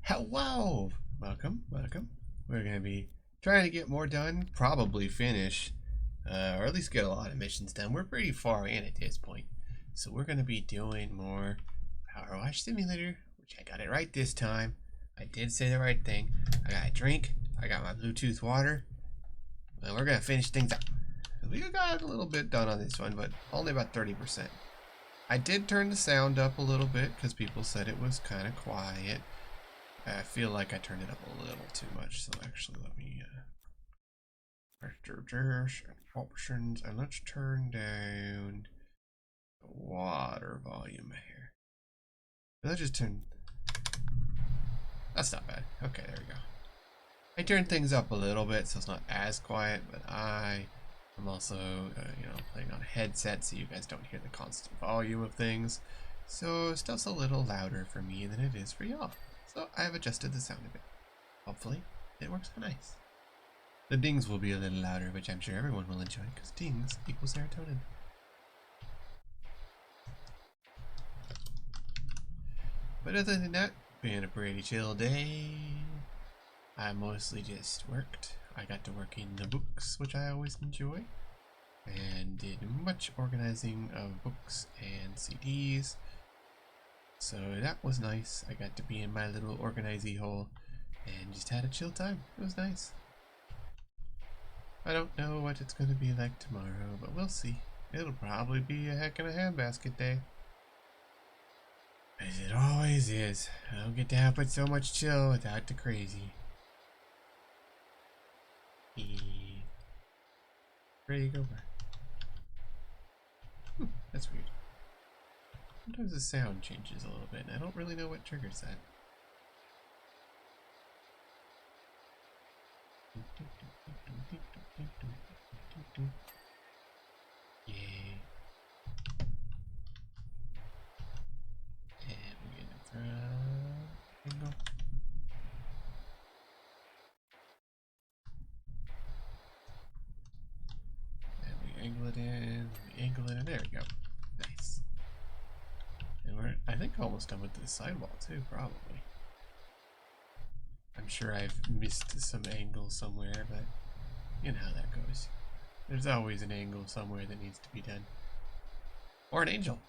Hello! Welcome. We're gonna be trying to get more done, probably finish, or at least get a lot of missions done. We're pretty far in at this point. So we're gonna be doing more Power Wash Simulator, which I got it right this time. I did say the right thing. I got a drink, I got my Bluetooth water, and we're gonna finish things up. We got a little bit done on this one, but only about 30%. I did turn the sound up a little bit because people said it was kind of quiet. I feel like I turned it up a little too much, so actually let me options, and let's turn down the water volume here. Let's just turn. That's not bad. Okay, there we go. I turned things up a little bit so it's not as quiet, but I'm also playing on a headset so you guys don't hear the constant volume of things. So stuff's a little louder for me than it is for y'all. So I have adjusted the sound a bit. Hopefully it works nice. The dings will be a little louder, which I'm sure everyone will enjoy because dings equals serotonin. But other than that, been a pretty chill day. I mostly just worked. I got to work in the books, which I always enjoy, and did much organizing of books and CDs. So that was nice. I got to be in my little organizing hole and just had a chill time. It was nice. I don't know what it's going to be like tomorrow, but we'll see. It'll probably be a heck of a handbasket day. As it always is. I don't get to have but so much chill without the crazy. Ready to go back. That's weird. Sometimes the sound changes a little bit, and I don't really know what triggers that. Yay. And we're gonna throw angle. And we angle it in, there we go. Nice. And we're, I think, almost done with this sidewall too, probably. I'm sure I've missed some angle somewhere, but you know how that goes. There's always an angle somewhere that needs to be done. Or an angel.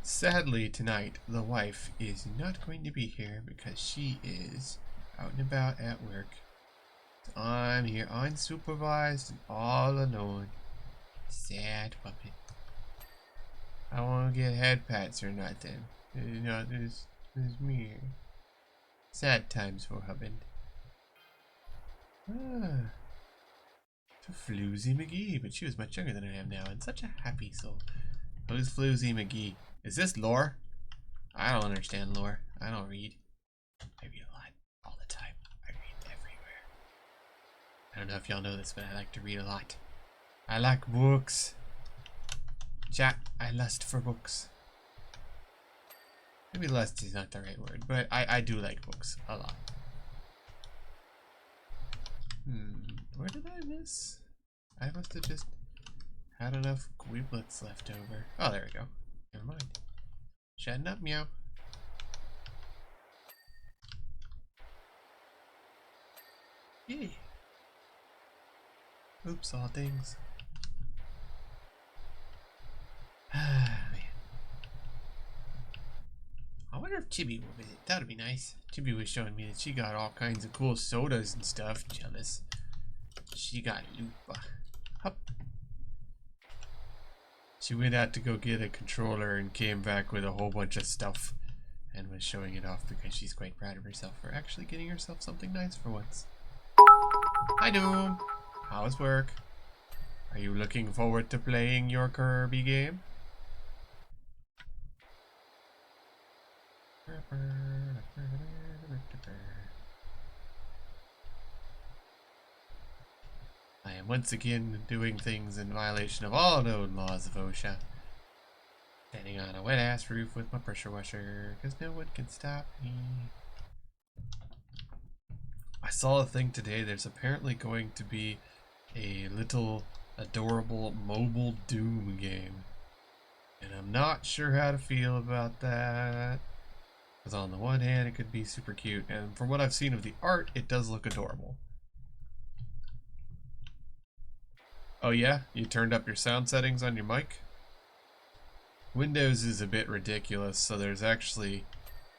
Sadly, tonight, the wife is not going to be here because she is out and about at work. So I'm here unsupervised and all alone. Sad puppet. I won't get head pats or nothing. There's me. Sad times for husband. To Floozy McGee, but she was much younger than I am now, and such a happy soul. Who's Floozy McGee? Is this lore? I don't understand lore. I don't read. I read a lot, all the time. I read everywhere. I don't know if y'all know this, but I like to read a lot. I like books. Chat, I lust for books. Maybe lust is not the right word, but I do like books a lot. Where did I miss? I must have just had enough Gweeblets left over. Oh, there we go. Never mind. Shutting up, meow. Yay. Oops, all things. Ah, man. I wonder if Chibi will visit. That would be nice. Chibi was showing me that she got all kinds of cool sodas and stuff. Jealous. She got Lupa. Hup. She went out to go get a controller and came back with a whole bunch of stuff and was showing it off because she's quite proud of herself for actually getting herself something nice for once. Hi Doom! How's work? Are you looking forward to playing your Kirby game? I am once again doing things in violation of all known laws of OSHA. Standing on a wet ass roof with my pressure washer, because no one can stop me. I saw a thing today, there's apparently going to be a little adorable mobile Doom game. And I'm not sure how to feel about that. Because on the one hand, it could be super cute. And from what I've seen of the art, it does look adorable. Oh yeah? You turned up your sound settings on your mic? Windows is a bit ridiculous, so there's actually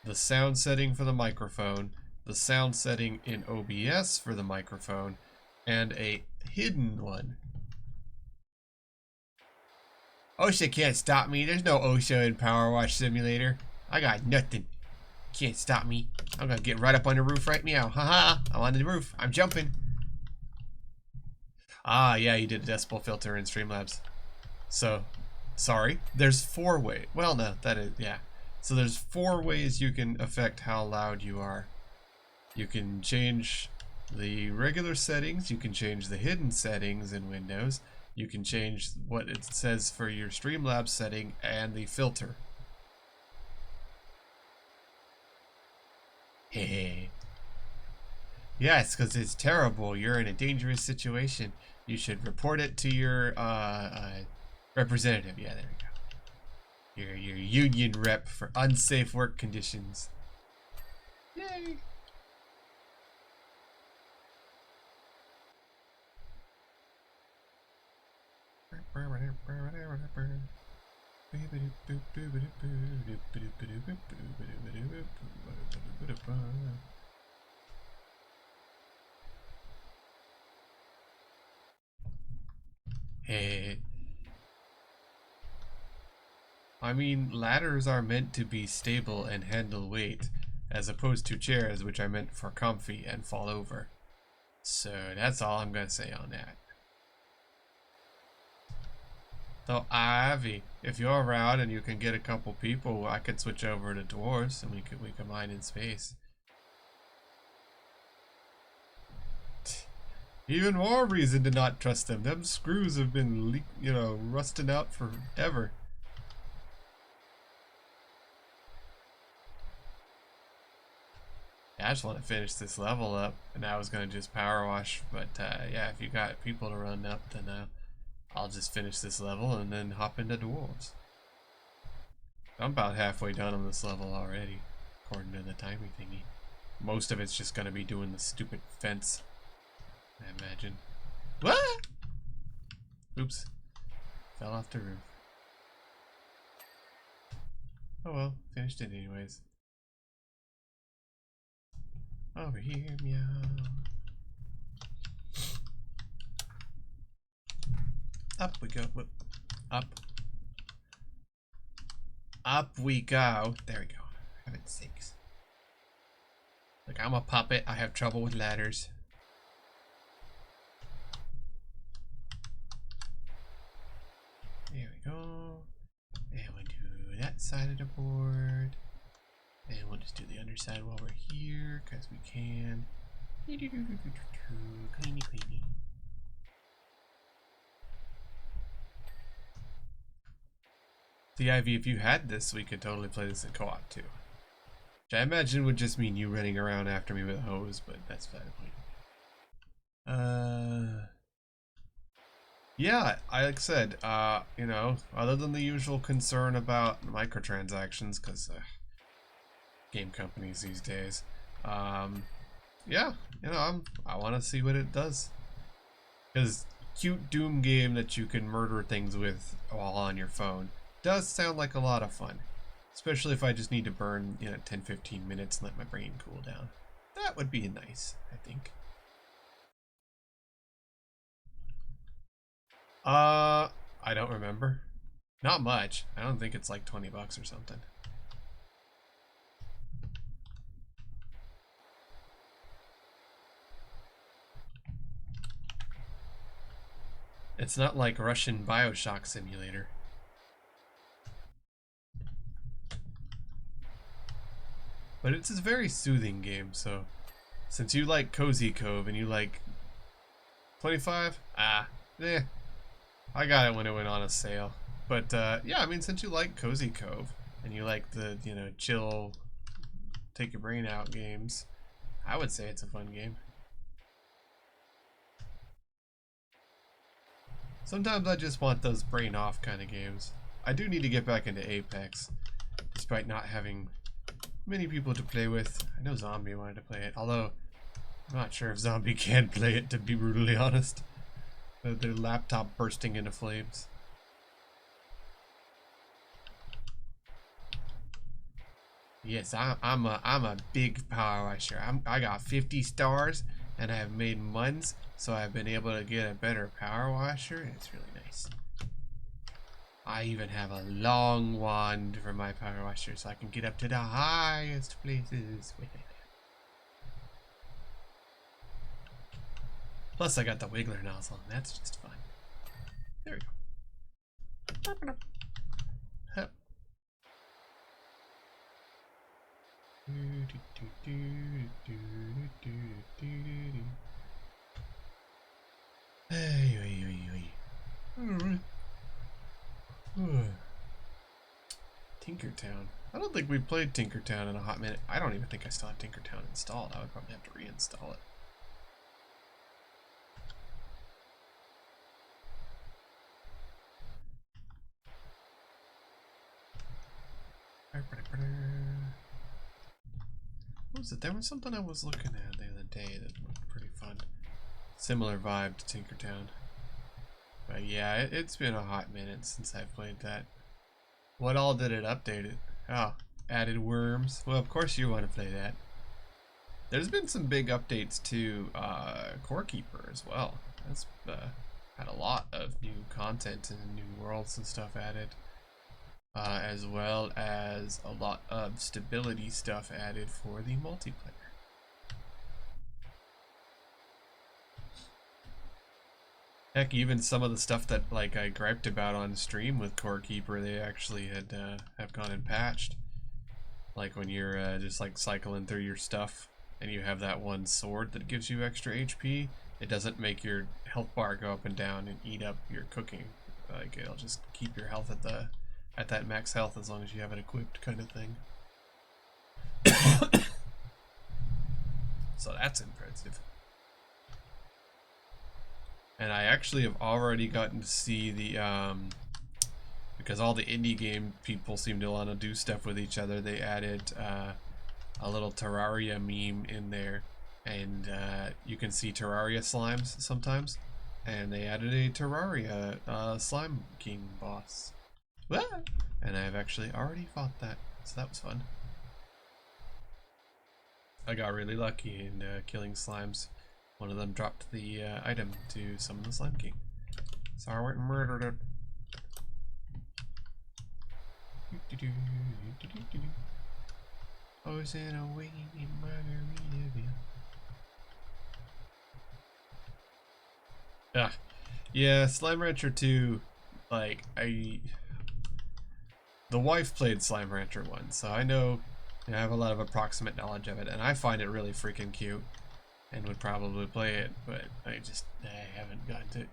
the sound setting for the microphone, the sound setting in OBS for the microphone, and a hidden one. OSHA can't stop me. There's no OSHA in Power Wash Simulator. I got nothing. Can't stop me. I'm gonna get right up on the roof right now. Haha, I'm on the roof. I'm jumping. Ah, yeah, you did a decibel filter in Streamlabs. So, sorry. There's 4 ways. Well, no, that is, yeah. So there's 4 ways you can affect how loud you are. You can change the regular settings. You can change the hidden settings in Windows. You can change what it says for your Streamlabs setting and the filter. Hey. Yes, because it's terrible. You're in a dangerous situation. You should report it to your representative. Yeah, there we go. Your union rep for unsafe work conditions. Yay! Hey. I mean, ladders are meant to be stable and handle weight, as opposed to chairs, which are meant for comfy and fall over. So that's all I'm gonna say on that. So Ivy, if you're around and you can get a couple people, I could switch over to dwarves and we could mine in space. Even more reason to not trust them. Them screws have been, rusting out forever. Yeah, I just want to finish this level up, and I was gonna just power wash, but yeah, if you got people to run up, then I'll just finish this level and then hop into dwarves. I'm about halfway done on this level already, according to the timing thingy. Most of it's just gonna be doing the stupid fence, I imagine. What? Oops. Fell off the roof. Oh well, finished it anyways. Over here, meow. Up we go. Whoop. Up. Up we go. There we go. Heaven's sakes. Look, I'm a puppet. I have trouble with ladders. There we go. And we'll do that side of the board. And we'll just do the underside while we're here, because we can. Cleany, cleany. The Ivy, if you had this, we could totally play this in co-op too. Which I imagine would just mean you running around after me with a hose, but that's beside the point. Yeah, like I said, other than the usual concern about microtransactions, because game companies these days, yeah, I want to see what it does. Because cute Doom game that you can murder things with while on your phone does sound like a lot of fun. Especially if I just need to burn, 10-15 minutes and let my brain cool down. That would be nice, I think. I don't remember. Not much. I don't think it's like 20 bucks or something. It's not like Russian Bioshock Simulator. But it's a very soothing game, so since you like Cozy Cove and you like 25, I got it when it went on a sale. But yeah, I mean, since you like Cozy Cove and you like the, chill, take your brain out games, I would say it's a fun game. Sometimes I just want those brain off kind of games. I do need to get back into Apex, despite not having many people to play with. I know Zombie wanted to play it, although I'm not sure if Zombie can play it, to be brutally honest. Their laptop bursting into flames. Yes, I'm a big power washer. I got 50 stars, and I have made muns, so I've been able to get a better power washer. It's really nice. I even have a long wand for my power washer, so I can get up to the highest places with it. Plus, I got the Wiggler nozzle, and that's just fun. There we go. Hup. Tinkertown. I don't think we played Tinkertown in a hot minute. I don't even think I still have Tinkertown installed. I would probably have to reinstall it. What was it? There was something I was looking at the other day that looked pretty fun. Similar vibe to Tinkertown. But yeah, it's been a hot minute since I've played that. What all did it update it? Oh, added worms. Well, of course you want to play that. There's been some big updates to Core Keeper as well. That's had a lot of new content and new worlds and stuff added. As well as a lot of stability stuff added for the multiplayer. Heck, even some of the stuff that like I griped about on stream with Core Keeper, they actually had have gone and patched. Like when you're just like cycling through your stuff and you have that one sword that gives you extra HP, it doesn't make your health bar go up and down and eat up your cooking. Like it'll just keep your health at that max health as long as you have it equipped, kind of thing. So that's impressive. And I actually have already gotten to see the because all the indie game people seem to want to do stuff with each other, they added a little Terraria meme in there, and you can see Terraria slimes sometimes, and they added a Terraria Slime King boss. Ah! And I've actually already fought that, so that was fun. I got really lucky in killing slimes. One of them dropped the item to summon the Slime King, so I went and murdered it. I was in a waiting in Margaritaville. Ah, yeah, Slime Rancher 2, like, the wife played Slime Rancher 1, so I know, I have a lot of approximate knowledge of it, and I find it really freaking cute, and would probably play it, but I haven't gotten to it.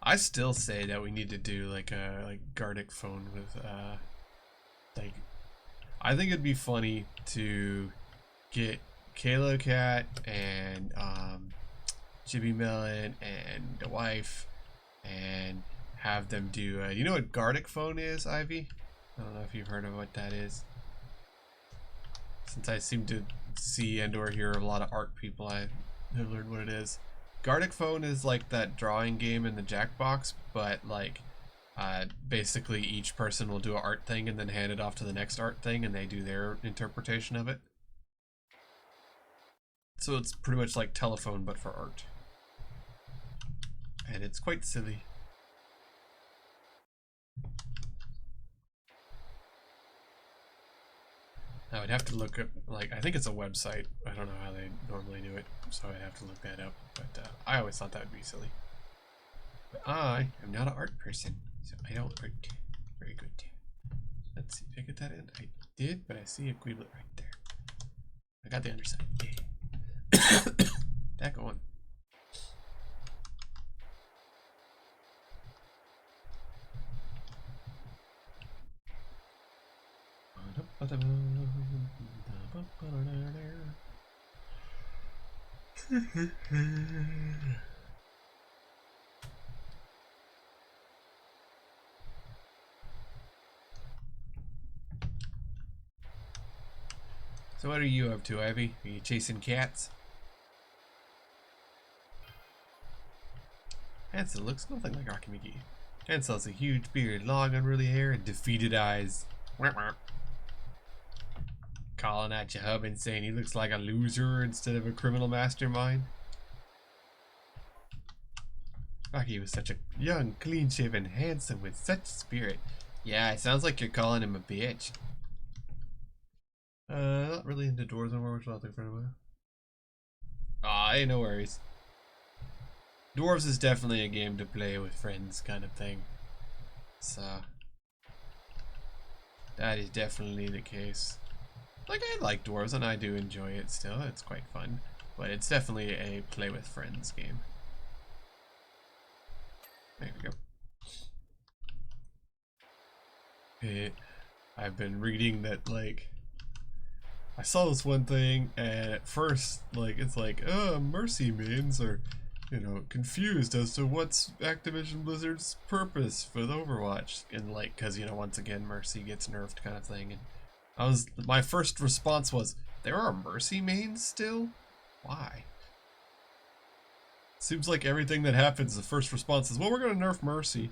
I still say that we need to do like a Gartic phone with like, I think it'd be funny to get Kalo Cat and Chibi Melon and the wife and have them do you know what Gartic phone is, Ivy? I don't know if you've heard of what that is. Since I seem to see and or hear a lot of art people, I have learned what it is. Gartic Phone is like that drawing game in the Jackbox, but like basically each person will do an art thing and then hand it off to the next art thing and they do their interpretation of it. So it's pretty much like Telephone but for art. And it's quite silly. I would have to look up, like, I think it's a website. I don't know how they normally do it, so I'd have to look that up. But I always thought that would be silly. But I am not an art person, so I don't art. Very good. Let's see, did I get that in? I did, but I see a Queeblet right there. I got the underside. Yeah. Back on. So what are you up to, Ivy? Are you chasing cats? Hansel looks nothing like Rocky McGee. Hansel has a huge beard, long unruly hair, and defeated eyes. Calling at your hub and saying he looks like a loser instead of a criminal mastermind. Rocky was such a young, clean-shaven, handsome with such spirit. Yeah, it sounds like you're calling him a bitch. Not really into doors anymore, which I'll take for a Ah, hey, no worries. Dwarves is definitely a game to play with friends kind of thing. So that is definitely the case. Like, I like dwarves and I do enjoy it still. It's quite fun. But it's definitely a play with friends game. There we go. I've been reading that, like, I saw this one thing and at first, like, it's like, oh, Mercy mains are, you know, confused as to what's Activision Blizzard's purpose for the Overwatch. And, like, because, you know, once again, Mercy gets nerfed kind of thing. And my first response was, there are Mercy mains still? Why? Seems like everything that happens, the first response is, well, we're going to nerf Mercy.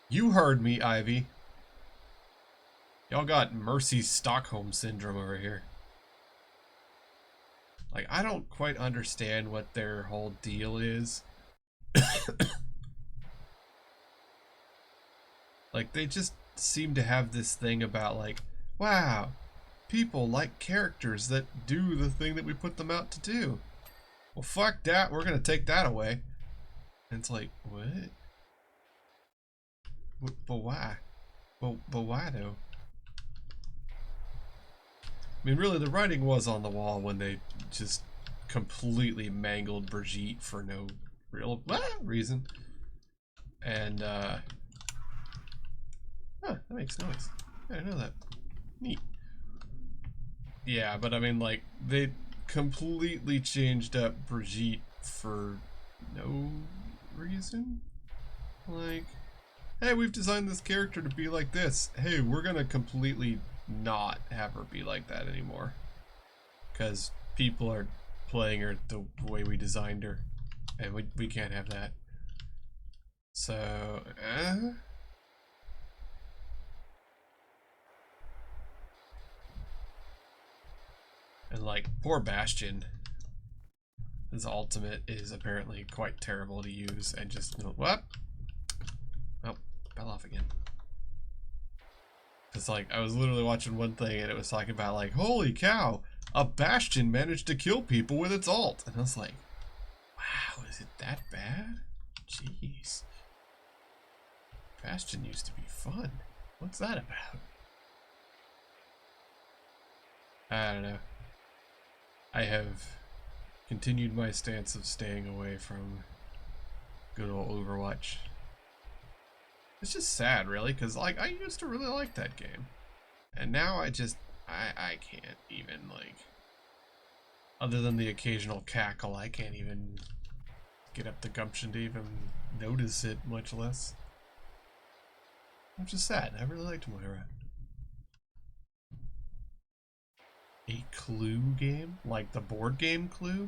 You heard me, Ivy. Y'all got Mercy Stockholm Syndrome over here. Like, I don't quite understand what their whole deal is. Like, they just seem to have this thing about, like, wow, people like characters that do the thing that we put them out to do. Well, fuck that, we're gonna take that away. And it's like, what? But why? But why, though? I mean, really, the writing was on the wall when they just completely mangled Brigitte for no real reason. And, oh, that makes noise. I didn't know that. Neat. Yeah, but I mean, like, they completely changed up Brigitte for no reason. Like, hey, we've designed this character to be like this. Hey, we're gonna completely not have her be like that anymore. Because people are playing her the way we designed her. And we can't have that. So, And like, poor Bastion. His ultimate is apparently quite terrible to use and just, you know, what? Oh, fell off again. It's like, I was literally watching one thing and it was talking about like, holy cow, a Bastion managed to kill people with its ult. And I was like, wow, is it that bad? Jeez. Bastion used to be fun. What's that about? I don't know. I have continued my stance of staying away from good old Overwatch. It's just sad, really, because like I used to really like that game, and now I can't even, like, other than the occasional cackle, I can't even get up the gumption to even notice it, much less. Which is sad. I really liked Moira. A Clue game? Like the board game Clue?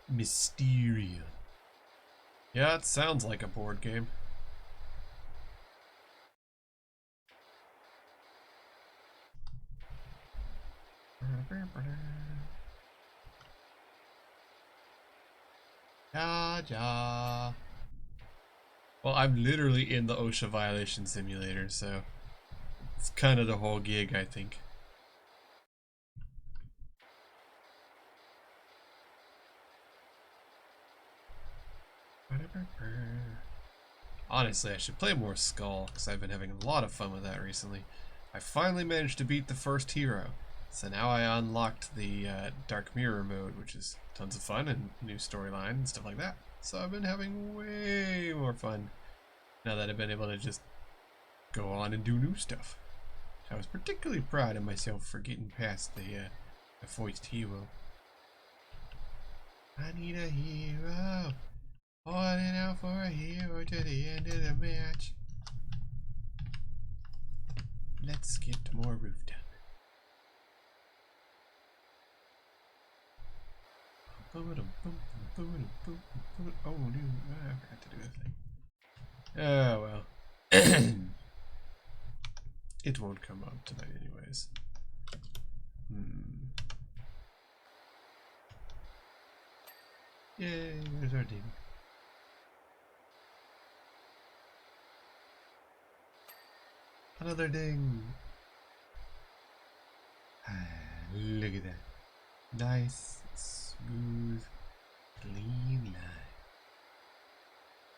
Mysteria. Yeah, it sounds like a board game. Ja, ja. Well, I'm literally in the OSHA violation simulator, so it's kind of the whole gig, I think. Honestly, I should play more Skull, because I've been having a lot of fun with that recently. I finally managed to beat the first hero, so now I unlocked the Dark Mirror mode, which is tons of fun and new storyline and stuff like that. So I've been having way more fun now that I've been able to just go on and do new stuff. I was particularly proud of myself for getting past the foist hero. I need a hero. Holding out for a hero to the end of the match. Let's get more roof done. Oh no, I forgot to do that thing. Oh well. It won't come up tonight anyways. Yay, there's our ding. Another ding. Look at that. Nice, smooth, clean line.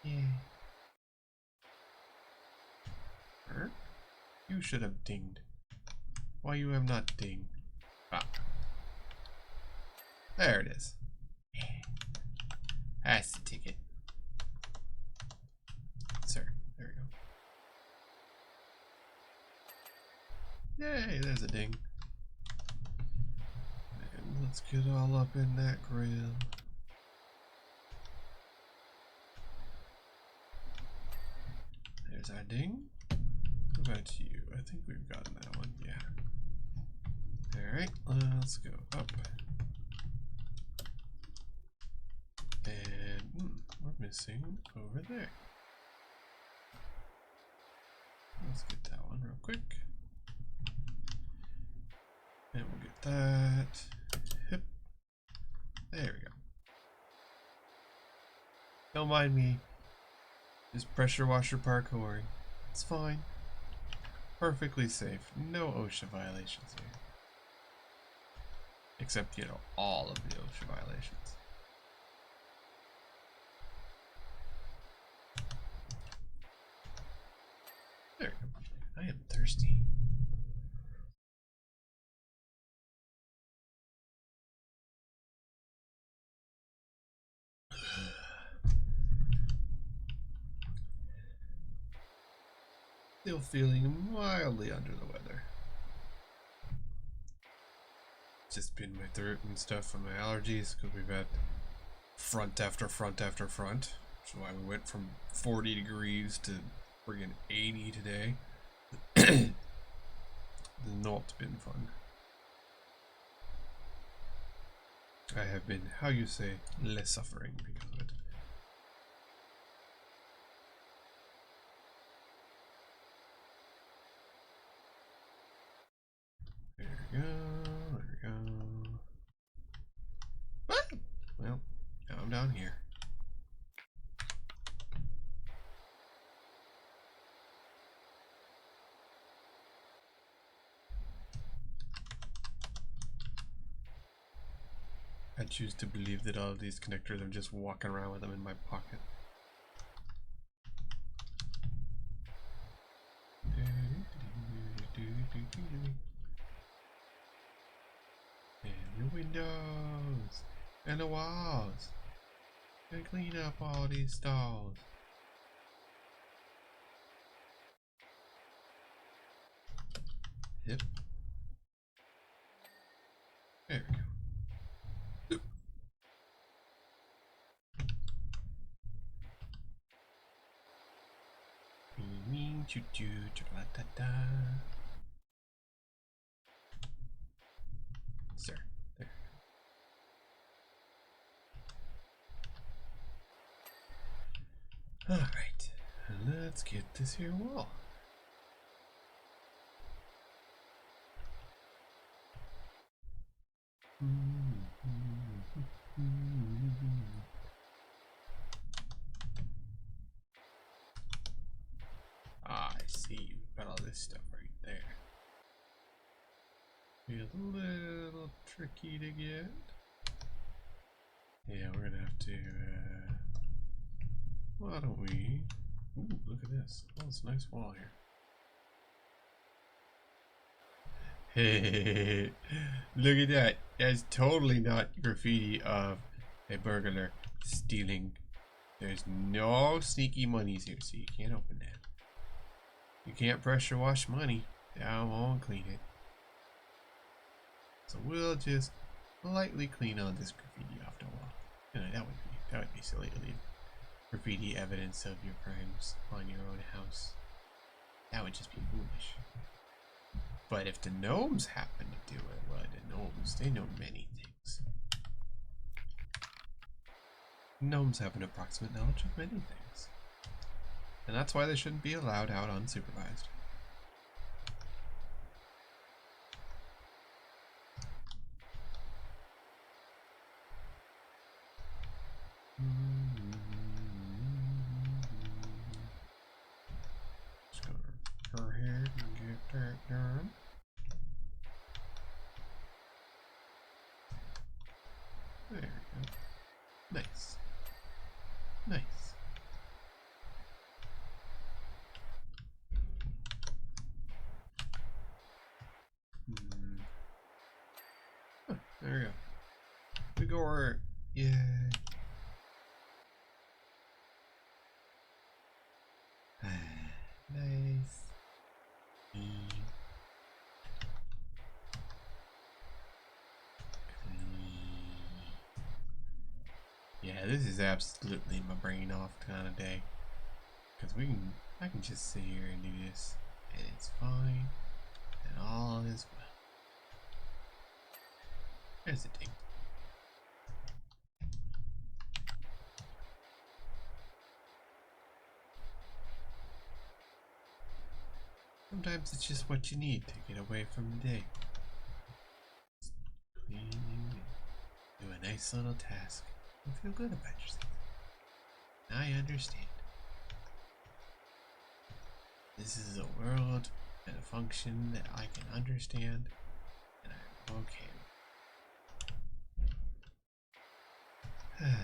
Yeah. You should have dinged. Why you have not dinged? Ah. There it is. That's the ticket. Sir, there we go. Yay, there's a ding. And let's get all up in that grill. There's our ding. What about you? I think we've gotten that one, yeah. Alright, let's go up. And we're missing over there. Let's get that one real quick. And we'll get that. Hip. There we go. Don't mind me. Just pressure washer parkouring. It's fine. Perfectly safe. No OSHA violations here. Except, you know, all of the OSHA violations. There we go. I am thirsty. Still feeling mildly under the weather. Just been my throat and stuff and my allergies because we've had front after front after front. So why we went from 40 degrees to friggin' 80 today. Not been fun. I have been, how you say, less suffering because of it. There we go, there we go. Ah! Well, now I'm down here. I choose to believe that all of these connectors, I'm just walking around with them in my pocket. And the windows and the walls. And clean up all these stalls. Yep. There we go. Choo choo chocolate. Sir, there. All right, let's get this here wall. Ah, I see. You've got all this stuff right there. Be a little tricky to get. Yeah, we're gonna have to. Why don't we? Ooh, look at this. Oh, it's a nice wall here. Hey, look at that. That's totally not graffiti of a burglar stealing. There's no sneaky monies here, so you can't open that. You can't pressure wash money. I won't clean it. So we'll just lightly clean on this graffiti off the wall. You know, that would be silly to leave. graffiti evidence of your crimes on your own house. That would just be foolish. But if the gnomes happen to do it, well, the gnomes, they know many things. Gnomes have an approximate knowledge of many things. And that's why they shouldn't be allowed out unsupervised. Just gonna go ahead and get that done. There we go. Nice. Nice. Huh, there we go. We go over. Yeah. Nice. Yeah, this is absolutely my brain off kind of day. Because I can just sit here and do this, and it's fine, and all is well. There's the thing. Sometimes it's just what you need to get away from the day. Just cleaning, do a nice little task, and feel good about yourself. I understand. This is a world and a function that I can understand, and I'm okay with it.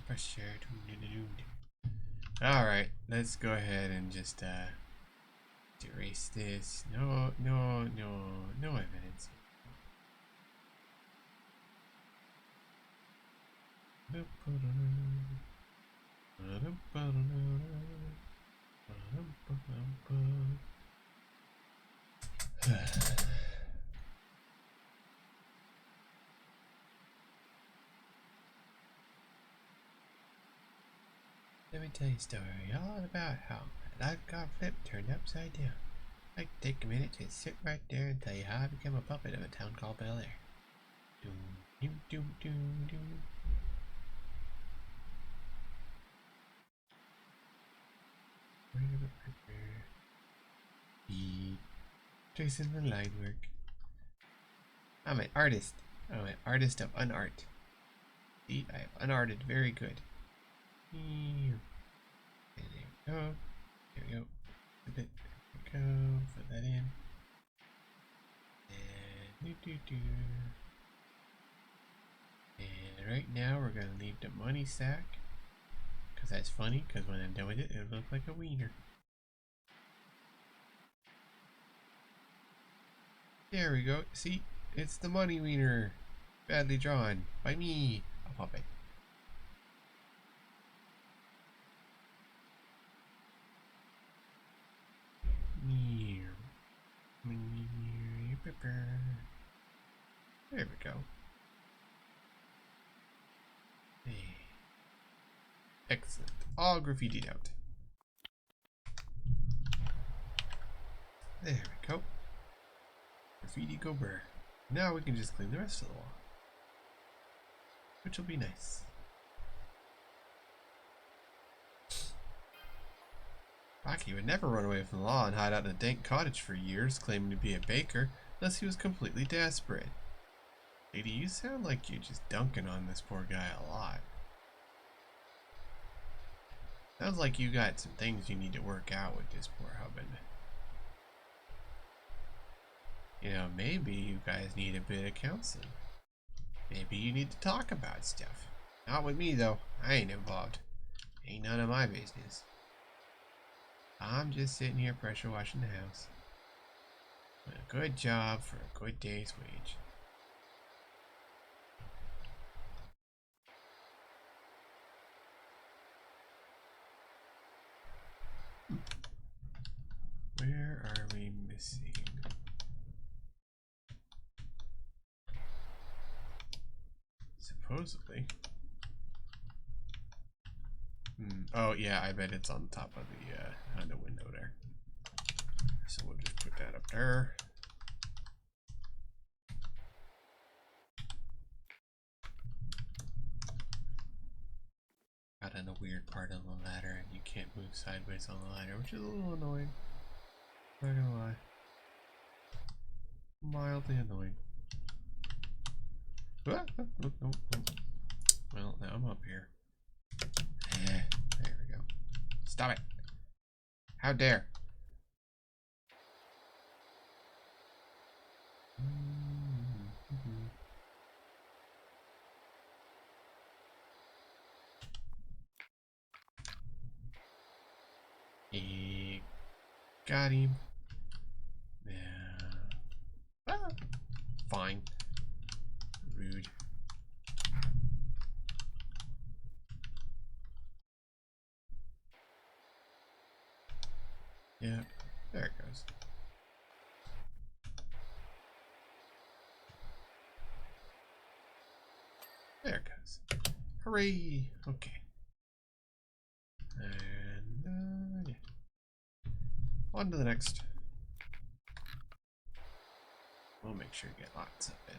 For sure. Alright, let's go ahead and just erase this. No evidence. Let me tell you a story all about how my life got flipped, turned upside down. I could take a minute to sit right there and tell you how I became a puppet of a town called Bel Air. Doom, doom, doom, doom, doom. Tracing the line work. I'm an artist. I'm an artist of unart. See, I have unarted very good. And there we go. There we go. There we go. Put that in. And right now we're gonna leave the money sack, because that's funny, because when I'm done with it, it'll look like a wiener. There we go. See, it's the money wiener. Badly drawn by me, a puppet. There we go. Hey. Excellent. All graffitied out. There we go. Graffiti go burr. Now we can just clean the rest of the wall, which will be nice. Rocky would never run away from the law and hide out in a dank cottage for years, claiming to be a baker, unless he was completely desperate. Lady, you sound like you're just dunking on this poor guy a lot. Sounds like you got some things you need to work out with this poor husband. You know, maybe you guys need a bit of counseling. Maybe you need to talk about stuff. Not with me, though. I ain't involved. Ain't none of my business. I'm just sitting here pressure washing the house. Doing a good job for a good day's wage. missing? Supposedly. Oh yeah, I bet it's on top of the window there. So we'll just put that up there. Got in a weird part on the ladder, and you can't move sideways on the ladder, which is a little annoying. Not gonna lie. Mildly annoying. Ah, oh. Well, now I'm up here. There we go. Stop it. How dare. Got him. Yeah. Ah, fine. Rude. Yeah, there it goes. There it goes. Hooray! Okay. And yeah. On to the next. We'll make sure you get lots of it.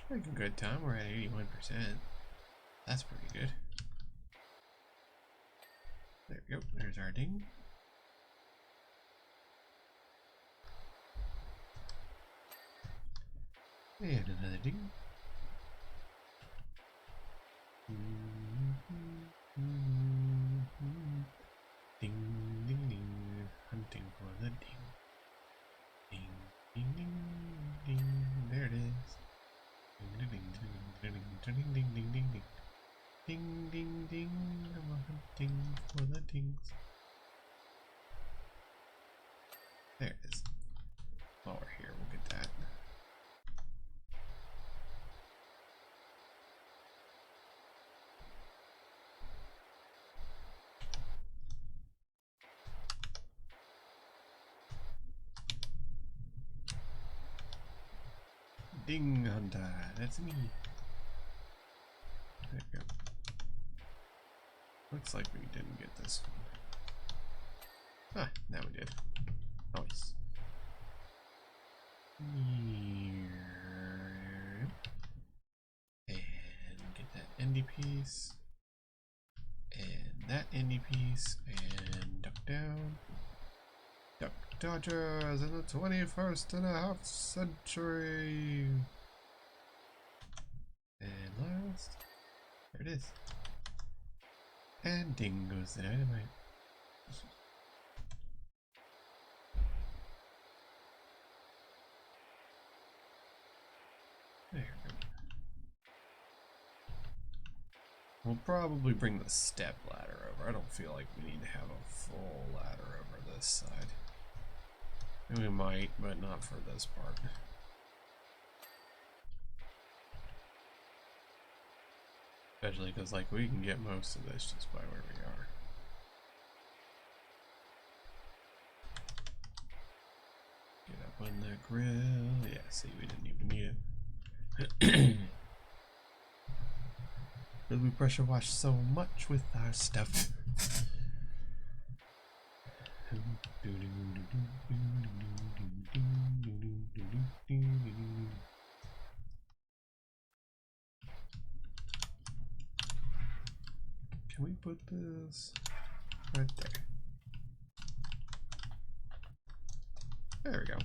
Making good time. We're at 81%. That's pretty good. There we go. There's our ding. And another ding. Ding, ding, ding. Hunting for the ding. Ding, ding, ding, ding. There it is. Ding, ding, ding, ding, ding, ding, ding, ding, ding. Ding, ding, ding. I'm hunting for the dings. There it is. While we're here, we'll get that. Ding hunter, that's me. There we go. Looks like we didn't get this one. Ah, now we did. Nice. And get that endy piece. And that endy piece. And duck down. Duck Dodgers in the 21st and a half century. And last. There it is. And ding goes the dynamite. There we go. We'll probably bring the step ladder over. I don't feel like we need to have a full ladder over this side. We might, but not for this part. Especially because, like, we can get most of this just by where we are. Get up on that grill. Yeah, see, we didn't even need it. Because we pressure wash so much with our stuff. Can we put this right there? There we go.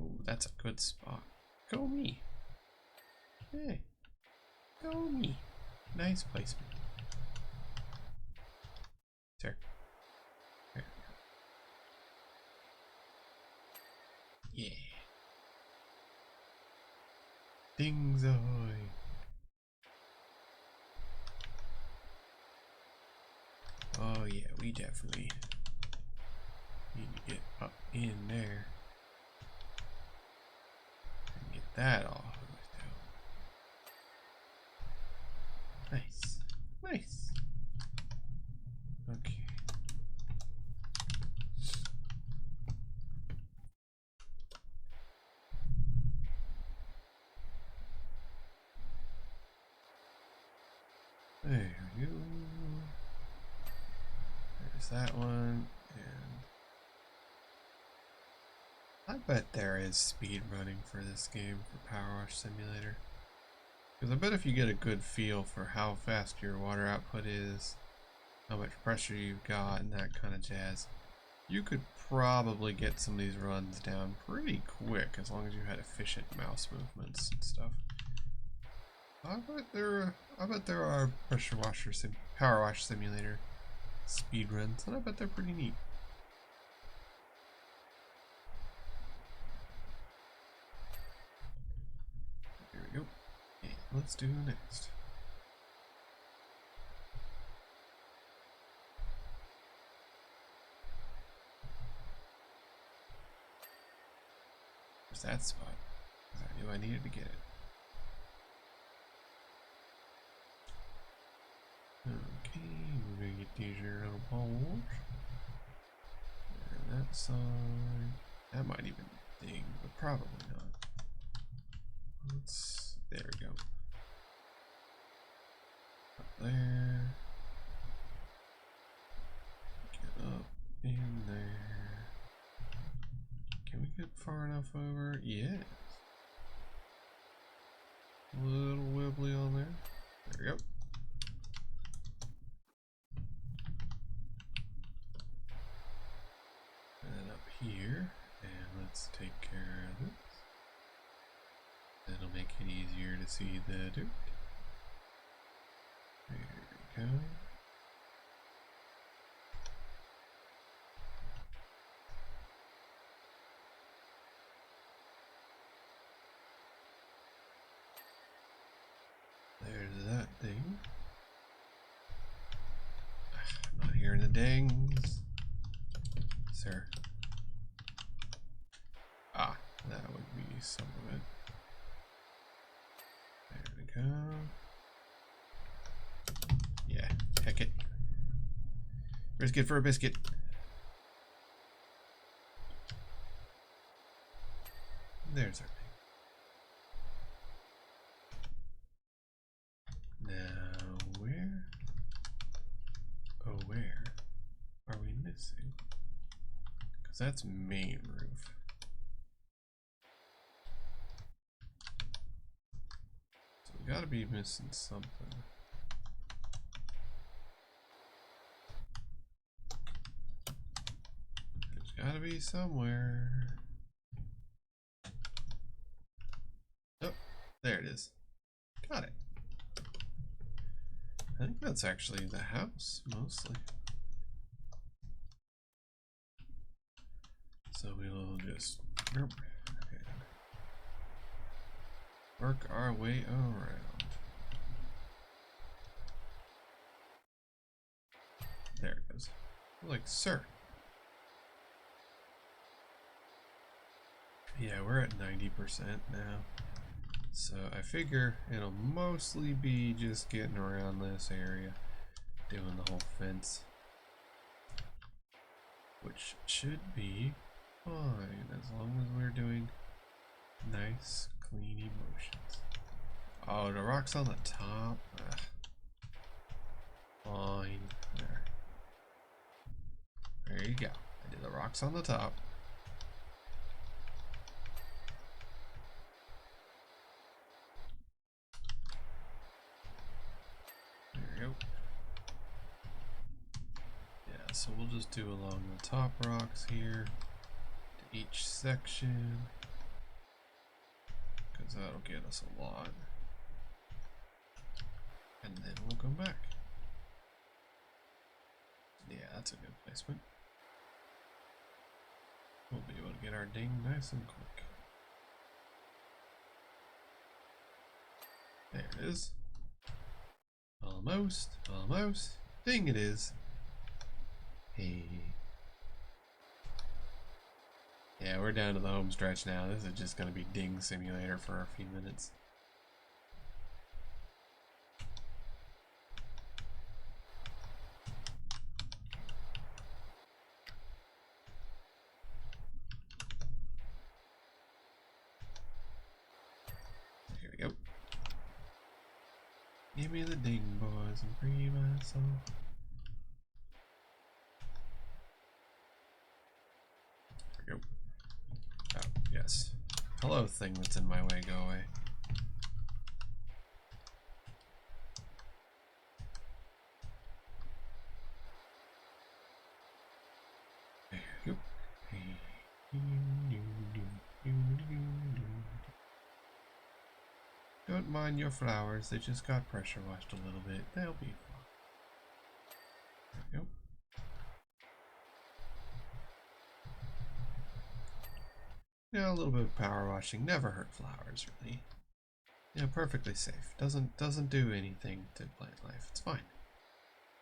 Oh, that's a good spot. Go me. Hey, go me. Nice placement. There. There. Yeah. Dings ahoy. Oh yeah, we definitely need to get up in there and get that all hooked out. Nice. Nice. There we go. There's that one, and I bet there is speed running for this game for Power Wash Simulator. Because I bet if you get a good feel for how fast your water output is, how much pressure you've got, and that kind of jazz, you could probably get some of these runs down pretty quick as long as you had efficient mouse movements and stuff. I bet there are Power Wash Simulator speed runs, and I bet they're pretty neat. Here we go. And let's do next. Where's that spot? Because I knew I needed to get it. Okay, we're gonna get these here little poles. And that side. That might even ding, but probably not. There we go. Up there. Get up in there. Can we get far enough over? Yes. A little wibbly on there. There we go. And then up here, and let's take care of this. That'll make it easier to see the dirt. There we go. There's that thing. I'm not hearing the dings. Sir. Ah, that would be some of it. There we go. Yeah, heck it. Risk it for a biscuit. There's our thing. Now, where? Oh, where are we missing? Because that's main roof. So we gotta be missing something. There's gotta be somewhere. Oh, there it is. Got it. I think that's actually the house, mostly. So we'll just work our way around. There it goes. Like, sir. Yeah, we're at 90% now. So I figure it'll mostly be just getting around this area, doing the whole fence, which should be fine as long as we're doing nice, clean motions. Oh, the rock's on the top. Ugh. Fine. There. There you go. I did the rocks on the top. So we'll just do along the top rocks here to each section, because that'll get us a lot. And then we'll come back. Yeah, that's a good placement. We'll be able to get our ding nice and quick. There it is. Almost, almost. Ding it is. Hey. Yeah, we're down to the home stretch now. This is just going to be Ding Simulator for a few minutes. Here we go. Give me the ding, boys, and free my soul. There we go. Oh, yes. Hello, thing that's in my way, go away. There you go. Don't mind your flowers, they just got pressure washed a little bit. They'll be fine. There we go. Yeah, a little bit of power washing never hurt flowers, really. Yeah, perfectly safe. Doesn't do anything to plant life. It's fine.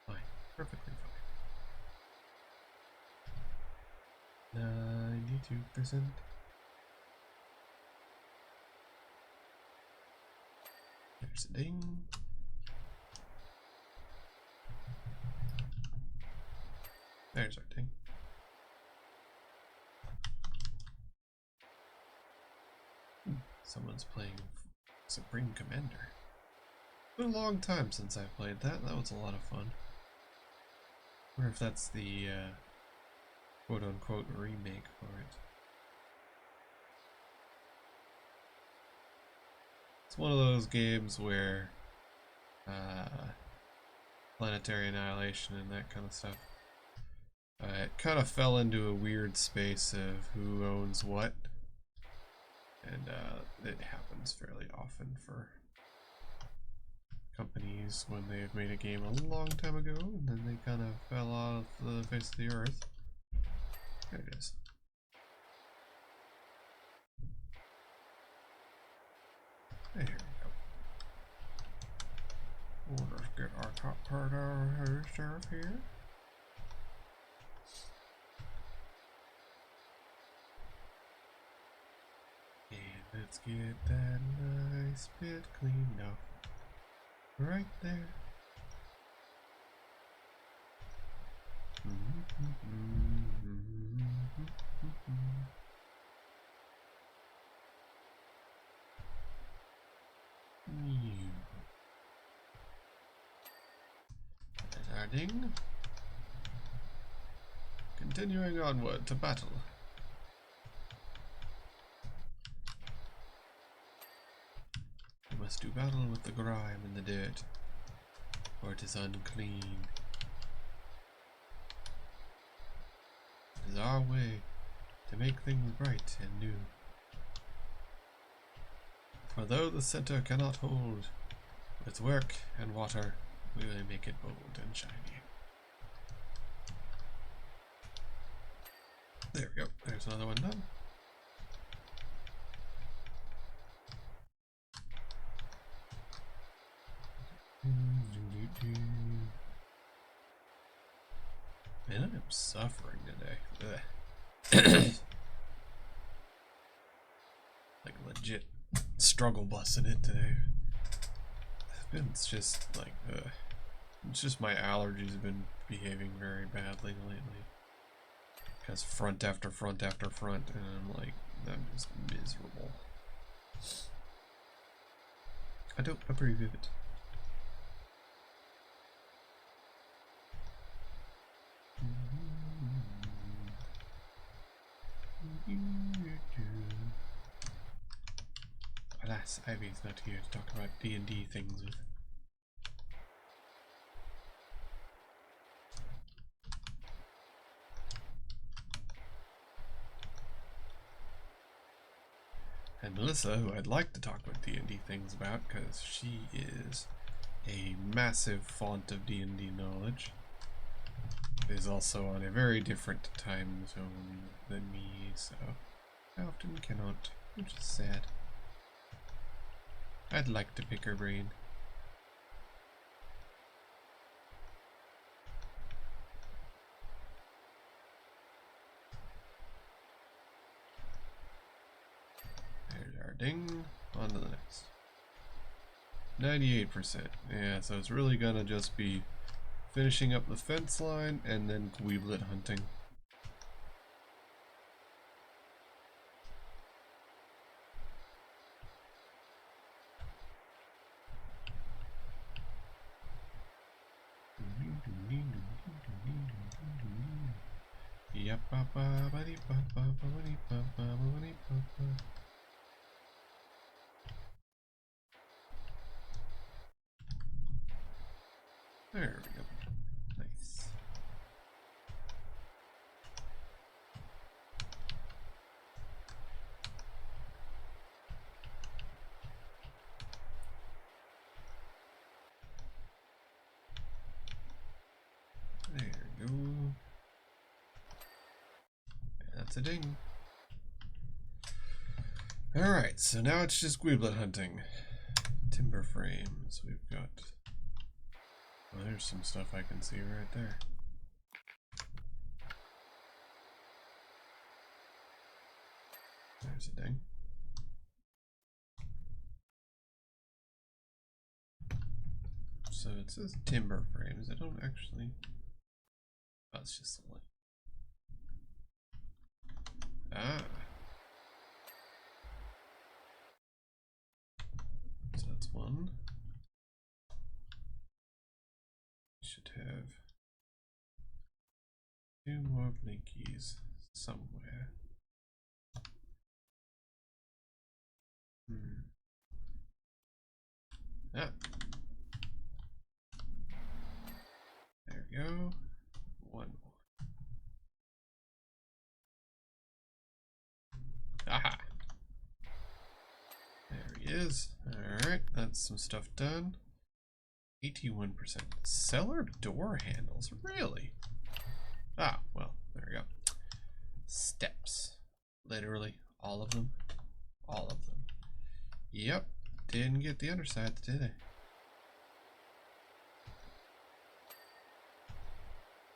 Fine. Perfectly fine. 92%. There's a ding. There's our ding. Someone's playing Supreme Commander. It's been a long time since I played that. That was a lot of fun. I wonder if that's the quote-unquote remake for it. It's one of those games where planetary annihilation and that kind of stuff. It kind of fell into a weird space of who owns what. And it happens fairly often for companies when they've made a game a long time ago and then they kind of fell off the face of the earth. There it is. There we go. We'll just get our top part out of stuff here. And let's get that nice bit cleaned up. Right there. There's our ding. Continuing onward to battle. We must do battle with the grime and the dirt, for it is unclean. It is our way to make things bright and new. For though the center cannot hold, with work and water we will make it bold and shiny. There we go, there's another one done. Man, I'm suffering today. Like legit struggle busting it today. It's just like, it's just my allergies have been behaving very badly lately. Because front after front after front, and I'm like, I'm just miserable. I don't approve of it. Alas, Ivy's not here to talk about D&D things with. And Melissa, who I'd like to talk with D&D things about, because she is a massive font of D&D knowledge, is also on a very different time zone than me, so I often cannot, which is sad. I'd like to pick her brain. There's our ding. On to the next. 98%. Yeah, so it's really gonna just be finishing up the fence line and then Gweeblet hunting. There we go. Nice. There we go. That's a ding. Alright, so now it's just Gweeblet hunting. Timber frames. We've got... Well, there's some stuff I can see right there. There's a ding. So it says timber frames. I don't actually... Oh, it's just a link. Ah. So that's one. Should have 2 more blinkies somewhere. Ah. There we go. One more. Aha. There he is. Alright, that's some stuff done. 81%. Cellar door handles? Really? Ah, well, there we go. Steps. Literally, all of them. All of them. Yep. Didn't get the underside, did I?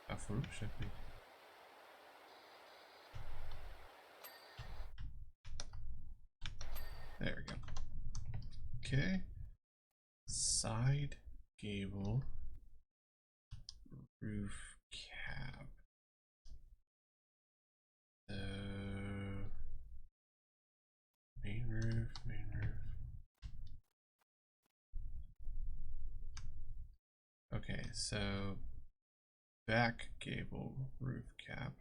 How full should be? There we go. Okay. Side gable roof cap. So main roof. Okay, so back gable roof cap.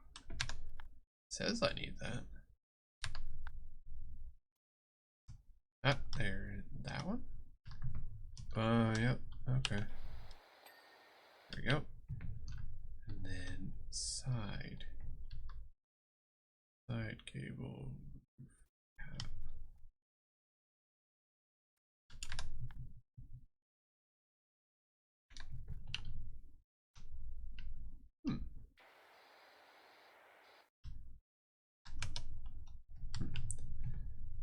Says I need that. Ah, there, that one? Yep, okay. There we go. And then side cable cap.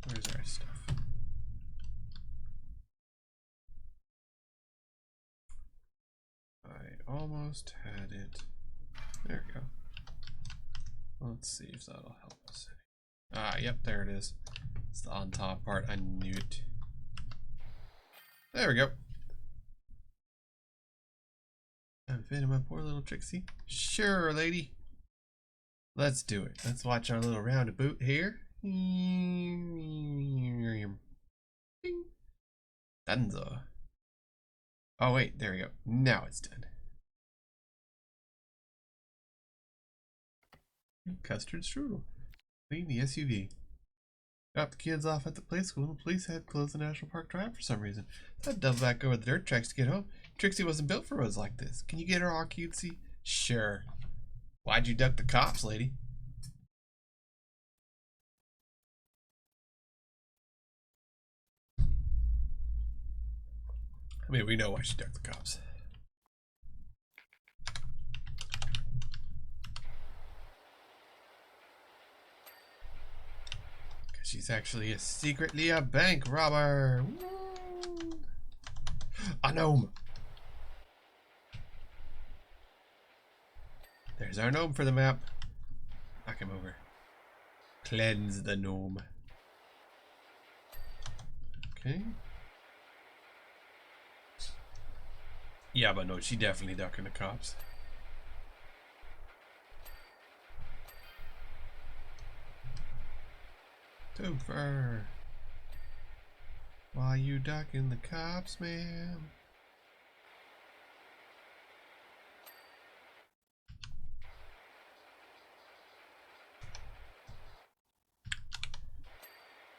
Where's our stuff? I almost had it. There we go. Let's see if that'll help us. Ah, yep, there it is. It's the on top part. I knew it. There we go. I'm fitting my poor little Trixie. Sure, lady. Let's do it. Let's watch our little roundabout here. Dunzo. Oh wait, there we go. Now it's done. Custard strudel. Clean the SUV. Dropped the kids off at the play school and the police had closed the National Park Drive for some reason. So I doubled back over the dirt tracks to get home. Trixie wasn't built for roads like this. Can you get her all cutesy? Sure. Why'd you duck the cops, lady? I mean, we know why she ducked the cops. Because she's actually secretly a bank robber. Woo! A gnome. There's our gnome for the map. Knock him over. Cleanse the gnome. Okay. Yeah, but no, she definitely ducking the cops. Topher. Why you ducking the cops, man?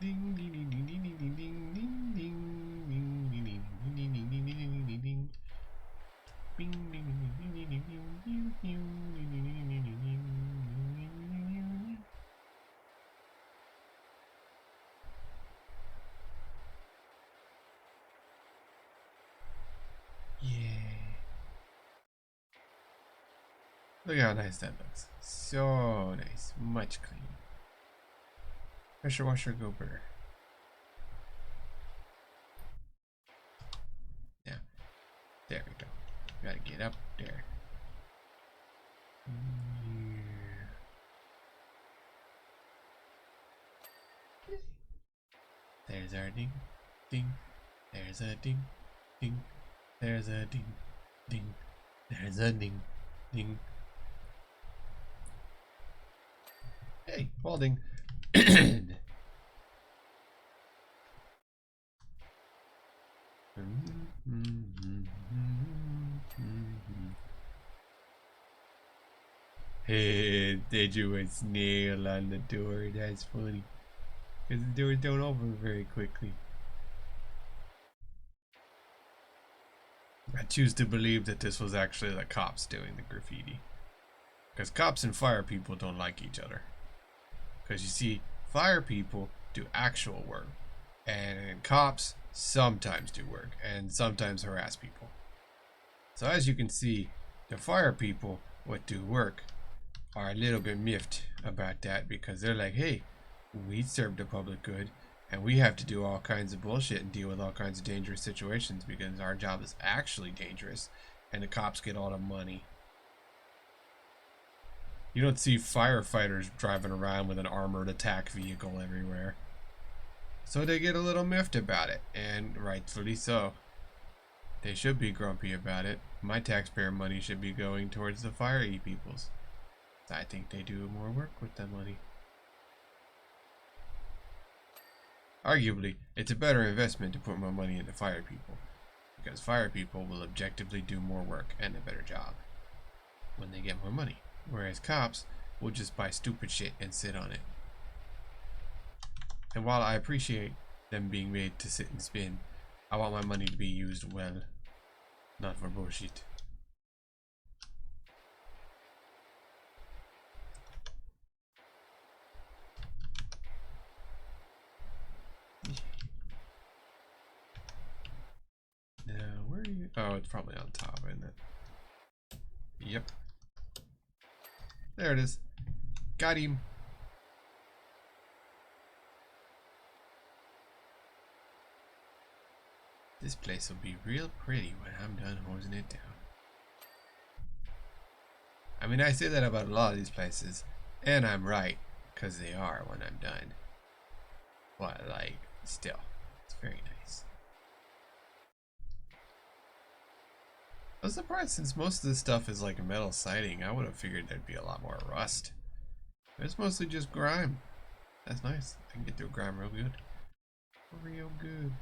Ding ding ding ding ding ding ding ding ding ding ding ding ding ding ding ding ding ding. Bing ding ding ding ding ding ding ding ding ding ding. Yay. Look how nice that looks. So nice. Much cleaner. Pressure washer Goober. Yeah. There we go. Gotta get up there. There's our ding, ding. There's a ding, ding. There's a ding, ding. There's a ding, ding. Hey, Balding. Hey, they drew a snail on the door. That's funny. Because the doors don't open very quickly. I choose to believe that this was actually the cops doing the graffiti. Because cops and fire people don't like each other. Because you see, fire people do actual work. And cops sometimes do work. And sometimes harass people. So as you can see, the fire people what do work are a little bit miffed about that. Because they're like, hey, we serve the public good. And we have to do all kinds of bullshit and deal with all kinds of dangerous situations because our job is actually dangerous and the cops get all the money. You don't see firefighters driving around with an armored attack vehicle everywhere. So they get a little miffed about it, and rightfully so. They should be grumpy about it. My taxpayer money should be going towards the fire peoples. I think they do more work with that money. Arguably, it's a better investment to put more money into fire people, because fire people will objectively do more work and a better job when they get more money, whereas cops will just buy stupid shit and sit on it. And while I appreciate them being made to sit and spin, I want my money to be used well, not for bullshit. Now, where are you? Oh, it's probably on top, isn't it? Yep. There it is. Got him. This place will be real pretty when I'm done hosing it down. I mean, I say that about a lot of these places, and I'm right, because they are when I'm done. But, like, still, it's very nice. I was surprised since most of this stuff is like a metal siding. I would have figured there'd be a lot more rust. It's mostly just grime. That's nice. I can get through grime real good. Real good.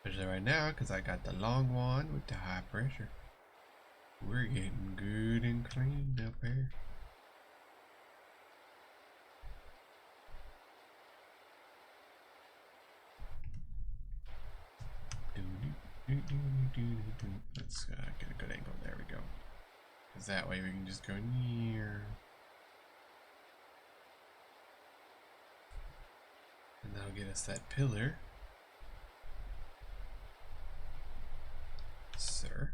Especially right now, because I got the long wand with the high pressure. We're getting good and clean up here. Let's get a good angle. There we go. Because that way we can just go near. And that'll get us that pillar. Sir.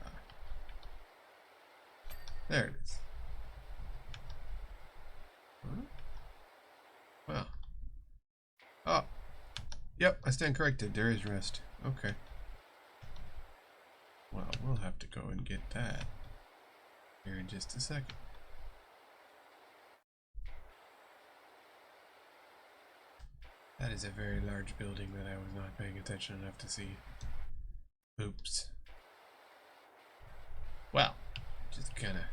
Ah. There it is. Huh? Well. Oh. Yep, I stand corrected. There is rest. Okay. Well, we'll have to go and get that here in just a second. That is a very large building that I was not paying attention enough to see. Oops. Well, just gonna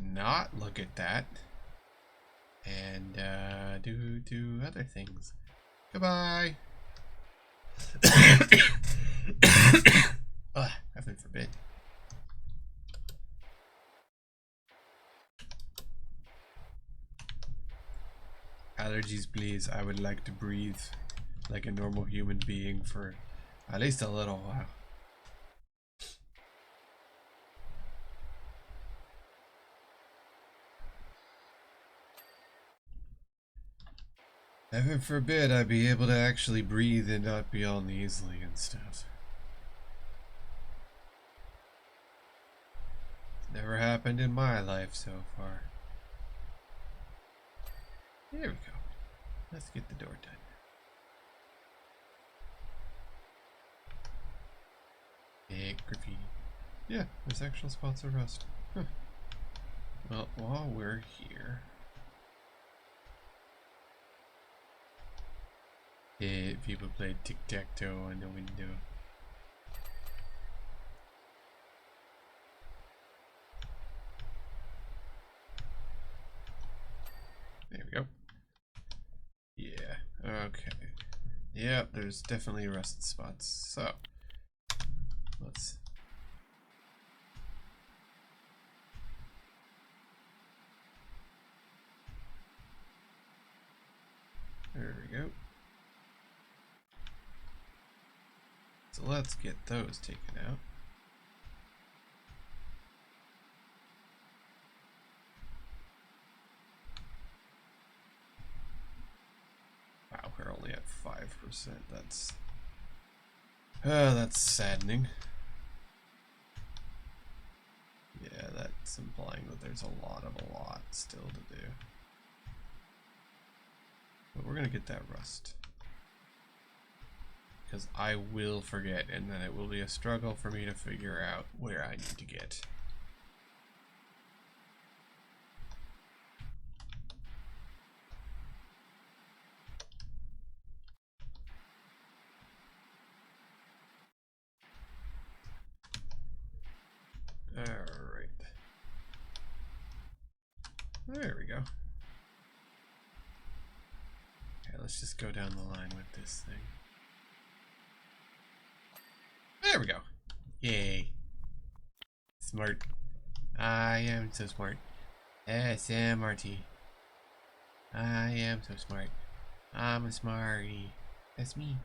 not look at that and do other things. Goodbye. Heaven forbid. Allergies, please. I would like to breathe like a normal human being for at least a little while. Heaven forbid I be able to actually breathe and not be all nasally and stuff. It's never happened in my life so far. There we go. Let's get the door done. Big graffiti. Yeah, there's actual spots of rust. Huh. Well, while we're here, people played tic-tac-toe on the window. Yep, there's definitely rusted spots. So, let's... There we go. So let's get those taken out. Wow, we're only at 5%. That's saddening. Yeah, that's implying that there's a lot still to do. But we're gonna get that rust. Because I will forget, and then it will be a struggle for me to figure out where I need to get. Alright. There we go. Okay, let's just go down the line with this thing. There we go. Yay. Smart. I am so smart. SMRT. I am so smart. I'm a smarty. That's me.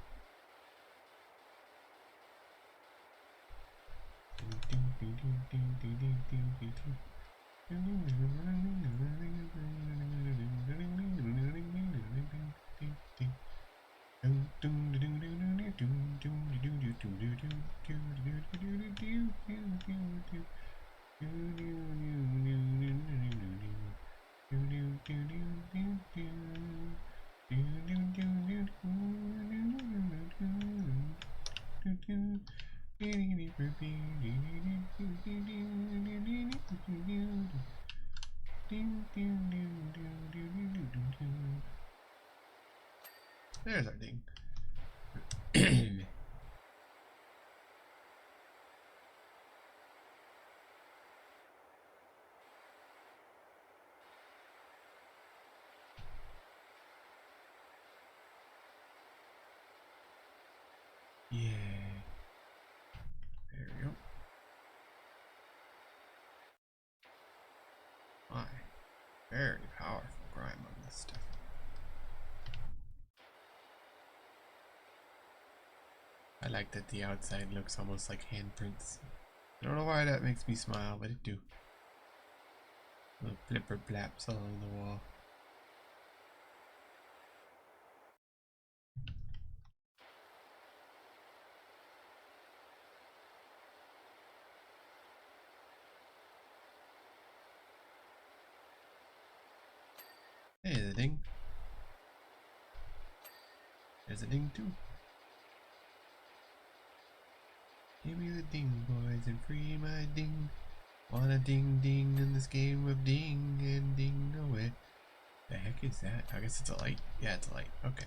There's our ding. Yeah. There we go. My, very powerful grime on this stuff. I like that the outside looks almost like handprints. I don't know why that makes me smile, but it do. Little flipper flaps along the wall. Hey, the ding. There's a ding too. Give me the ding, boys, and free my ding. Wanna ding ding in this game of ding and ding away. The heck is that? I guess it's a light. Yeah, it's a light. Okay.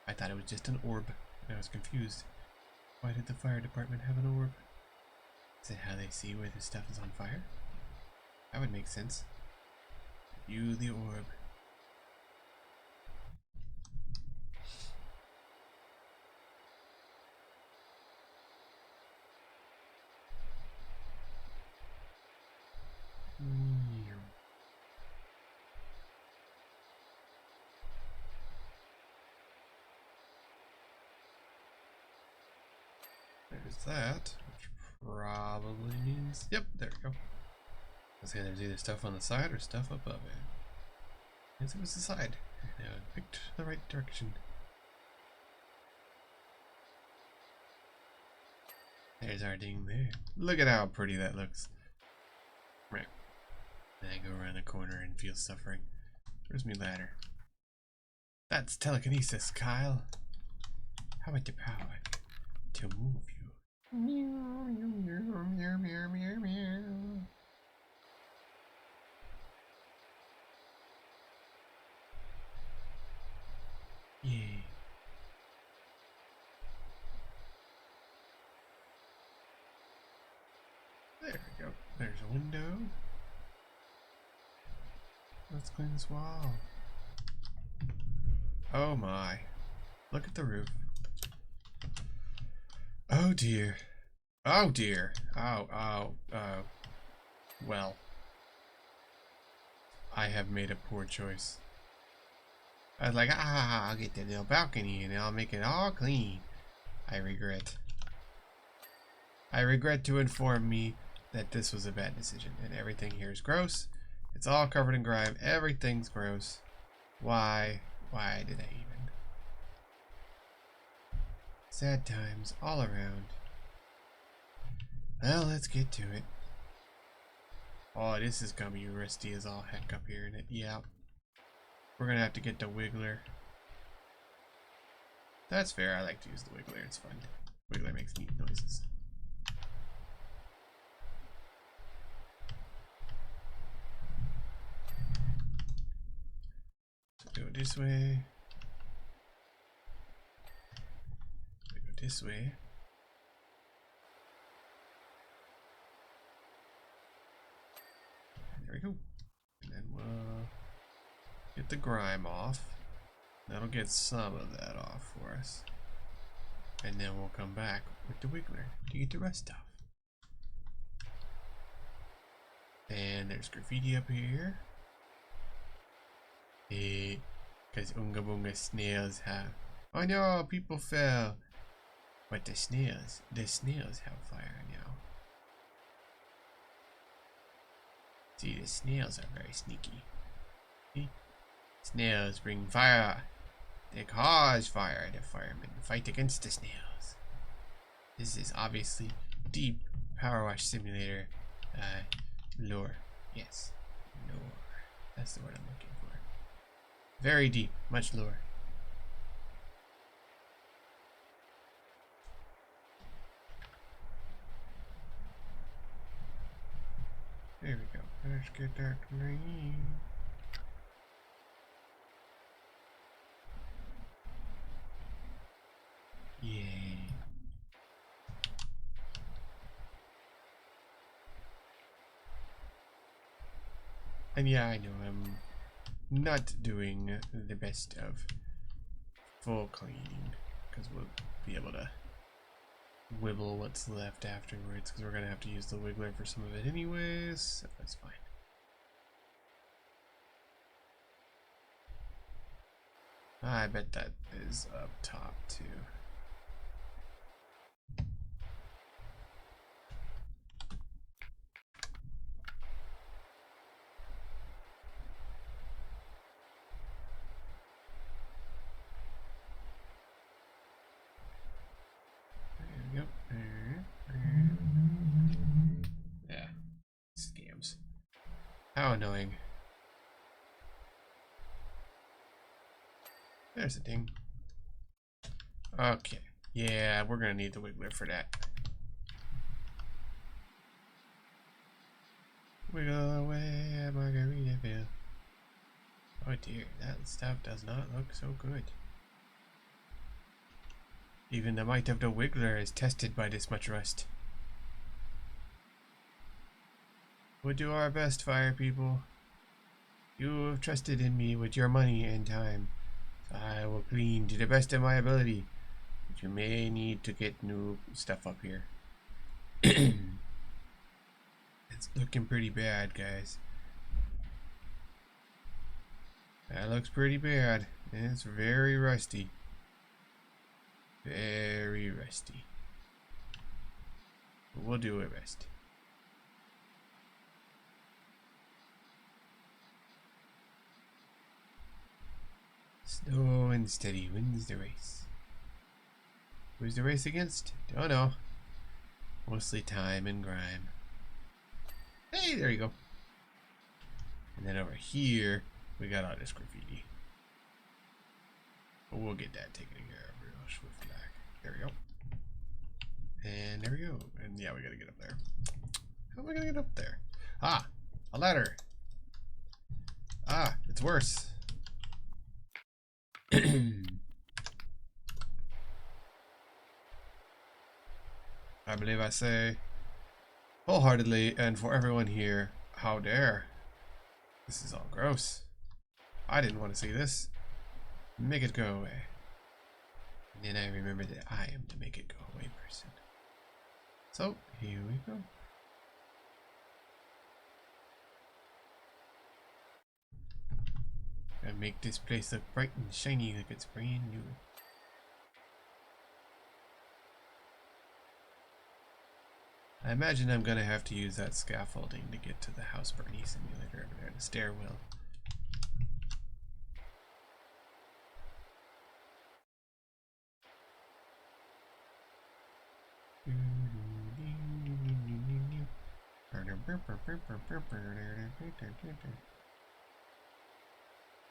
I thought it was just an orb. I was confused. Why did the fire department have an orb? Is it how they see where the stuff is on fire? That would make sense. You the orb. There's that, which probably means, yep, there we go. I was saying there's either stuff on the side or stuff above it. Yes, it was the side. Now I picked the right direction. There's our ding there. Look at how pretty that looks. Right. Then I go around the corner and feel suffering. Where's my ladder? That's telekinesis, Kyle. How about the power to move you? Meow, meow, meow, meow, meow, meow. Yay. There we go. There's a window. Let's clean this wall. Oh my. Look at the roof. Oh dear. Oh dear. Oh. Well. I have made a poor choice. I was like, I'll get that little balcony and I'll make it all clean. I regret. I regret to inform me that this was a bad decision and everything here is gross. It's all covered in grime. Everything's gross. Why? Why did I even? Sad times all around. Well, let's get to it. Oh, this is gonna be rusty as all heck up here in it. Yeah. We're gonna have to get the Wiggler. That's fair. I like to use the Wiggler. It's fun. Wiggler makes neat noises. So go this way. We go this way. There we go. And then we'll get the grime off. That'll get some of that off for us. And then we'll come back with the Wiggler to get the rest off. And there's graffiti up here. Because Unga Bunga snails have. Oh no, people fell. But the snails have fire now. See, the snails are very sneaky. See? Snails bring fire. They cause fire. The firemen fight against the snails. This is obviously deep Power Wash Simulator lore. Yes, lore. That's the word I'm looking for. Very deep, much lore. There we go. Let's get that clean. Yay. And yeah, I know I'm not doing the best of full cleaning because we'll be able to wibble what's left afterwards because we're going to have to use the Wiggler for some of it anyways, so that's fine. I bet that is up top too. Yeah. Scams. How annoying. There's the ding. Okay. Yeah, we're gonna need the Wiggler for that. Wiggle away at Margaritaville. Oh dear, that stuff does not look so good. Even the might of the Wiggler is tested by this much rust. We'll do our best, fire people. You have trusted in me with your money and time. So I will clean to the best of my ability. But you may need to get new stuff up here. It's looking pretty bad, guys. That looks pretty bad. And it's very rusty. Very rusty. But we'll do our best. Slow and steady wins the race. Who's the race against? Don't know. Mostly time and grime. Hey, there you go. And then over here, we got all this graffiti. But we'll get that taken care of real swift back. There we go. And there we go. And yeah, we gotta get up there. How am I gonna get up there? Ah, a ladder. Ah, it's worse. I believe I say wholeheartedly and for everyone here, how dare. This is all gross. I didn't want to see this. Make it go away. And then I remember that I am the make it go away person. So, here we go. Gotta make this place look bright and shiny like it's brand new. I imagine I'm gonna have to use that scaffolding to get to the House Bernie simulator over there, the stairwell.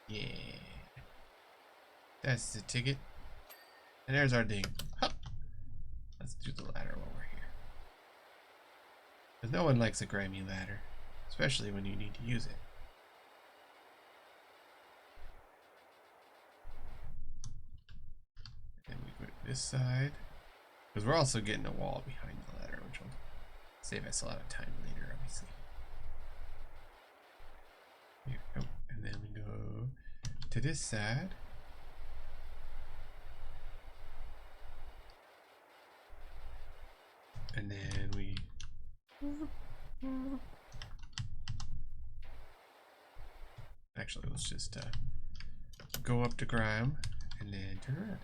Yeah. That's the ticket. And there's our ding. Hup. Let's do the ladder while we're here. Because no one likes a grimy ladder. Especially when you need to use it. And we go to this side. Because we're also getting a wall behind the ladder, which will save us a lot of time later, obviously. Here we go. And then we go to this side. And then we actually let's just go up to Grime and then turn around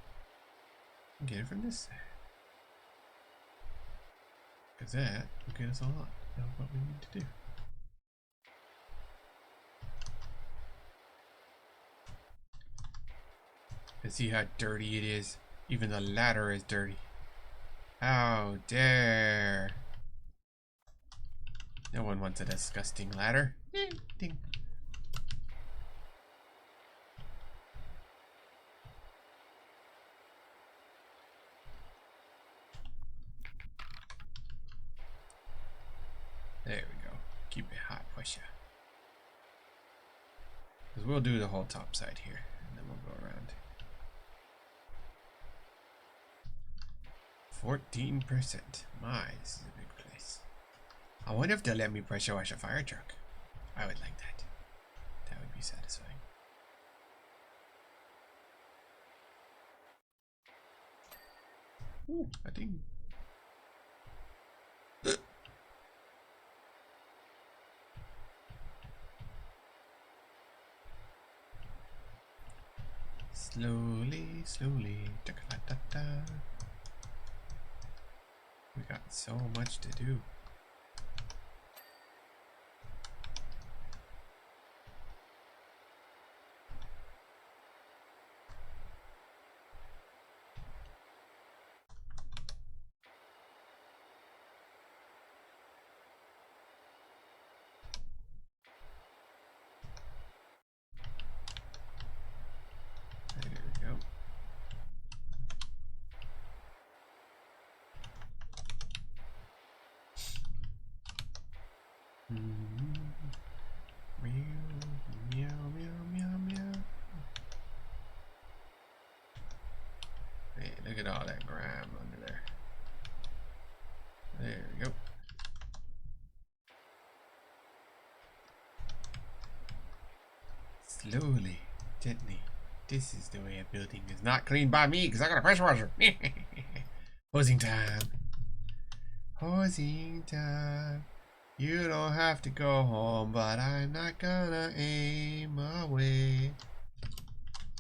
and get it from this side. Because that will get us a lot of what we need to do. And see how dirty it is? Even the ladder is dirty. How dare! No one wants a disgusting ladder. Ding. There we go. Keep it hot, push ya. Because we'll do the whole top side here, and then we'll go around. 14%. My, this is a big place. I wonder if they'll let me pressure wash a fire truck. I would like that. That would be satisfying. Ooh, a ding. Slowly, slowly. Da-da-da-da. We got so much to do. There we go. Meow, meow, meow, meow, meow. Hey, look at all that grime under there. There we go. Slowly, gently. This is the way a building is not cleaned by me because I got a pressure washer. Hosing time. Hosing time. You don't have to go home, but I'm not gonna aim away.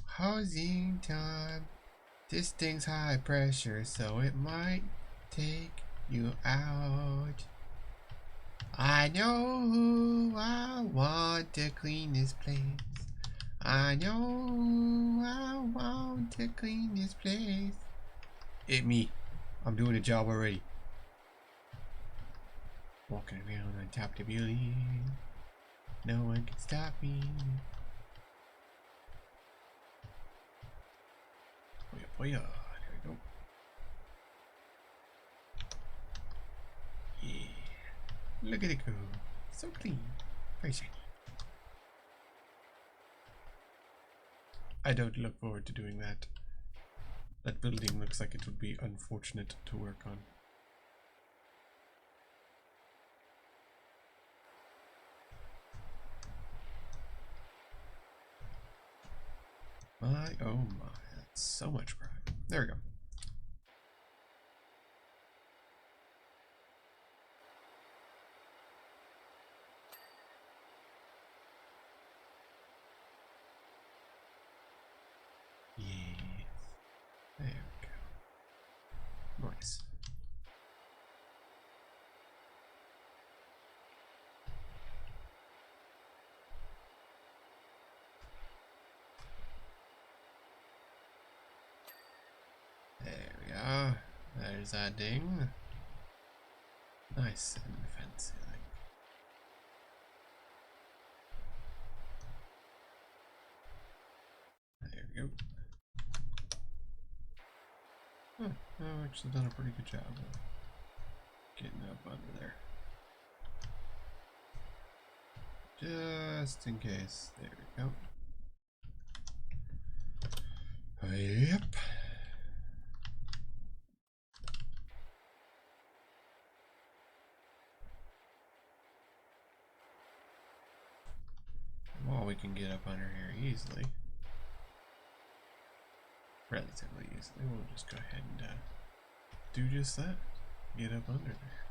Hosing time. This thing's high pressure, so it might take you out. I know who I want to clean this place. I know I want to clean this place. Hit me. I'm doing the job already. Walking around on top of the building. No one can stop me. Oh yeah, there we go. Yeah. Look at it go. So clean. Very shiny. I don't look forward to doing that. That building looks like it would be unfortunate to work on. Oh my, that's so much pride. There we go. Yes. There we go. Nice. There we are. There's our ding. Nice and fancy. There we go. Huh, I've actually done a pretty good job of getting up under there. Just in case. There we go. Yep. Well, we can get up under here easily. Relatively easily. We'll just go ahead and do just that. Get up under there.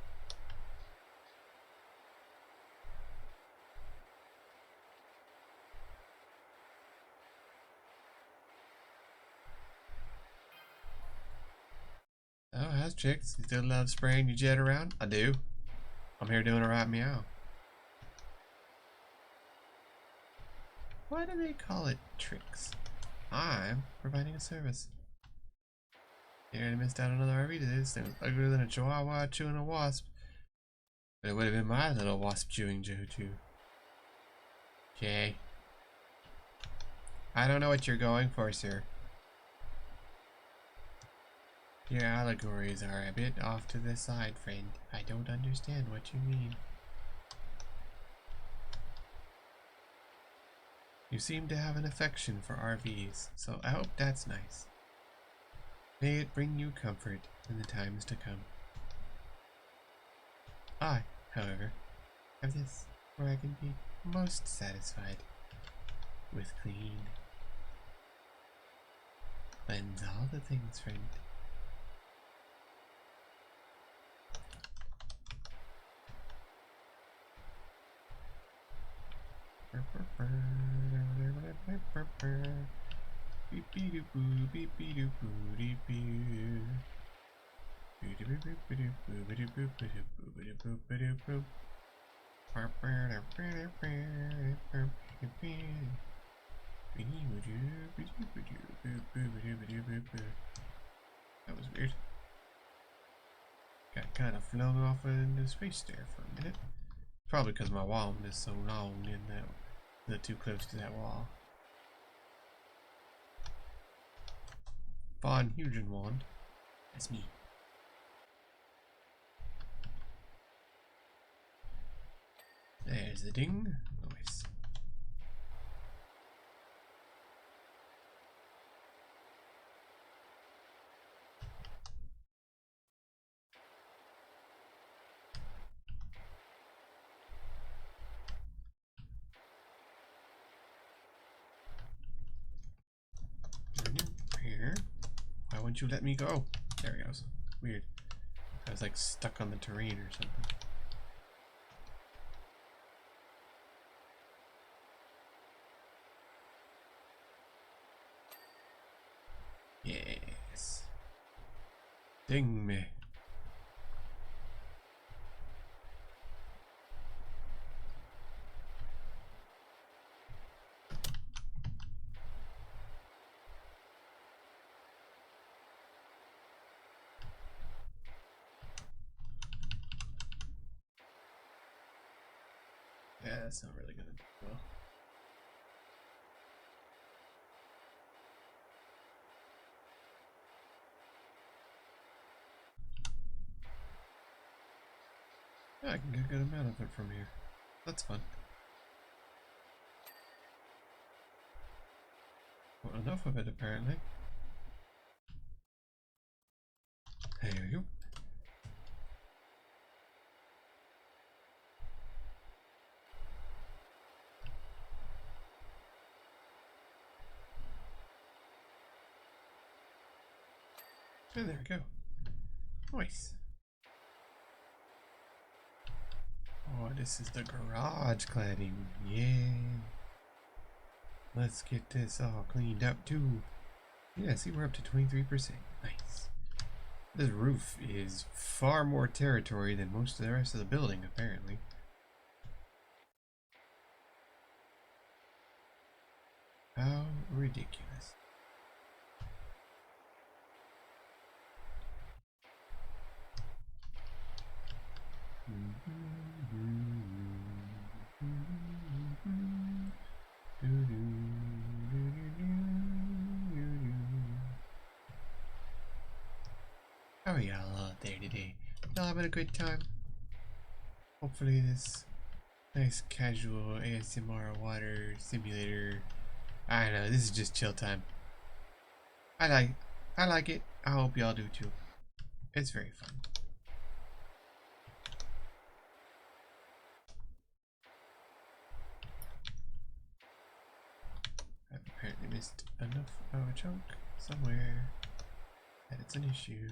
Oh, how's chicks? You still love spraying your jet around? I do. I'm here doing a right meow. Why do they call it tricks? I'm providing a service. You already missed out on another RV to this. It was uglier than a chihuahua chewing a wasp. But it would have been my little wasp chewing Joe too. Okay. I don't know what you're going for, sir. Your allegories are a bit off to the side, friend. I don't understand what you mean. You seem to have an affection for RVs, so I hope that's nice. May it bring you comfort in the times to come. I, however, have this where I can be most satisfied with clean. Cleanse all the things, friend. That was weird. Got kind of flown off into space there for a minute. Probably because my wand is so long and they're too close to that wall. Von Hugen wand. That's me. There's the ding. Nice. Here. Why won't you let me go? There he goes. Weird. I was like stuck on the terrain or something. Yes. Ding me. Yeah, that's not really gonna do well. Yeah, I can get a good amount of it from here. That's fun. Well, enough of it apparently. There we go. And there we go. Nice. Oh, this is the garage cladding. Yeah. Let's get this all cleaned up too. Yeah, see, we're up to 23%. Nice. This roof is far more territory than most of the rest of the building, apparently. How ridiculous. How are y'all out there today? Y'all having a good time? Hopefully this nice casual ASMR water simulator. I don't know, this is just chill time. I like it. I hope y'all do too. It's very fun. I've apparently missed enough of a chunk somewhere that it's an issue.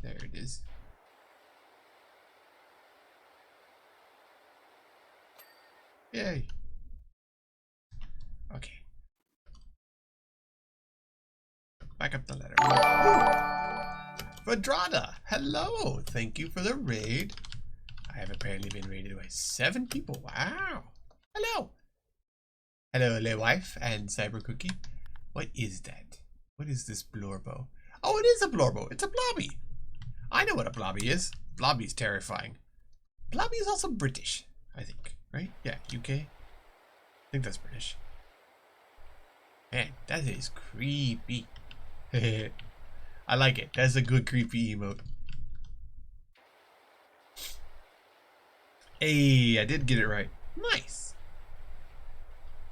There it is. Yay. Okay. Back up the ladder. Vadrada, hello. Thank you for the raid. I have apparently been raided by 7 people. Wow. Hello. Hello, Le Wife and Cyber Cookie. What is that? What is this blorbo? Oh, it is a blorbo. It's a blobby. I know what a blobby is. Blobby's terrifying. Blobby is also British, I think, right? Yeah, UK. I think that's British. Man, that is creepy. I like it. That's a good creepy emote. Hey, I did get it right. Nice.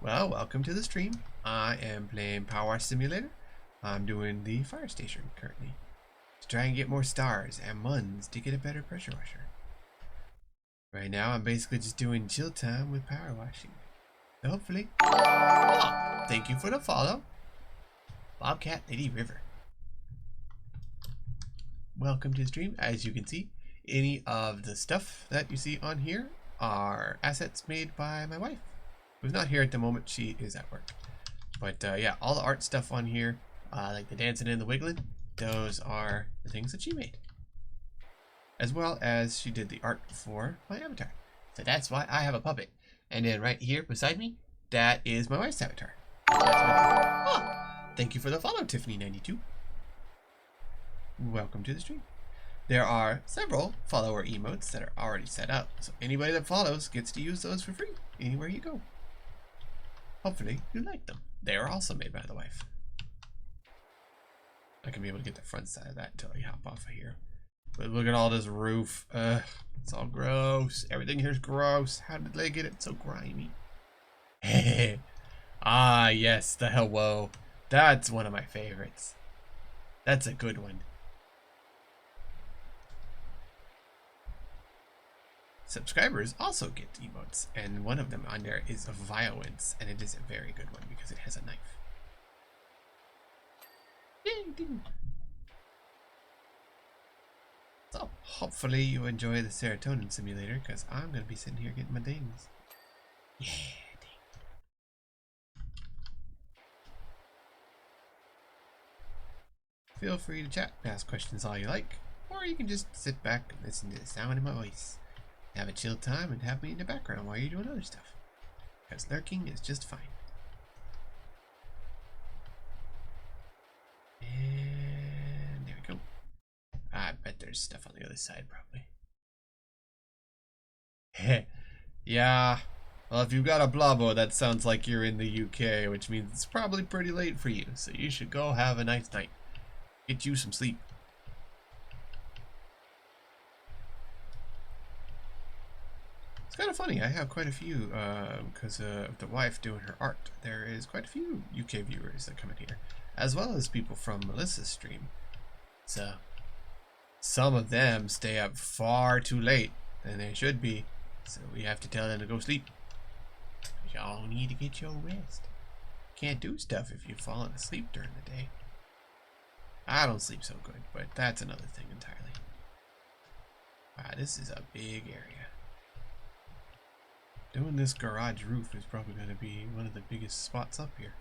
Well, welcome to the stream. I am playing Power Wash Simulator. I'm doing the fire station currently. To try and get more stars and muns to get a better pressure washer. Right now I'm basically just doing chill time with power washing. So hopefully. Oh, thank you for the follow. Bobcat Lady River. Welcome to the stream. As you can see, any of the stuff that you see on here are assets made by my wife, who's not here at the moment. She is at work. But yeah, all the art stuff on here, like the dancing and the wiggling, those are the things that she made. As well as she did the art for my avatar. So that's why I have a puppet. And then right here beside me, that is my wife's avatar. Oh, thank you for the follow, Tiffany92. Welcome to the stream. There are several follower emotes that are already set up. So anybody that follows gets to use those for free anywhere you go. Hopefully you like them. They are also made by the wife. I can be able to get the front side of that until I hop off of here. But look at all this roof. It's all gross. Everything here is gross. How did they get it so grimy? Ah, yes, the hello. That's one of my favorites. That's a good one. Subscribers also get emotes, and one of them on there is violence, and it is a very good one because it has a knife. Yay, ding. So hopefully you enjoy the serotonin simulator, because I'm going to be sitting here getting my dings. Yeah, ding. Feel free to chat and ask questions all you like, or you can just sit back and listen to the sound of my voice. Have a chill time and have me in the background while you're doing other stuff. Because lurking is just fine. And there we go. I bet there's stuff on the other side probably. Yeah. Well, if you've got a Blabo, that sounds like you're in the UK, which means it's probably pretty late for you. So you should go have a nice night. Get you some sleep. It's kind of funny. I have quite a few because of the wife doing her art. There is quite a few UK viewers that come in here, as well as people from Melissa's stream. So some of them stay up far too late than they should be. So we have to tell them to go sleep. Y'all need to get your rest. Can't do stuff if you've fallen asleep during the day. I don't sleep so good, but that's another thing entirely. Wow, this is a big area. Doing this garage roof is probably going to be one of the biggest spots up here.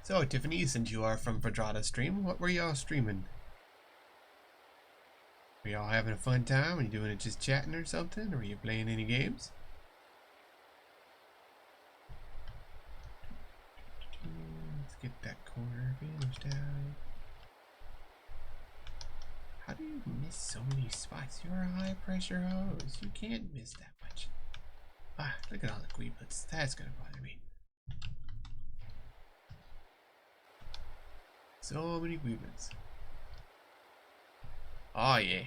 So, Tiffany, since you are from Verdrada stream, what were y'all streaming? Were y'all having a fun time? Are you doing it just chatting or something? Or are you playing any games? Let's get that corner finished out. How do you miss so many spots? You're a high pressure hose. You can't miss that much. Ah, look at all the queeblets. That's gonna bother me. So many queeblets. Oh yeah.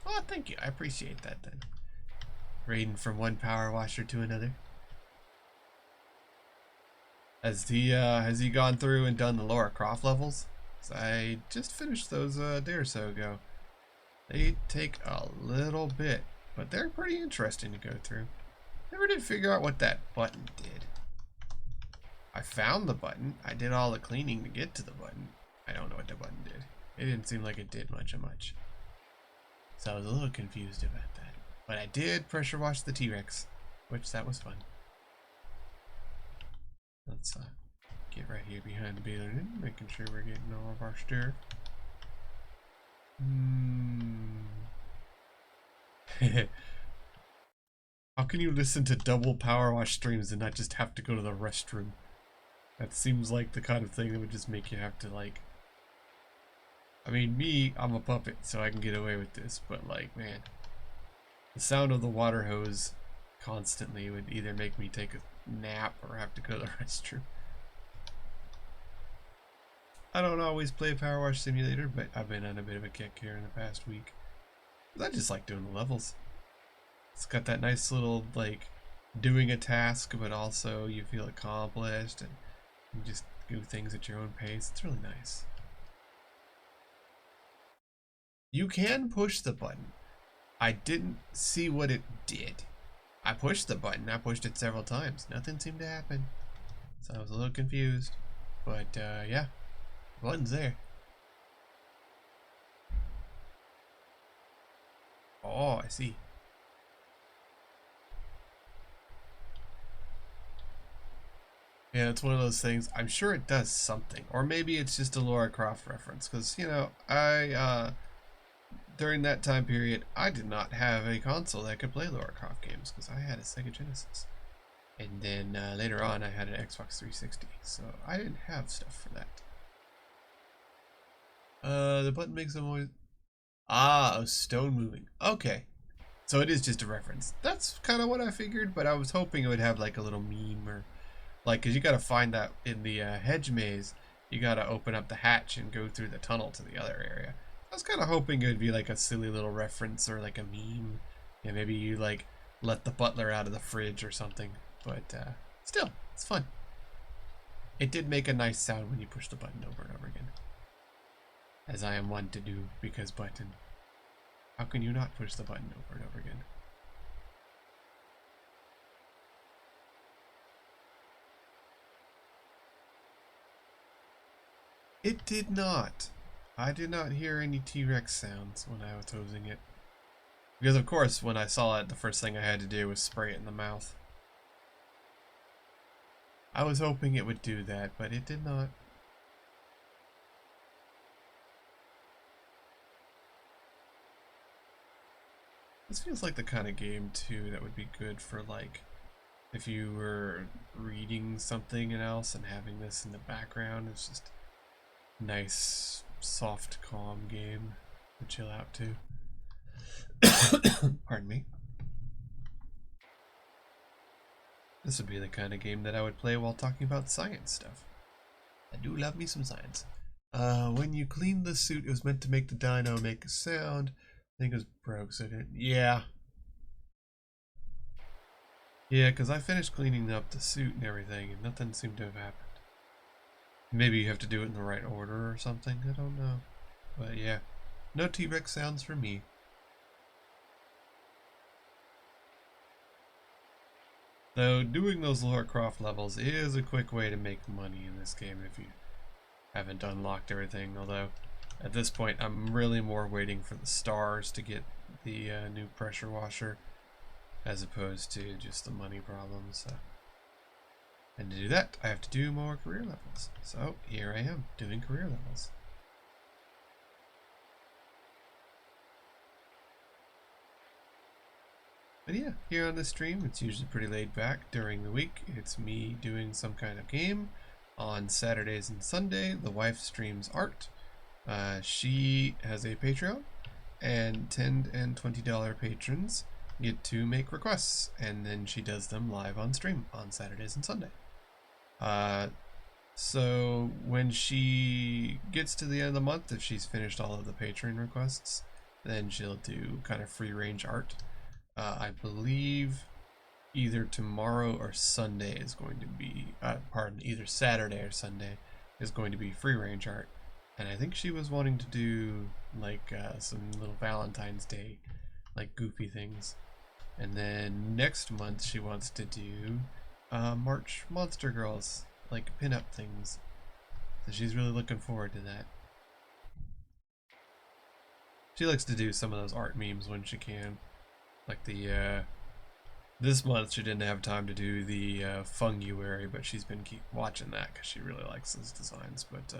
Oh, thank you. I appreciate that then. Raiding from one power washer to another. Has he gone through and done the Lara Croft levels? 'Cause I just finished those a day or so ago. They take a little bit, but they're pretty interesting to go through. Never did figure out what that button did. I found the button. I did all the cleaning to get to the button. I don't know what the button did. It didn't seem like it did much. So I was a little confused about that. But I did pressure wash the T-Rex, which that was fun. Let's get right here behind the baler, making sure we're getting all of our stir. How can you listen to double power wash streams and not just have to go to the restroom? That seems like the kind of thing that would just make you have to, like... I mean, me, I'm a puppet, so I can get away with this, but, like, man, the sound of the water hose constantly would either make me take a nap or have to go to the restroom. I don't always play Power Wash Simulator, but I've been on a bit of a kick here in the past week. I just like doing the levels. It's got that nice little, like, doing a task, but also you feel accomplished and you just do things at your own pace. It's really nice. You can push the button. I didn't see what it did. I pushed the button. I pushed it several times. Nothing seemed to happen. So I was a little confused. But, yeah. The button's there. Oh, I see. Yeah, it's one of those things. I'm sure it does something. Or maybe it's just a Lara Croft reference. Because, you know, during that time period, I did not have a console that could play Lara Croft games. Because I had a Sega Genesis. And then later on, I had an Xbox 360. So I didn't have stuff for that. The button makes a noise. Ah, a stone moving. Okay. So it is just a reference. That's kind of what I figured. But I was hoping it would have like a little meme or... Like, because you got to find that in the hedge maze, you got to open up the hatch and go through the tunnel to the other area. I was kind of hoping it would be like a silly little reference or like a meme. Yeah, maybe you like let the butler out of the fridge or something. But still, it's fun. It did make a nice sound when you push the button over and over again. As I am one to do, because button. How can you not push the button over and over again? It did not. I did not hear any T-Rex sounds when I was hosing it. Because of course, when I saw it, the first thing I had to do was spray it in the mouth. I was hoping it would do that, but it did not. This feels like the kind of game, too, that would be good for, like, if you were reading something else and having this in the background. It's just... nice, soft, calm game. to chill out too. Pardon me. This would be the kind of game that I would play while talking about science stuff. I do love me some science. When you cleaned the suit, it was meant to make the dino make a sound. I think it was broke, so it didn't. Yeah. Yeah, because I finished cleaning up the suit and everything, and nothing seemed to have happened. Maybe you have to do it in the right order or something. I don't know. But yeah, no T-Rex sounds for me. Though doing those Lara Croft levels is a quick way to make money in this game if you haven't unlocked everything. Although at this point I'm really more waiting for the stars to get the new pressure washer as opposed to just the money problems. So. And to do that I have to do more career levels. So here I am doing career levels. But yeah, here on the stream, it's usually pretty laid back. During the week, it's me doing some kind of game. On Saturdays and Sunday, the wife streams art. She has a Patreon, and $10 and $20 patrons get to make requests, and then she does them live on stream on Saturdays and Sunday. So when she gets to the end of the month, if she's finished all of the Patreon requests, then she'll do kind of free range art. I believe either tomorrow or Sunday is going to be, either Saturday or Sunday is going to be free range art. And I think she was wanting to do like some little Valentine's Day, like goofy things. And then next month she wants to do March Monster Girls, like pinup things. So she's really looking forward to that. She likes to do some of those art memes when she can. Like the, this month she didn't have time to do the Funguary, but she's been watching that because she really likes those designs. But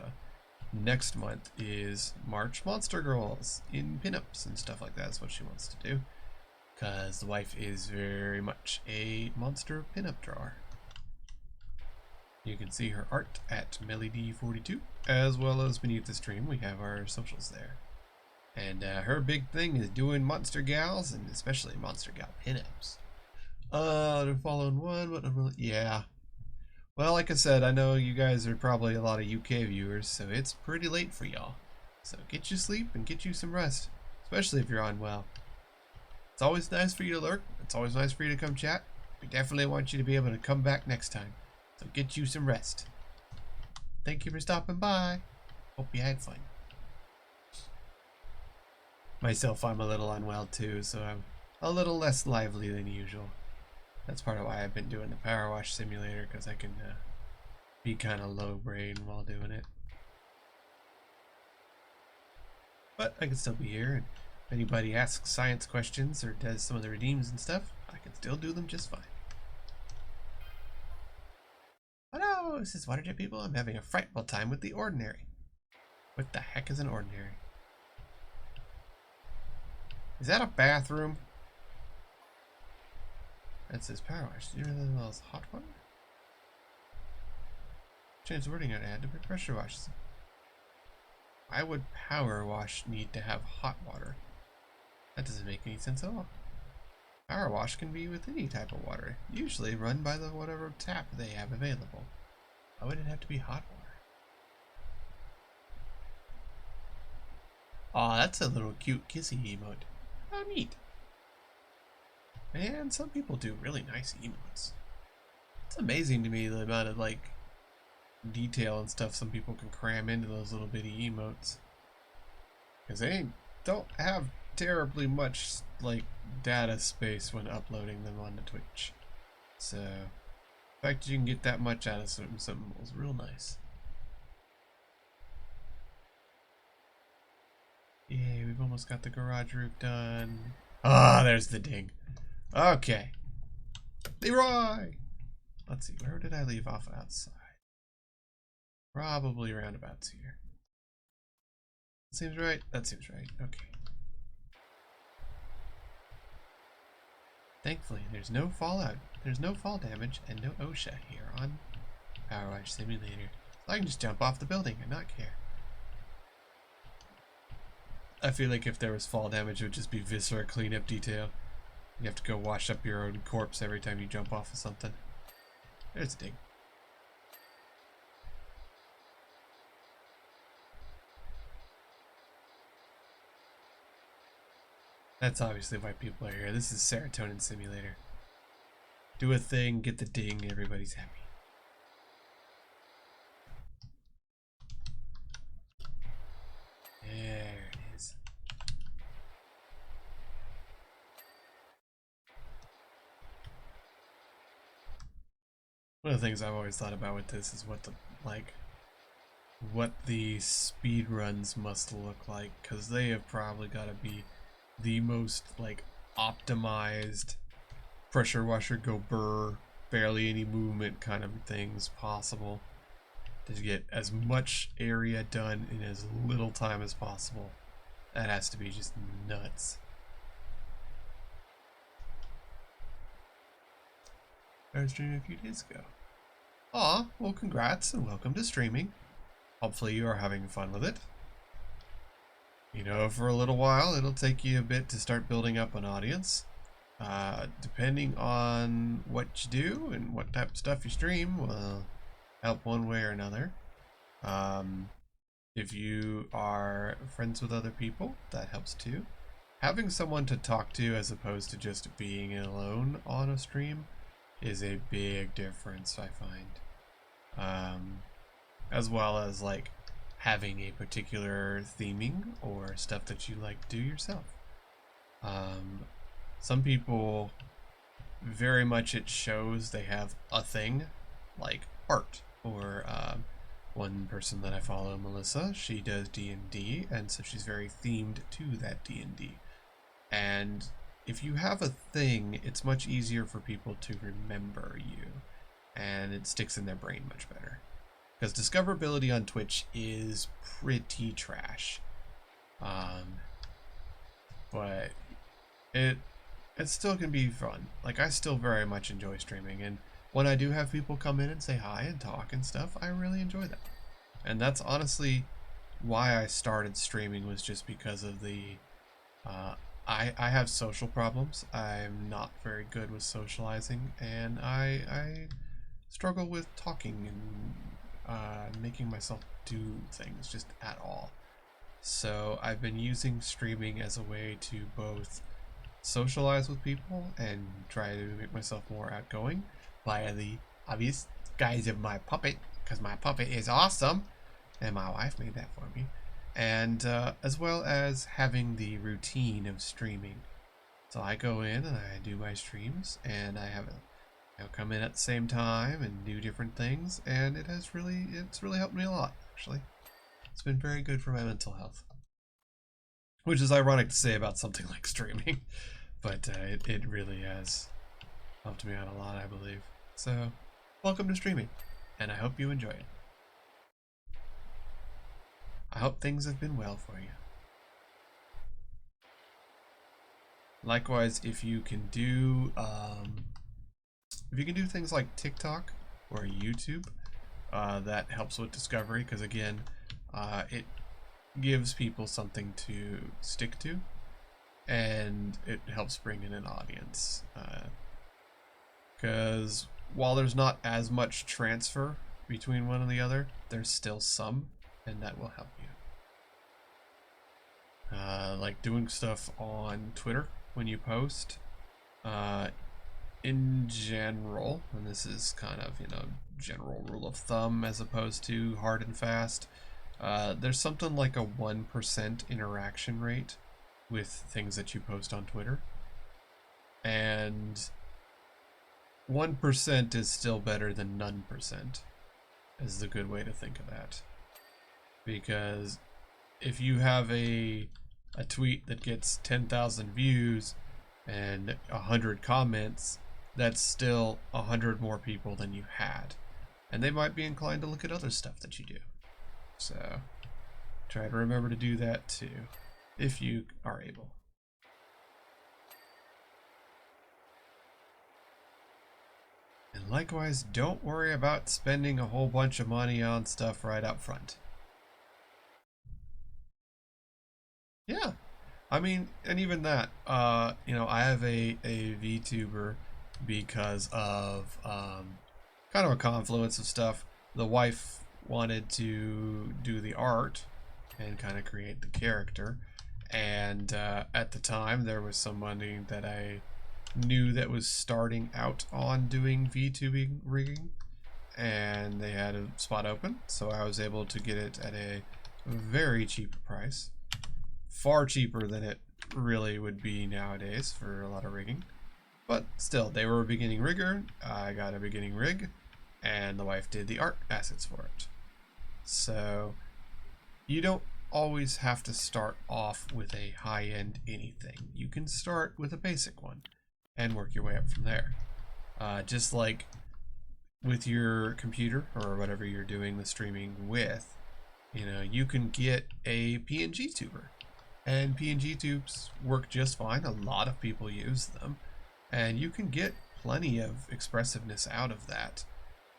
next month is March Monster Girls in pinups and stuff like that. That's what she wants to do. Because the wife is very much a monster pinup drawer. You can see her art at MellyD42, as well as beneath the stream we have our socials there. And her big thing is doing monster gals, and especially monster gal pinups. They're following one, but I'm really, yeah. Well, like I said, I know you guys are probably a lot of UK viewers, so it's pretty late for y'all. So get you sleep and get you some rest, especially if you're unwell. It's always nice for you to lurk. It's always nice for you to come chat. We definitely want you to be able to come back next time. So get you some rest. Thank you for stopping by. Hope you had fun. Myself, I'm a little unwell too, so I'm a little less lively than usual. That's part of why I've been doing the Power Wash Simulator, because I can be kind of low brain while doing it. But I can still be here, and if anybody asks science questions or does some of the redeems and stuff, I can still do them just fine. Hello, this is Waterjet people. I'm having a frightful time with the ordinary. What the heck is an ordinary? Is that a bathroom? That says power wash. Do you know that as hot water? Change the wording I'd add to pressure wash. Why would power wash need to have hot water? That doesn't make any sense at all. Power wash can be with any type of water, usually run by the whatever tap they have available. Why would it have to be hot water? Aw, that's a little cute kissy emote. How neat. Man, some people do really nice emotes. It's amazing to me the amount of like detail and stuff some people can cram into those little bitty emotes. Because they don't have terribly much like data space when uploading them onto Twitch. So the fact that you can get that much out of certain symbols is real nice. Yay, we've almost got the garage roof done. Ah, there's the ding. Okay. Leroy! Let's see, where did I leave off outside? Probably roundabouts here. That seems right. That seems right. Okay. Thankfully, there's no fallout. There's no fall damage and no OSHA here on Power Wash Simulator. So I can just jump off the building and not care. I feel like if there was fall damage, it would just be Viscera cleanup detail. You have to go wash up your own corpse every time you jump off of something. There's a dig. That's obviously why people are here. This is Serotonin Simulator. Do a thing, get the ding, everybody's happy. There it is. One of the things I've always thought about with this is what the speed runs must look like, because they have probably got to be the most optimized pressure washer go burr, barely any movement kind of things possible to get as much area done in as little time as possible. That has to be just nuts. I was streaming a few days ago. Aw, well congrats and welcome to streaming. Hopefully you are having fun with it. You know, for a little while it'll take you a bit to start building up an audience. Depending on what you do and what type of stuff you stream will help one way or another. If you are friends with other people, that helps too. Having someone to talk to as opposed to just being alone on a stream is a big difference, I find. As well as having a particular theming or stuff that you like to do yourself. Some people, very much it shows they have a thing like art, or one person that I follow, Melissa, she does D&D, and so she's very themed to that D&D. And if you have a thing, it's much easier for people to remember you, and it sticks in their brain much better. Because discoverability on Twitch is pretty trash. But it still can be fun. I still very much enjoy streaming, and when I do have people come in and say hi and talk and stuff, I really enjoy that. And that's honestly why I started streaming, was just because of the I have social problems. I'm not very good with socializing, and I struggle with talking and making myself do things just at all. So I've been using streaming as a way to both socialize with people and try to make myself more outgoing via the obvious guise of my puppet, because my puppet is awesome and my wife made that for me, and as well as having the routine of streaming. So I go in and I do my streams, and I have come in at the same time and do different things, and it's really helped me a lot, actually. It's been very good for my mental health, which is ironic to say about something like streaming, but it really has helped me out a lot, I believe. So welcome to streaming, and I hope you enjoy it. I hope things have been well for you. Likewise, if you can do things like TikTok or YouTube, that helps with discovery, because again, it gives people something to stick to, and it helps bring in an audience. Because while there's not as much transfer between one and the other, there's still some, and that will help you. Like doing stuff on Twitter when you post, in general, and this is kind of, general rule of thumb as opposed to hard and fast, there's something like a 1% interaction rate with things that you post on Twitter, and 1% is still better than none percent, is the good way to think of that. Because if you have a tweet that gets 10,000 views and 100 comments, that's still 100 more people than you had, and they might be inclined to look at other stuff that you do. So try to remember to do that too, if you are able. And likewise, don't worry about spending a whole bunch of money on stuff right up front. Yeah, I mean, and even that, you know, I have a VTuber because of kind of a confluence of stuff. The wife wanted to do the art and kind of create the character, and at the time there was somebody that I knew that was starting out on doing VTubing rigging, and they had a spot open, so I was able to get it at a very cheap price, far cheaper than it really would be nowadays for a lot of rigging. But still, they were a beginning rigger. I got a beginning rig, and the wife did the art assets for it. So you don't always have to start off with a high-end anything. You can start with a basic one and work your way up from there. Just like with your computer or whatever you're doing the streaming with, you know, you can get a PNG tuber, and PNG tubes work just fine. A lot of people use them, and you can get plenty of expressiveness out of that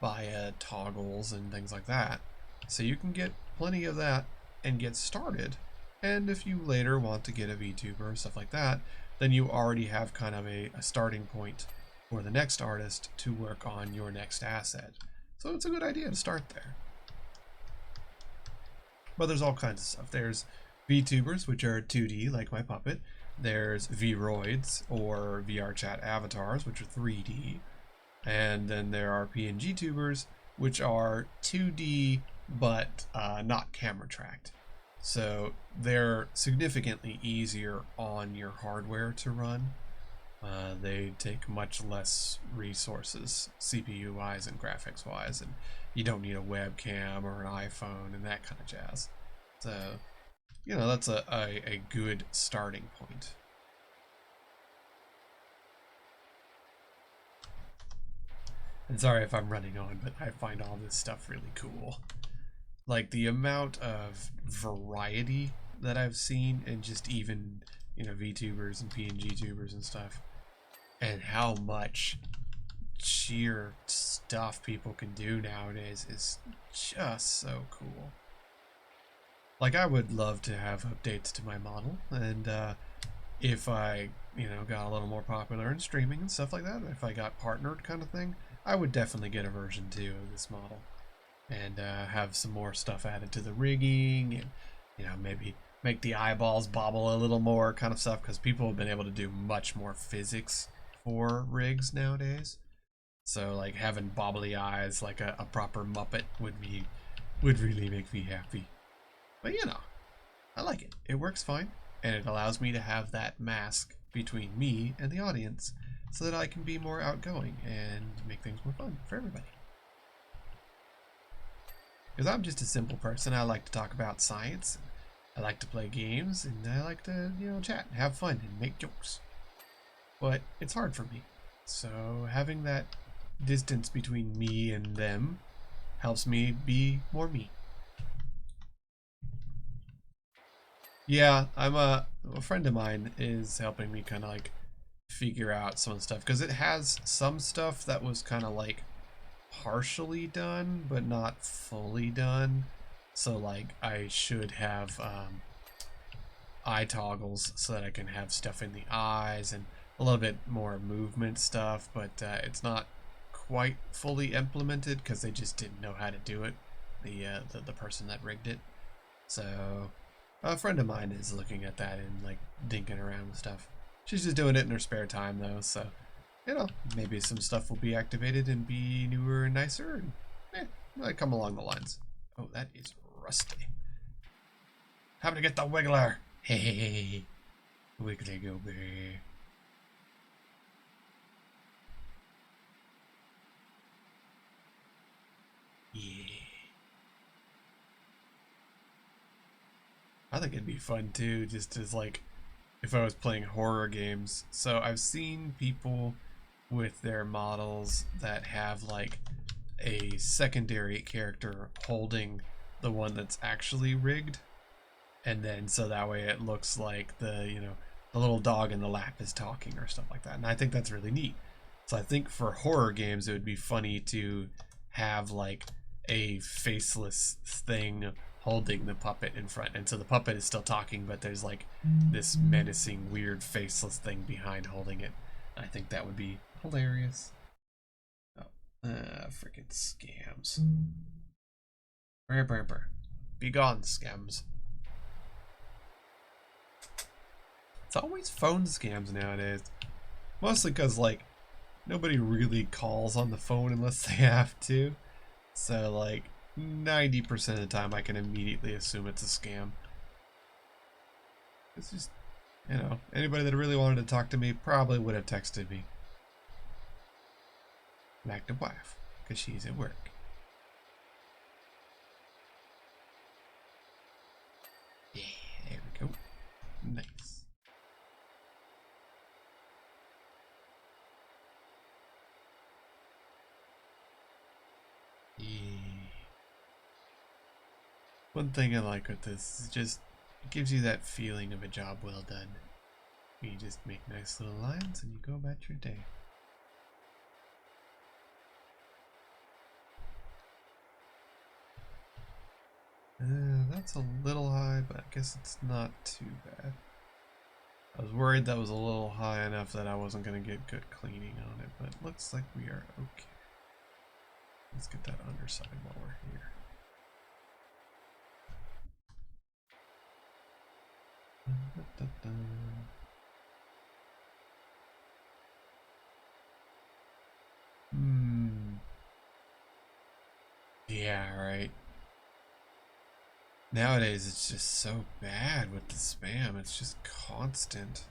via toggles and things like that. So you can get plenty of that and get started. And if you later want to get a VTuber or stuff like that, then you already have kind of a starting point for the next artist to work on your next asset. So it's a good idea to start there. But there's all kinds of stuff. There's VTubers, which are 2D, like my puppet. There's VRoids, or VR chat avatars, which are 3D. And then there are PNG tubers, which are 2D, but not camera tracked. So they're significantly easier on your hardware to run. They take much less resources, CPU wise and graphics wise, and you don't need a webcam or an iPhone and that kind of jazz. So, you know, that's a good starting point. And sorry if I'm running on, but I find all this stuff really cool. Like the amount of variety that I've seen in just even, you know, VTubers and PNG tubers and stuff, and how much sheer stuff people can do nowadays is just so cool. Like, I would love to have updates to my model, and if I, you know, got a little more popular in streaming and stuff like that, if I got partnered kind of thing, I would definitely get a version 2 of this model and have some more stuff added to the rigging, and, you know, maybe make the eyeballs bobble a little more kind of stuff, because people have been able to do much more physics for rigs nowadays. So like having bobbly eyes like a proper Muppet would really make me happy. But you know, I like it. It works fine, and it allows me to have that mask between me and the audience so that I can be more outgoing and make things more fun for everybody. Because I'm just a simple person. I like to talk about science, I like to play games, and I like to, you know, chat and have fun and make jokes. But it's hard for me. So having that distance between me and them helps me be more me. Yeah, I'm a friend of mine is helping me kind of like figure out some of the stuff, because it has some stuff that was kind of like partially done but not fully done. So like I should have eye toggles so that I can have stuff in the eyes and a little bit more movement stuff, but it's not quite fully implemented because they just didn't know how to do it, the person that rigged it. So a friend of mine is looking at that and like dinking around with stuff. She's just doing it in her spare time though, so you know, maybe some stuff will be activated and be newer and nicer, and might come along the lines. Oh, that is rusty. Time to get the wiggler. Hey, wiggly go bear. Yeah. I think it'd be fun too, just as like if I was playing horror games. So I've seen people with their models that have like a secondary character holding the one that's actually rigged, and then so that way it looks like the, you know, the little dog in the lap is talking or stuff like that. And I think that's really neat. So I think for horror games it would be funny to have like a faceless thing holding the puppet in front, and so the puppet is still talking, but there's like this menacing, weird, faceless thing behind holding it. I think that would be hilarious. Oh, freaking scams. Brr, brr, brr. Be gone, scams. It's always phone scams nowadays. Mostly because, like, nobody really calls on the phone unless they have to. So, like, 90% of the time I can immediately assume it's a scam. It's just, you know, anybody that really wanted to talk to me probably would have texted me. Like the wife, because she's at work. Yeah, there we go. Nice. Yeah. One thing I like with this is just it gives you that feeling of a job well done. You just make nice little lines and you go about your day. That's a little high, but I guess it's not too bad. I was worried that was a little high enough that I wasn't going to get good cleaning on it, but it looks like we are okay. Let's get that underside while we're here. Yeah, right. Nowadays, it's just so bad with the spam. It's just constant.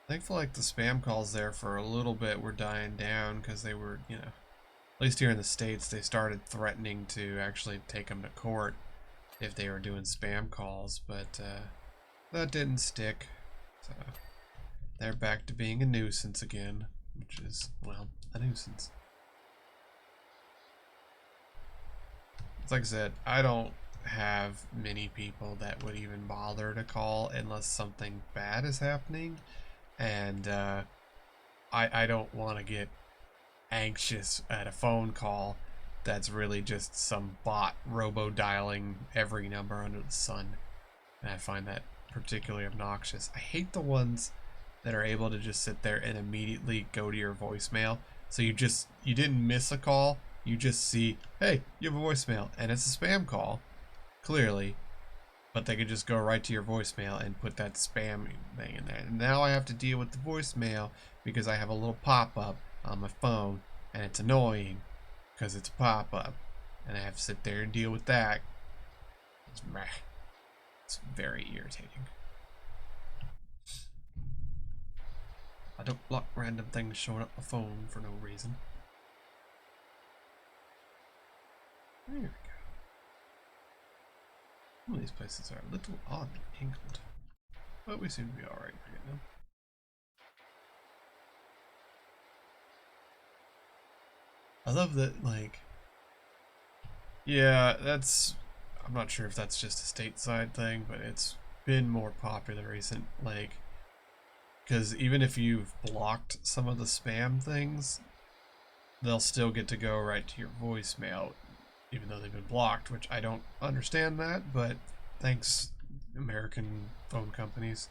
I think for like the spam calls there for a little bit were dying down because they were, you know, at least here in the States, they started threatening to actually take them to court if they were doing spam calls, but that didn't stick. So they're back to being a nuisance again, which is, well, a nuisance. It's like I said, I don't have many people that would even bother to call unless something bad is happening, and I don't want to get anxious at a phone call that's really just some bot robo-dialing every number under the sun, and I find that particularly obnoxious. I hate the ones that are able to just sit there and immediately go to your voicemail, so you didn't miss a call, you just see, hey, you have a voicemail, and it's a spam call, clearly, but they could just go right to your voicemail and put that spam thing in there. And now I have to deal with the voicemail because I have a little pop-up on my phone, and it's annoying because it's a pop-up, and I have to sit there and deal with that. It's very irritating. I don't block random things showing up my phone for no reason. There we go. Some of these places are a little oddly angled, but we seem to be alright for getting them. I love that, like, yeah, I'm not sure if that's just a stateside thing, but it's been more popular recent, like, because even if you've blocked some of the spam things, they'll still get to go right to your voicemail, even though they've been blocked, which I don't understand that, but thanks, American phone companies,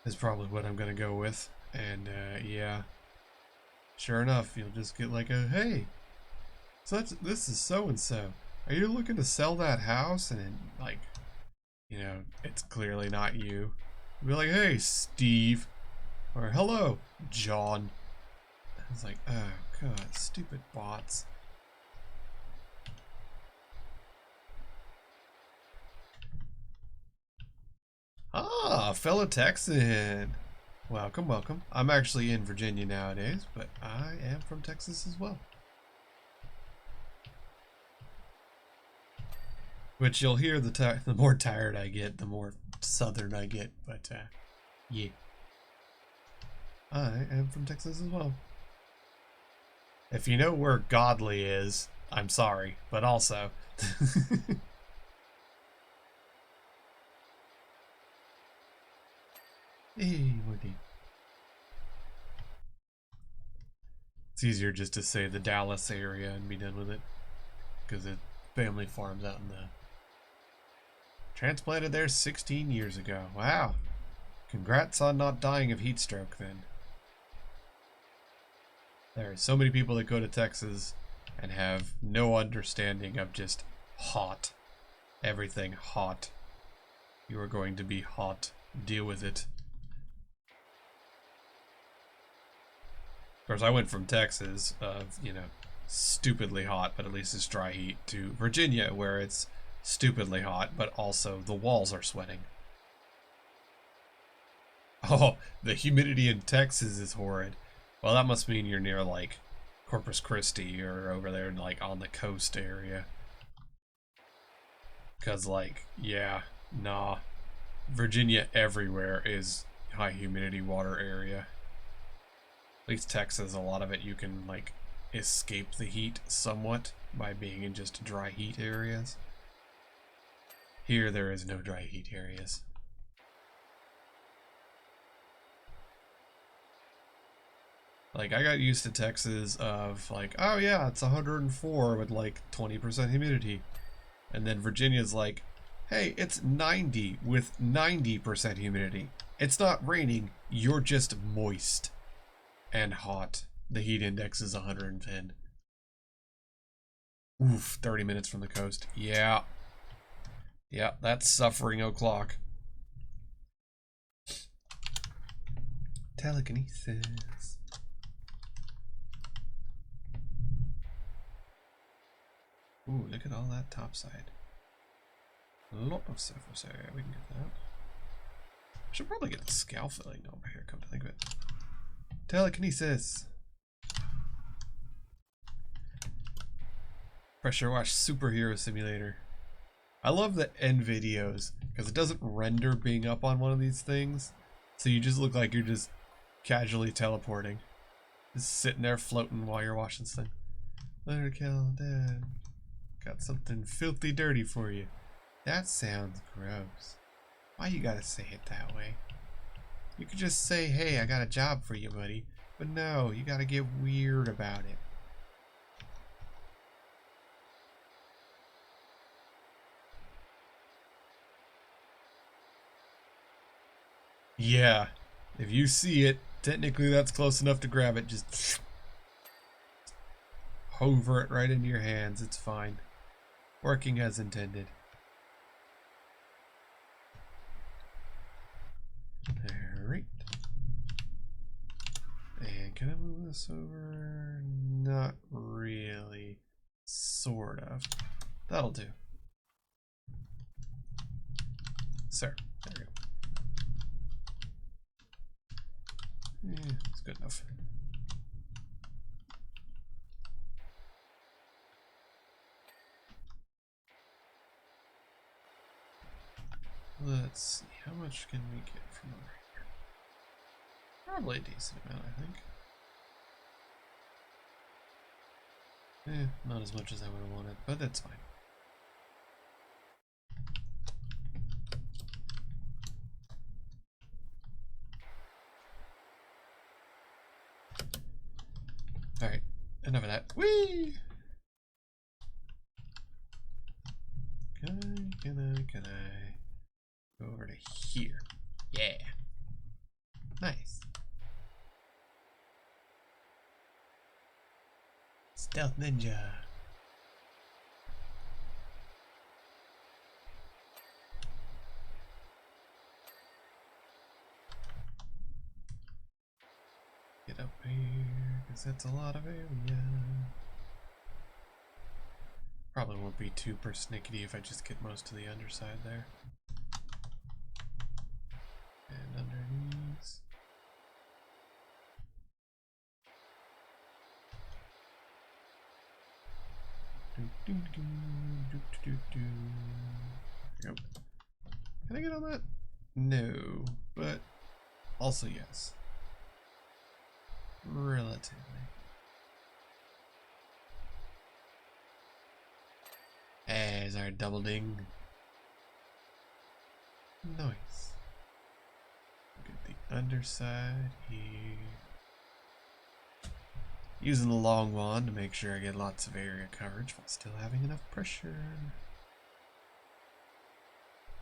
is probably what I'm going to go with. And yeah, sure enough, you'll just get like a, hey, this is so-and-so. Are you looking to sell that house? And then, like, you know, it's clearly not you. You'll be like, hey, Steve. Or, hello, John. I was like, oh, God, stupid bots. Ah, fellow Texan. Welcome, welcome. I'm actually in Virginia nowadays, but I am from Texas as well. Which you'll hear the more tired I get, the more southern I get, but yeah. I am from Texas as well. If you know where Godly is, I'm sorry, but also. Hey, Woody. It's easier just to say the Dallas area and be done with it, because it family farms out in the Transplanted there 16 years ago. Wow. Congrats on not dying of heat stroke then. There are so many people that go to Texas and have no understanding of just hot. Everything hot. You are going to be hot. Deal with it. Of course, I went from Texas, you know, stupidly hot, but at least it's dry heat, to Virginia, where it's stupidly hot, but also the walls are sweating. Oh, the humidity in Texas is horrid. Well, that must mean you're near, like, Corpus Christi or over there, like, on the coast area. Because, like, yeah, nah. Virginia everywhere is high humidity water area. At least Texas, a lot of it you can, like, escape the heat somewhat by being in just dry heat areas. Here, there is no dry heat areas. Like, I got used to Texas of, like, oh yeah, it's 104 with, like, 20% humidity. And then Virginia's like, hey, it's 90 with 90% humidity. It's not raining, you're just moist and hot. The heat index is 110. Oof, 30 minutes from the coast. Yeah. Yeah, that's suffering o'clock. Telekinesis. Ooh, look at all that topside. A lot of surface area, we can get that. I should probably get the scale filling over here, come to think of it. Telekinesis. Pressure wash superhero simulator. I love the end videos because it doesn't render being up on one of these things. So you just look like you're just casually teleporting. Just sitting there floating while you're watching this thing. Leonard Kill dead. Got something filthy dirty for you. That sounds gross. Why you gotta say it that way? You could just say, hey, I got a job for you, buddy. But no, you gotta get weird about it. Yeah, if you see it, technically that's close enough to grab it. Just hover it right into your hands. It's fine. Working as intended. Alright. And can I move this over? Not really. Sort of. That'll do. Sir, there we go. Yeah, it's good enough. Let's see, how much can we get from over here? Probably a decent amount, I think. Not as much as I would have wanted, but that's fine. Alright, enough of that. Whee! Can I go over to here? Yeah. Nice. Stealth ninja. Get up here, because that's a lot of area. Probably won't be too persnickety if I just get most of the underside there. And underneath. Yep. Can I get on that? No, but also yes. Relatively. As our double ding. Nice. Get the underside here. Using the long wand to make sure I get lots of area coverage while still having enough pressure.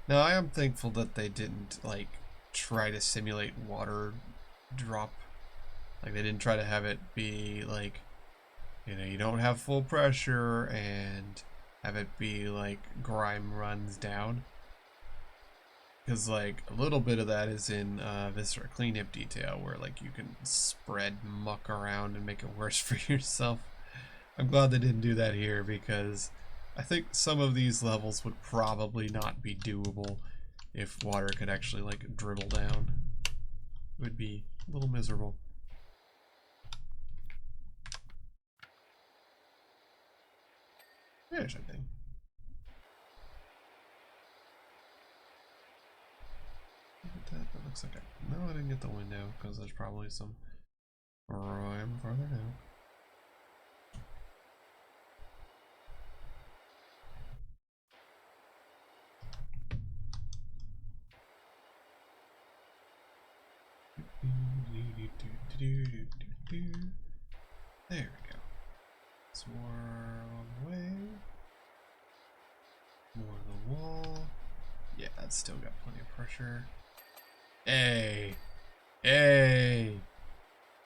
Now I am thankful that they didn't like try to simulate water drop. Like they didn't try to have it be like, you know, you don't have full pressure and have it be like grime runs down. Because like a little bit of that is in Viscera cleanup detail where like you can spread muck around and make it worse for yourself. I'm glad they didn't do that here because I think some of these levels would probably not be doable if water could actually like dribble down. It would be a little miserable. There's something. That looks like no, I didn't get the window because there's probably some grime farther down. There we go. Swirl away. More of the wall. Yeah, that's still got plenty of pressure. Hey! Hey!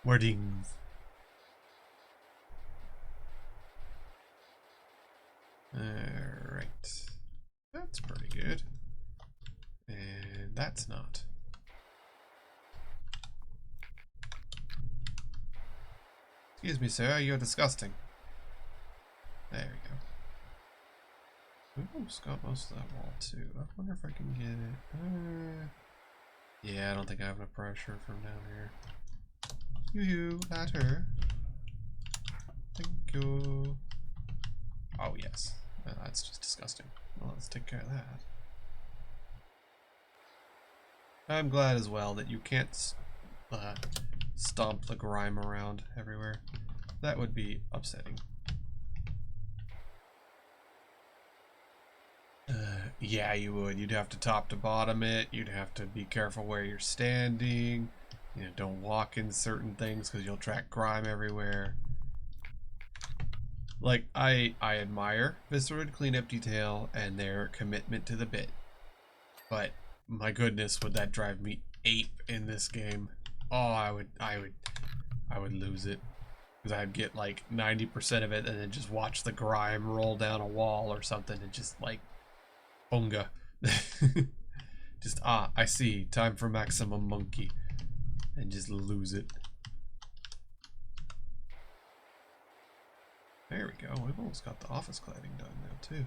Wordings. Alright. That's pretty good. And that's not. Excuse me, sir, you're disgusting. There we go. We've almost got most of that wall too. I wonder if I can get it. Yeah, I don't think I have enough pressure from down here. Yoo-hoo, ladder. Thank you. Oh yes, that's just disgusting. Well, let's take care of that. I'm glad as well that you can't stomp the grime around everywhere. That would be upsetting. Yeah, you would. You'd have to top to bottom it. You'd have to be careful where you're standing. You know, don't walk in certain things because you'll track grime everywhere. Like, I admire Viscera cleanup detail and their commitment to the bit. But my goodness, would that drive me ape in this game? Oh, I would lose it. Because I'd get like 90% of it and then just watch the grime roll down a wall or something and just like bunga. Just, I see. Time for maximum monkey. And just lose it. There we go. We've almost got the office cladding done now, too.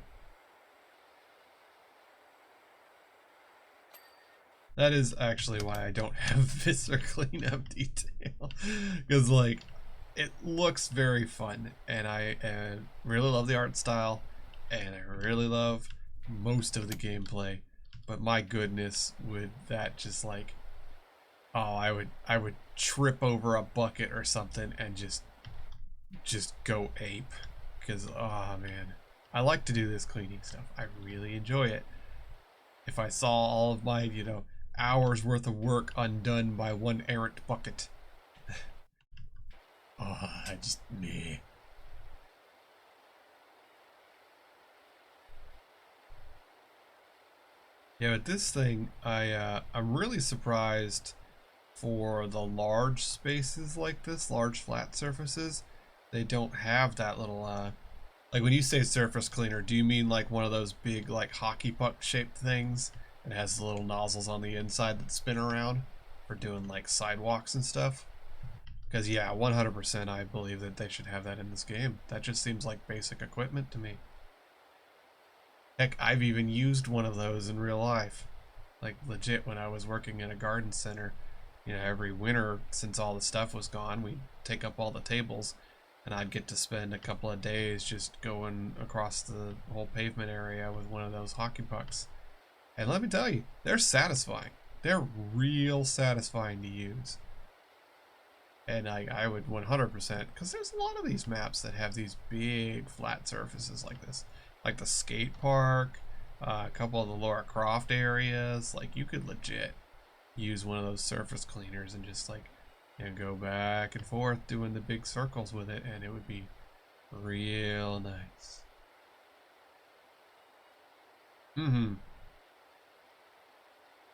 That is actually why I don't have Viscera cleanup detail. Because, like, it looks very fun. And I really love the art style. And I really love most of the gameplay. But my goodness, would that just, like... Oh, I would trip over a bucket or something and just go ape. Because, oh man, I like to do this cleaning stuff. I really enjoy it. If I saw all of my, you know, hours worth of work undone by one errant bucket. Oh, I just, meh. Yeah, but this thing, I'm really surprised for the large spaces like this, large flat surfaces. They don't have that little, like when you say surface cleaner, do you mean like one of those big like hockey puck shaped things? It has the little nozzles on the inside that spin around for doing like sidewalks and stuff? Because yeah, 100% I believe that they should have that in this game. That just seems like basic equipment to me. Heck, I've even used one of those in real life. Like legit when I was working in a garden center. You know, every winter since all the stuff was gone, we'd take up all the tables and I'd get to spend a couple of days just going across the whole pavement area with one of those hockey pucks. And let me tell you, they're satisfying. They're real satisfying to use. And I would 100%, because there's a lot of these maps that have these big flat surfaces like this. Like the skate park, a couple of the Lara Croft areas. Like you could legit use one of those surface cleaners and just like, you know, go back and forth doing the big circles with it, and it would be real nice.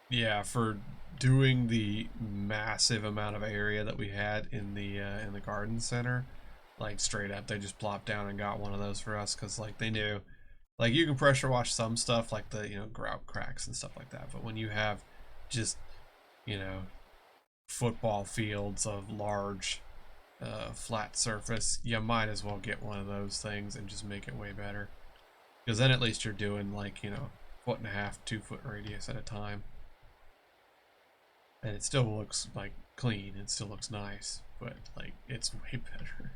Yeah, for doing the massive amount of area that we had in the garden center, like straight up, they just plopped down and got one of those for us because like they knew, like you can pressure wash some stuff like the grout cracks and stuff like that, but when you have just you know football fields of large flat surface, you might as well get one of those things and just make it way better. Because then at least you're doing like, 1.5 foot, 2 foot radius at a time. And it still looks like clean, it still looks nice, but like it's way better.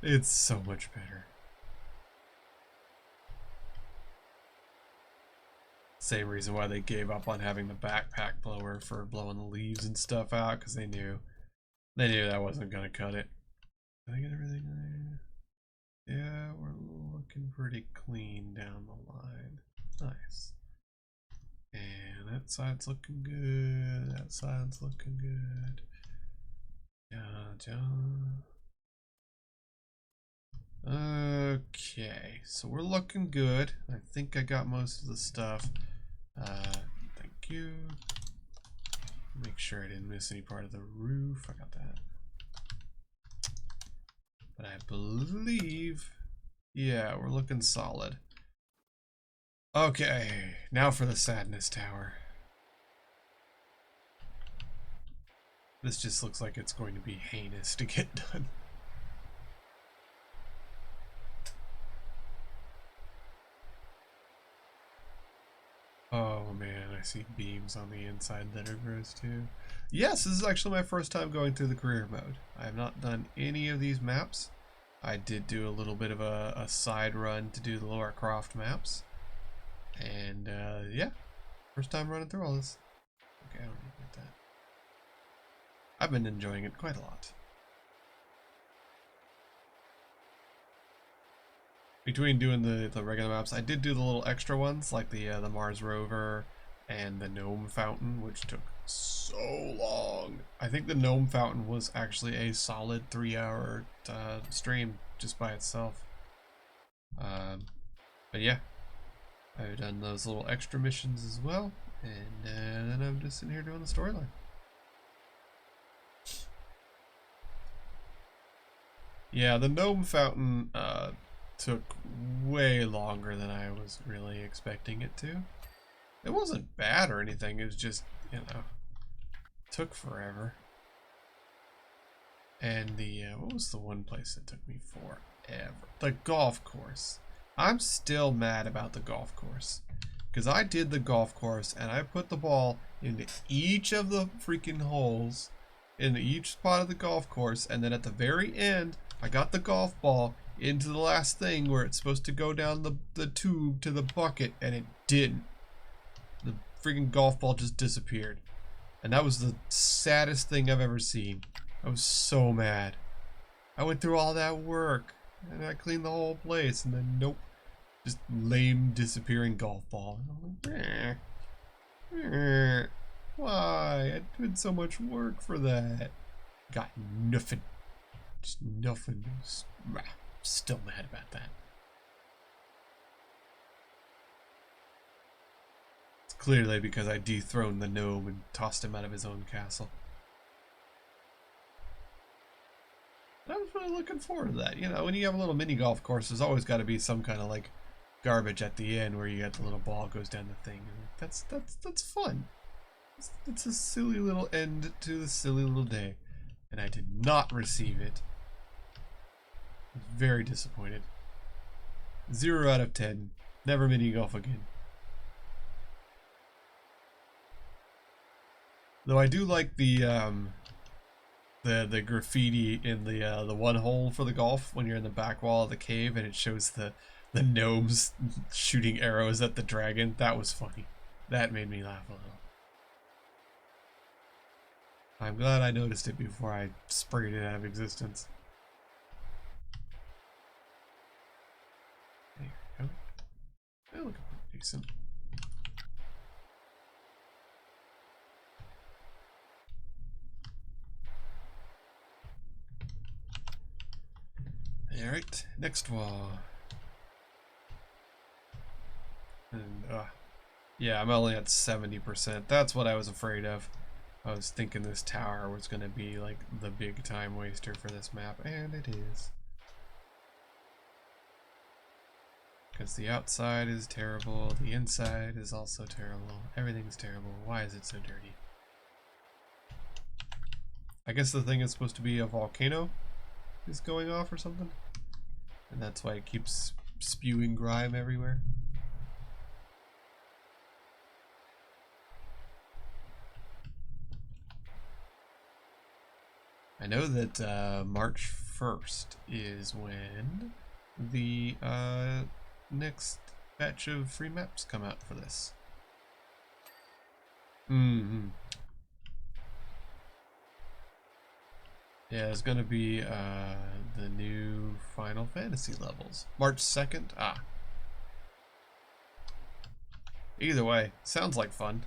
It's so much better. Same reason why they gave up on having the backpack blower for blowing the leaves and stuff out, because they knew that wasn't gonna cut it. Did I get everything there? Yeah, we're looking pretty clean down the line. Nice. And that side's looking good. That side's looking good. Okay, so we're looking good. I think I got most of the stuff. Thank you. Make sure I didn't miss any part of the roof. I got that. But I believe, yeah, we're looking solid. Okay, now for the sadness tower. This just looks like it's going to be heinous to get done. Oh man, I see beams on the inside that are gross too. Yes, this is actually my first time going through the career mode. I have not done any of these maps. I did do a little bit of a side run to do the Lara Croft maps. And yeah, first time running through all this. Okay, I don't need to get that. I've been enjoying it quite a lot. Between doing the regular maps, I did do the little extra ones like the Mars rover and the gnome fountain, which took so long. I think the gnome fountain was actually a solid 3-hour stream just by itself. But yeah, I've done those little extra missions as well, and then I'm just sitting here doing the storyline. Yeah, the gnome fountain took way longer than I was really expecting it to. It wasn't bad or anything, it was just, took forever. And the, what was the one place that took me forever? The golf course. I'm still mad about the golf course. Because I did the golf course and I put the ball into each of the freaking holes in each spot of the golf course, and then at the very end, I got the golf ball into the last thing where it's supposed to go down the tube to the bucket, and it didn't. The freaking golf ball just disappeared. And that was the saddest thing I've ever seen. I was so mad. I went through all that work, and I cleaned the whole place, and then nope. Just lame disappearing golf ball. And I'm like, why? I did so much work for that. Got nothing. Just nothing. Still mad about that. It's clearly because I dethroned the gnome and tossed him out of his own castle. I was really looking forward to that. When you have a little mini golf course, there's always got to be some kind of like garbage at the end where you got the little ball goes down the thing. That's fun. It's a silly little end to the silly little day, and I did not receive it. I was very disappointed. 0 out of 10. Never mini golf again. Though I do like the graffiti in the one hole for the golf when you're in the back wall of the cave and it shows the gnomes shooting arrows at the dragon. That was funny. That made me laugh a little. I'm glad I noticed it before I sprayed it out of existence. There you go. That looks pretty decent. Alright, next wall. And, Yeah, I'm only at 70%. That's what I was afraid of. I was thinking this tower was going to be like the big time waster for this map, and it is. Because the outside is terrible, the inside is also terrible, everything's terrible. Why is it so dirty? I guess the thing is supposed to be a volcano is going off or something. And that's why it keeps spewing grime everywhere. I know that March 1st is when the next batch of free maps come out for this. Yeah, it's gonna be the new Final Fantasy levels. March 2nd? Ah. Either way, sounds like fun.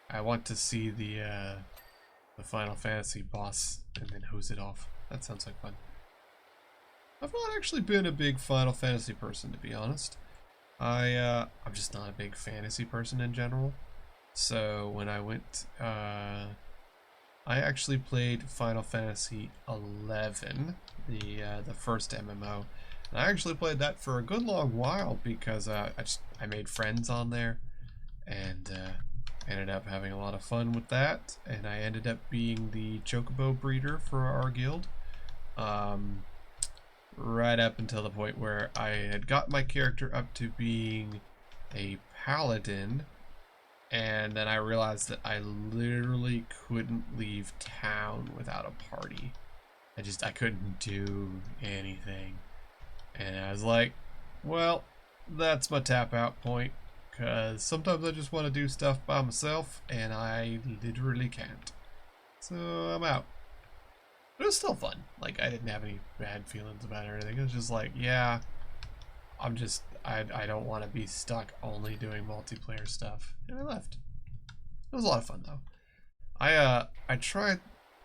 I want to see the Final Fantasy boss and then hose it off. That sounds like fun. I've not actually been a big Final Fantasy person, to be honest. I'm just not a big fantasy person in general. So when I went, I actually played Final Fantasy 11, the first MMO. And I actually played that for a good long while because I made friends on there, and ended up having a lot of fun with that. And I ended up being the Chocobo breeder for our guild. Right up until the point where I had got my character up to being a paladin, and then I realized that I literally couldn't leave town without a party. I couldn't do anything. And I was like, well, that's my tap out point, because sometimes I just want to do stuff by myself, and I literally can't. So I'm out. But it was still fun. Like, I didn't have any bad feelings about it or anything. It was just like, yeah, I don't want to be stuck only doing multiplayer stuff. And I left. It was a lot of fun, though. I tried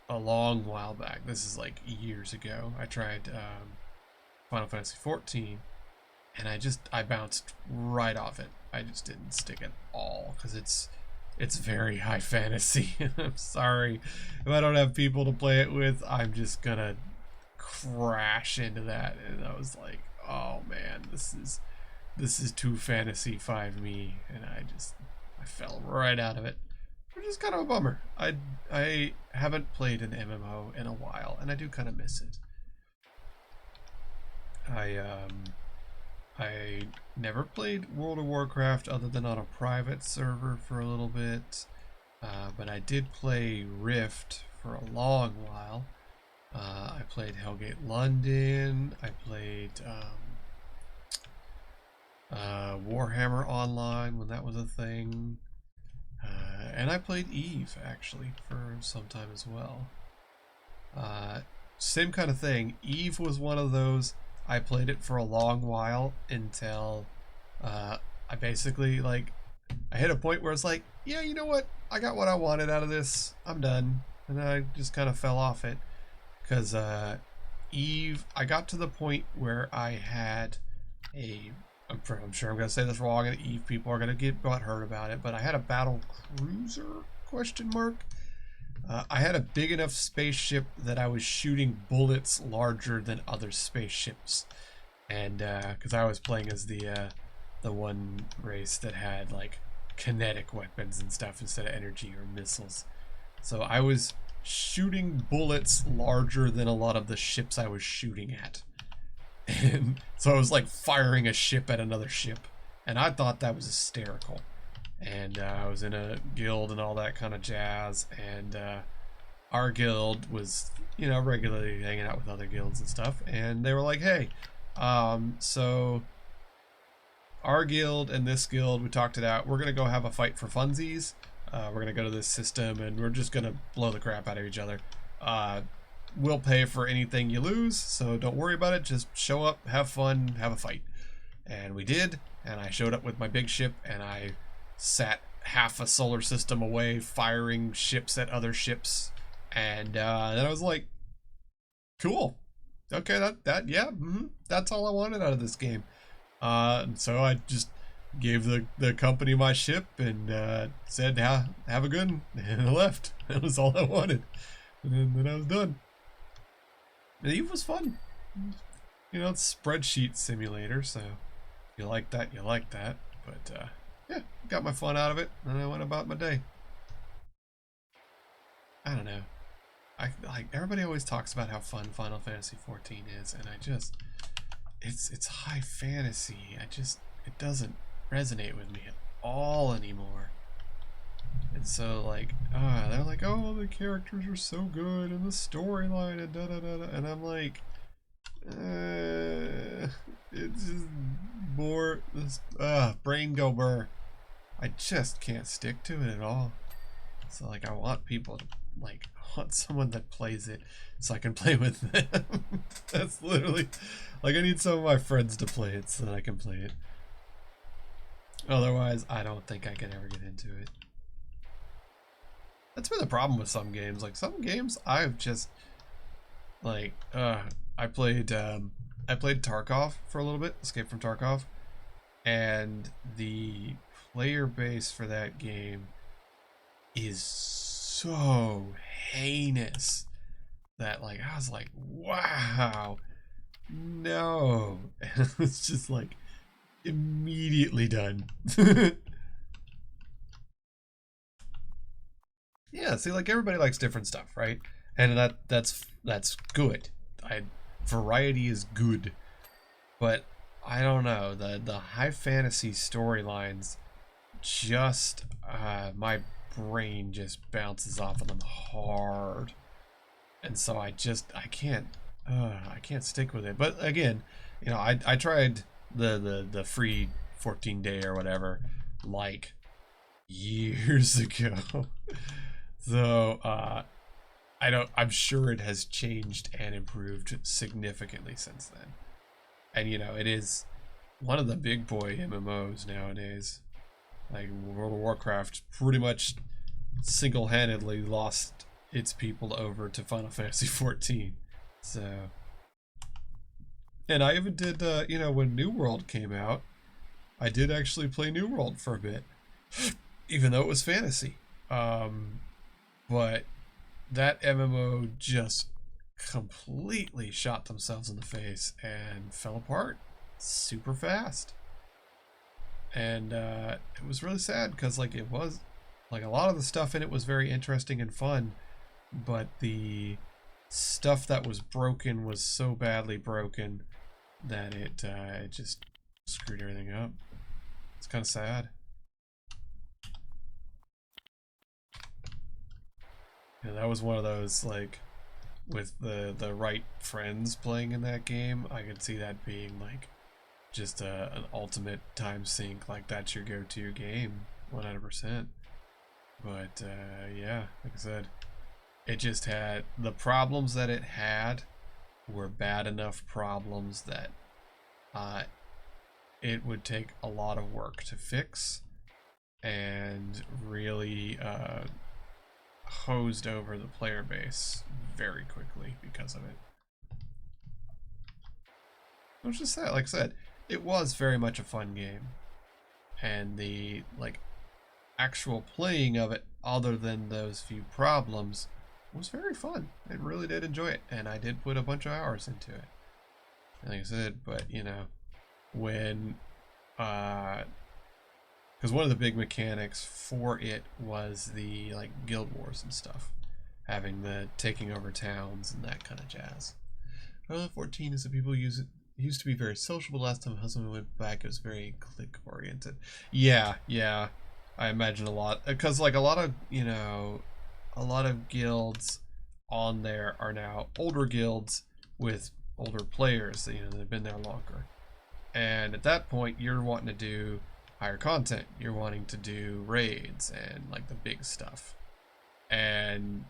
a long while back. This is like years ago. I tried Final Fantasy 14, and I bounced right off it. I just didn't stick at all, because it's very high fantasy. I'm sorry. If I don't have people to play it with, I'm just gonna crash into that. And I was like, oh man, this is too fantasy 5 me, and I fell right out of it. Which is kind of a bummer. I haven't played an MMO in a while, and I do kind of miss it. I never played World of Warcraft other than on a private server for a little bit, but I did play Rift for a long while. I played Hellgate London. I played Warhammer Online when that was a thing, and I played Eve actually for some time as well. Same kind of thing. Eve was one of those. I played it for a long while until I basically, like, I hit a point where it's like, yeah, you know what? I got what I wanted out of this. I'm done. And then I just kind of fell off it. Because Eve, I got to the point where I had I'm sure I'm going to say this wrong, and Eve people are going to get butthurt about it, but I had a battle cruiser, question mark. I had a big enough spaceship that I was shooting bullets larger than other spaceships, and because I was playing as the one race that had like kinetic weapons and stuff instead of energy or missiles, so I was shooting bullets larger than a lot of the ships I was shooting at, and so I was like firing a ship at another ship, and I thought that was hysterical. And I was in a guild and all that kind of jazz, and our guild was, you know, regularly hanging out with other guilds and stuff, and they were like, hey, so our guild and this guild, we talked it out, we're gonna go have a fight for funsies. We're gonna go to this system and we're just gonna blow the crap out of each other. We'll pay for anything you lose, so don't worry about it, just show up, have fun, have a fight. And we did, and I showed up with my big ship, and I sat half a solar system away firing ships at other ships, and then I was like, cool, okay, that yeah, that's all I wanted out of this game. And so I just gave the company my ship and said, have a good one, and I left. That was all I wanted. And then I was done. And Eve was fun. You know, it's spreadsheet simulator, so you like that, you like that. But yeah, got my fun out of it, and I went about my day. I don't know. Like everybody always talks about how fun Final Fantasy 14 is, and it's high fantasy. It doesn't resonate with me at all anymore. And so like, they're like, oh, the characters are so good and the storyline and da da da da, and I'm like, it's just more this brain go burr. I just can't stick to it at all. So like, I want people to like, I want someone that plays it so I can play with them. That's literally like, I need some of my friends to play it so that I can play it. Otherwise, I don't think I can ever get into it. That's been the problem with some games. Like some games, I've just like I played Tarkov for a little bit, Escape from Tarkov, and the player base for that game is so heinous that like I was like, wow, no. And it's just like immediately done. Yeah, see, like everybody likes different stuff, right? And that's good. Variety is good, but I don't know, the high fantasy storylines just my brain just bounces off of them hard, and so I can't stick with it. But again, you know, I tried the free 14-day or whatever like years ago. So I'm sure it has changed and improved significantly since then. And you know, it is one of the big boy MMOs nowadays. Like World of Warcraft pretty much single-handedly lost its people over to Final Fantasy 14. So, and I even did you know, when New World came out, I did actually play New World for a bit, even though it was fantasy. But that MMO just completely shot themselves in the face and fell apart super fast. And it was really sad because like it was like a lot of the stuff in it was very interesting and fun, but the stuff that was broken was so badly broken that it just screwed everything up. It's kind of sad. Yeah, that was one of those, like, with the right friends playing in that game, I could see that being like just an ultimate time sink. Like that's your go-to game, 100%. But yeah, like I said, it just had the problems that it had were bad enough problems that it would take a lot of work to fix, and really hosed over the player base very quickly because of it. Which is sad. Like I said, it was very much a fun game, and the like actual playing of it, other than those few problems, was very fun. I really did enjoy it, and I did put a bunch of hours into it. Like I said, but you know, when because one of the big mechanics for it was the like guild wars and stuff, having the taking over towns and that kind of jazz. 14 is that people use it. It used to be very social, but last time my husband went back, it was very click oriented. Yeah, I imagine a lot, because like a lot of, you know, a lot of guilds on there are now older guilds with older players that, you know, that have been there longer. And at that point, you're wanting to do higher content. You're wanting to do raids and like the big stuff. And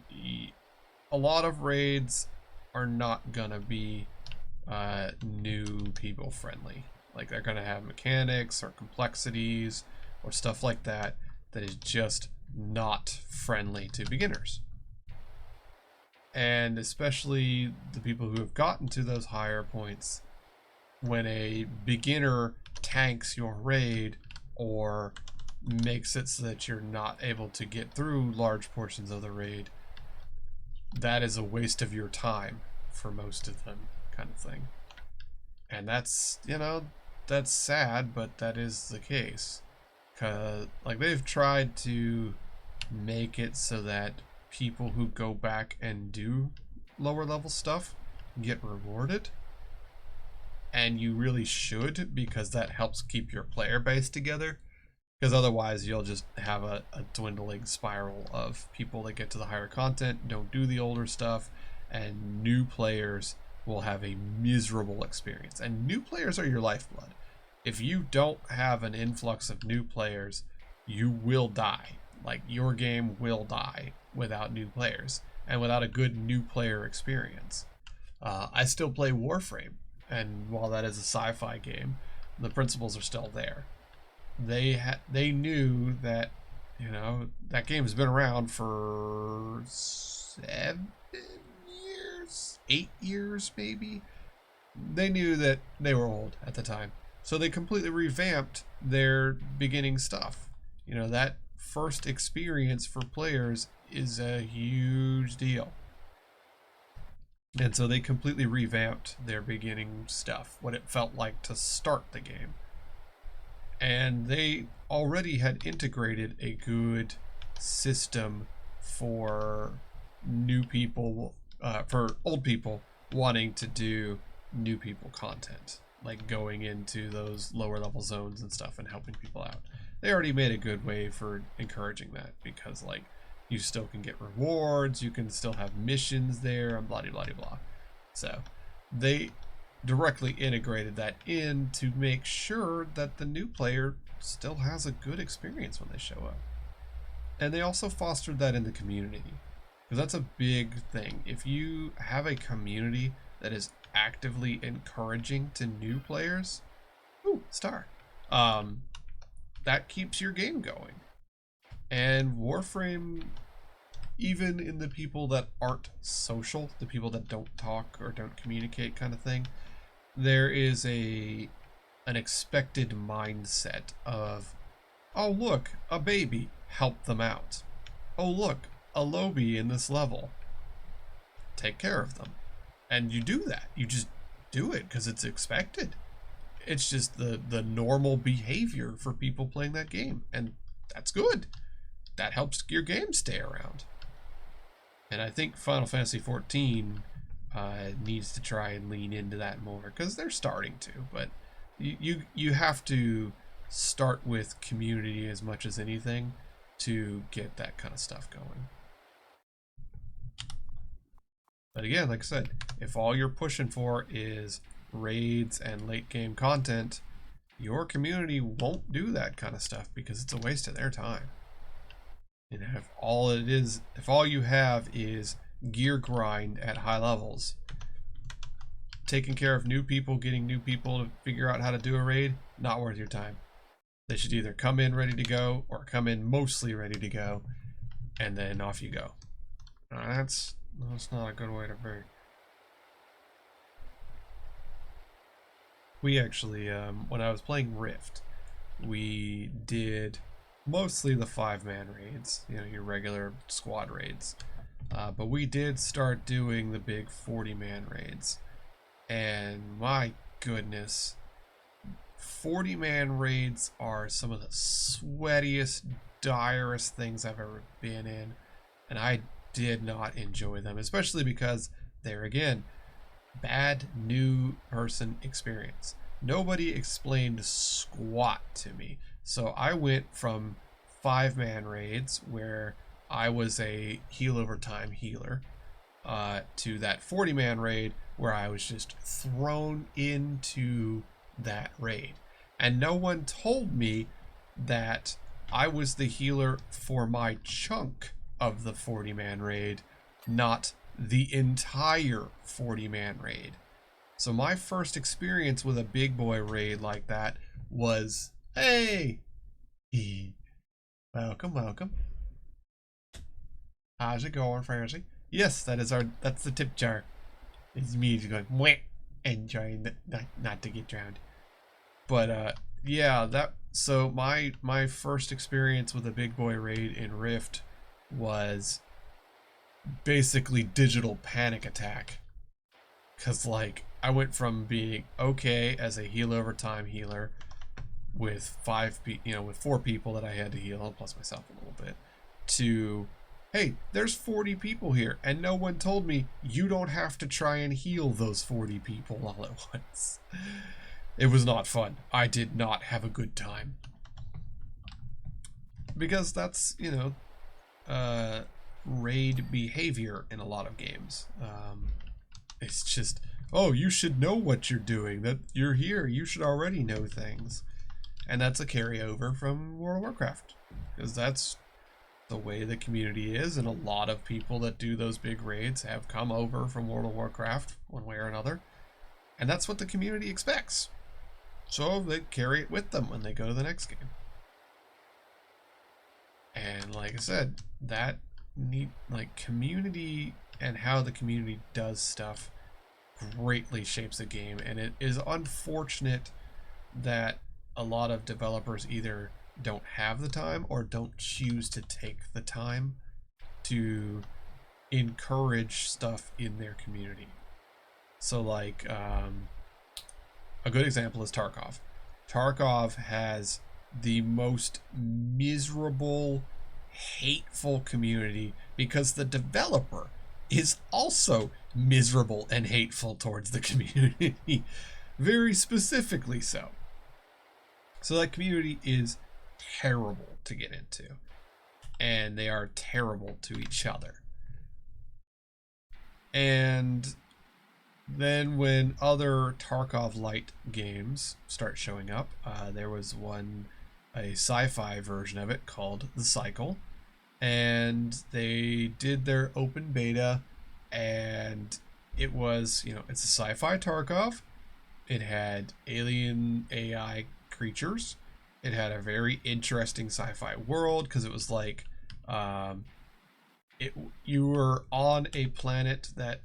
a lot of raids are not gonna be new people friendly. Like they're gonna have mechanics or complexities or stuff like that that is just not friendly to beginners. And especially the people who have gotten to those higher points, when a beginner tanks your raid or makes it so that you're not able to get through large portions of the raid, that is a waste of your time for most of them, kind of thing. And that's, you know, that's sad, but that is the case. Cause like they've tried to make it so that people who go back and do lower level stuff get rewarded. And you really should, because that helps keep your player base together. Because otherwise you'll just have a dwindling spiral of people that get to the higher content, don't do the older stuff, and new players will have a miserable experience. And new players are your lifeblood. If you don't have an influx of new players, you will die. Like, your game will die without new players and without a good new player experience. I still play Warframe, and while that is a sci-fi game, the principles are still there. They knew that, you know, that game's been around for 7 years, 8 years maybe. They knew that they were old at the time, so they completely revamped their beginning stuff. You know, that first experience for players is a huge deal. And so they completely revamped their beginning stuff, what it felt like to start the game. And they already had integrated a good system for new people, for old people wanting to do new people content, like going into those lower level zones and stuff and helping people out. They already made a good way for encouraging that, because like you still can get rewards, you can still have missions there, and blah blah blah. So they directly integrated that in to make sure that the new player still has a good experience when they show up. And they also fostered that in the community, because that's a big thing. If you have a community that is actively encouraging to new players, ooh, star, that keeps your game going. And Warframe, even in the people that aren't social, the people that don't talk or don't communicate kind of thing, there is an expected mindset of, oh look, a baby, help them out. Oh look, a lobby in this level, take care of them. And you do that. You just do it because it's expected. It's just the normal behavior for people playing that game, and that's good. That helps your game stay around. And I think Final Fantasy XIV needs to try and lean into that more, because they're starting to, but you have to start with community as much as anything to get that kind of stuff going. But again, like I said, if all you're pushing for is raids and late game content, your community won't do that kind of stuff, because it's a waste of their time. And if all you have is gear grind at high levels, taking care of new people, getting new people to figure out how to do a raid, not worth your time. They should either come in ready to go or come in mostly ready to go, and then off you go. That's not a good way to be. We actually, when I was playing Rift, we did mostly the 5-man raids, you know, your regular squad raids. But we did start doing the big 40-man raids. And my goodness, 40-man raids are some of the sweatiest, direst things I've ever been in. And I did not enjoy them, especially because they're, again, bad new person experience. Nobody explained squat to me. So I went from 5-man raids, where I was a heal over time healer, to that 40-man raid where I was just thrown into that raid. And no one told me that I was the healer for my chunk of the 40-man raid, not the entire 40-man raid. So my first experience with a big boy raid like that was, hey, welcome. How's it going, Francie? Yes, that's the tip jar. It's me just going, wah, and trying not to get drowned. But Yeah, so my first experience with a big boy raid in Rift was basically digital panic attack. Cause like I went from being okay as a heal over time healer with with 4 people that I had to heal plus myself a little bit, to hey, there's 40 people here and no one told me you don't have to try and heal those 40 people all at once. It was not fun. I did not have a good time. Because that's, raid behavior in a lot of games. It's just, oh, you should know what you're doing. That you're here. You should already know things. And that's a carryover from World of Warcraft. Because that's the way the community is. And a lot of people that do those big raids have come over from World of Warcraft one way or another. And that's what the community expects. So they carry it with them when they go to the next game. And like I said, that community and how the community does stuff greatly shapes the game. And it is unfortunate that a lot of developers either don't have the time or don't choose to take the time to encourage stuff in their community. So like a good example is Tarkov. Tarkov has the most miserable, hateful community because the developer is also miserable and hateful towards the community. Very specifically so. So that community is terrible to get into. And they are terrible to each other. And then when other Tarkov Light games start showing up, there was a sci-fi version of it called The Cycle, and they did their open beta, and it was, it's a sci-fi Tarkov. It had alien AI creatures. It had a very interesting sci-fi world because it was like you were on a planet that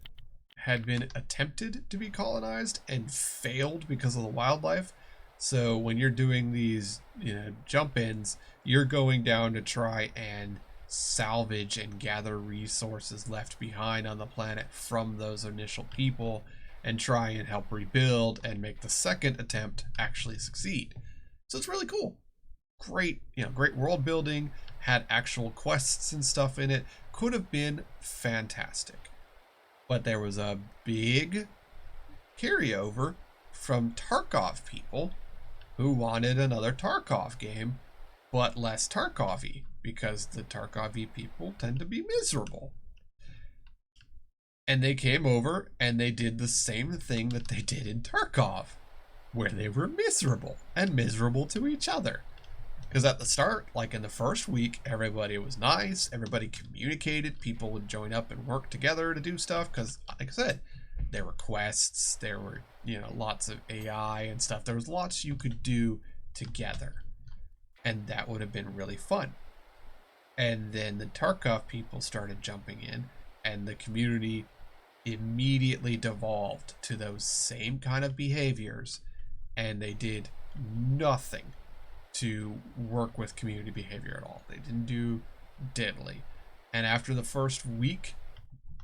had been attempted to be colonized and failed because of the wildlife. So when you're doing these, jump ins, you're going down to try and salvage and gather resources left behind on the planet from those initial people and try and help rebuild and make the second attempt actually succeed. So it's really cool. Great, great world building, had actual quests and stuff in it. Could have been fantastic. But there was a big carryover from Tarkov people who wanted another Tarkov game, but less Tarkov-y, because the Tarkov-y people tend to be miserable. And they came over and they did the same thing that they did in Tarkov, where they were miserable and miserable to each other. Because at the start, like in the first week, everybody was nice, everybody communicated, people would join up and work together to do stuff, because like I said, there were quests, there were, lots of AI and stuff. There was lots you could do together. And that would have been really fun. And then the Tarkov people started jumping in, and the community immediately devolved to those same kind of behaviors, and they did nothing to work with community behavior at all. They didn't do diddly. And after the first week,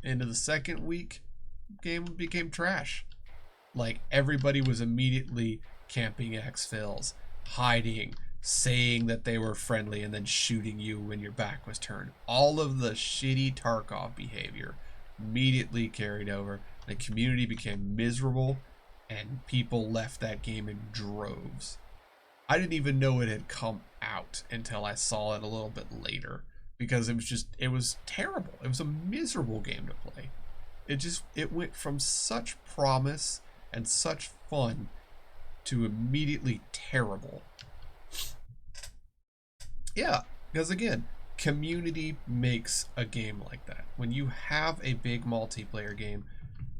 into the second week, game became trash. Like, everybody was immediately camping exfils, hiding, saying that they were friendly, and then shooting you when your back was turned. All of the shitty Tarkov behavior immediately carried over. The community became miserable, and people left that game in droves. I didn't even know it had come out until I saw it a little bit later, because it was terrible. It was a miserable game to play. It went from such promise and such fun to immediately terrible. Yeah, because again, community makes a game like that. When you have a big multiplayer game,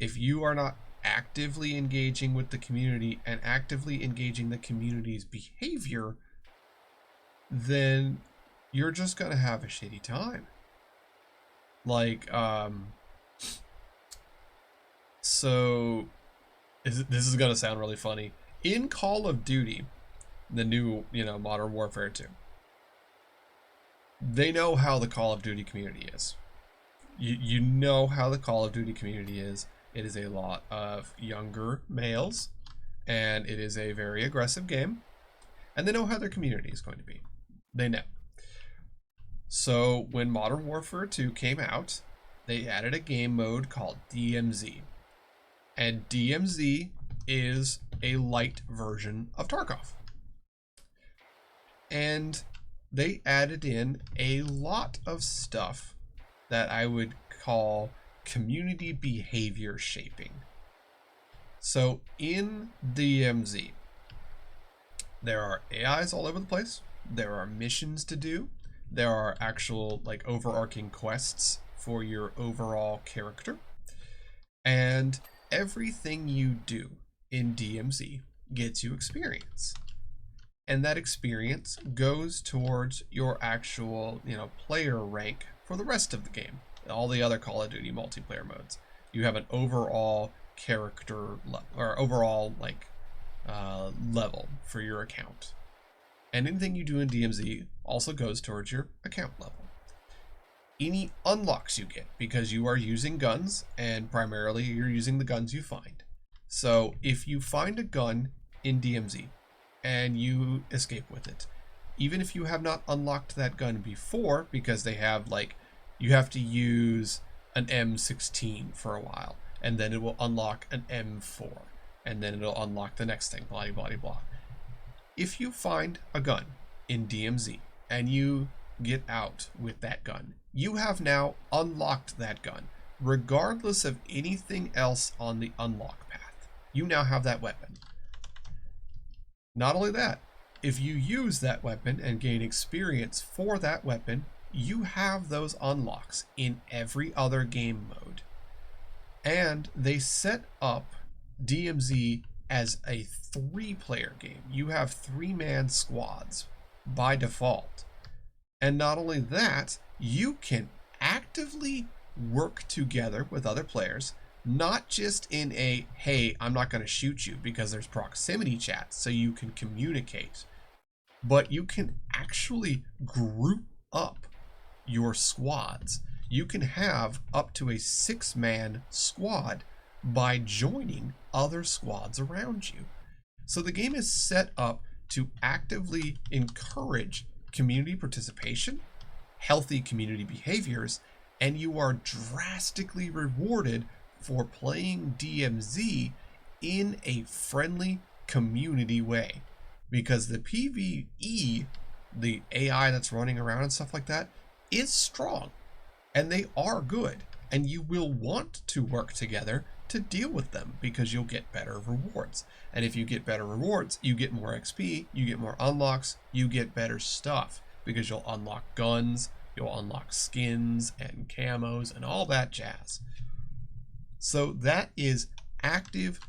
if you are not actively engaging with the community and actively engaging the community's behavior, then you're just gonna have a shitty time. Like, so this is gonna sound really funny. In Call of Duty, the new, Modern Warfare 2. They know how the Call of Duty community is. You know how the Call of Duty community is. It is a lot of younger males, and it is a very aggressive game, and they know how their community is going to be. They know. So when Modern Warfare 2 came out, they added a game mode called DMZ. And DMZ is a light version of Tarkov. And they added in a lot of stuff that I would call community behavior shaping. So in DMZ, there are AIs all over the place. There are missions to do. There are actual like overarching quests for your overall character. And everything you do in DMZ gets you experience. And that experience goes towards your actual, player rank for the rest of the game. All the other Call of Duty multiplayer modes. You have an overall character or overall level for your account. And anything you do in DMZ also goes towards your account level. Any unlocks you get, because you are using guns, and primarily you're using the guns you find. So if you find a gun in DMZ and you escape with it, even if you have not unlocked that gun before, because they have you have to use an M16 for a while, and then it will unlock an M4, and then it'll unlock the next thing, blah, blah, blah. If you find a gun in DMZ and you get out with that gun, you have now unlocked that gun, regardless of anything else on the unlock path. You now have that weapon. Not only that, if you use that weapon and gain experience for that weapon, you have those unlocks in every other game mode. And they set up DMZ as a 3-player game. You have 3-man squads by default. And not only that, you can actively work together with other players, not just in a, hey, I'm not going to shoot you, because there's proximity chat so you can communicate, but you can actually group up your squads. You can have up to a 6-man squad by joining other squads around you. So the game is set up to actively encourage community participation, healthy community behaviors, and you are drastically rewarded for playing DMZ in a friendly community way. Because the PvE, the AI that's running around and stuff like that, is strong. And they are good. And you will want to work together to deal with them, because you'll get better rewards. And if you get better rewards, you get more XP, you get more unlocks, you get better stuff, because you'll unlock guns, you'll unlock skins and camos and all that jazz. So that is active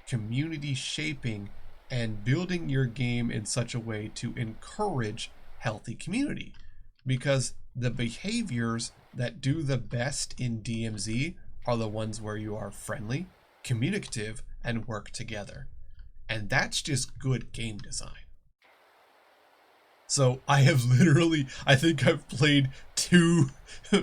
community shaping and building your game in such a way to encourage healthy community, because the behaviors that do the best in DMZ are the ones where you are friendly, communicative, and work together. And that's just good game design. So I have I think I've played 2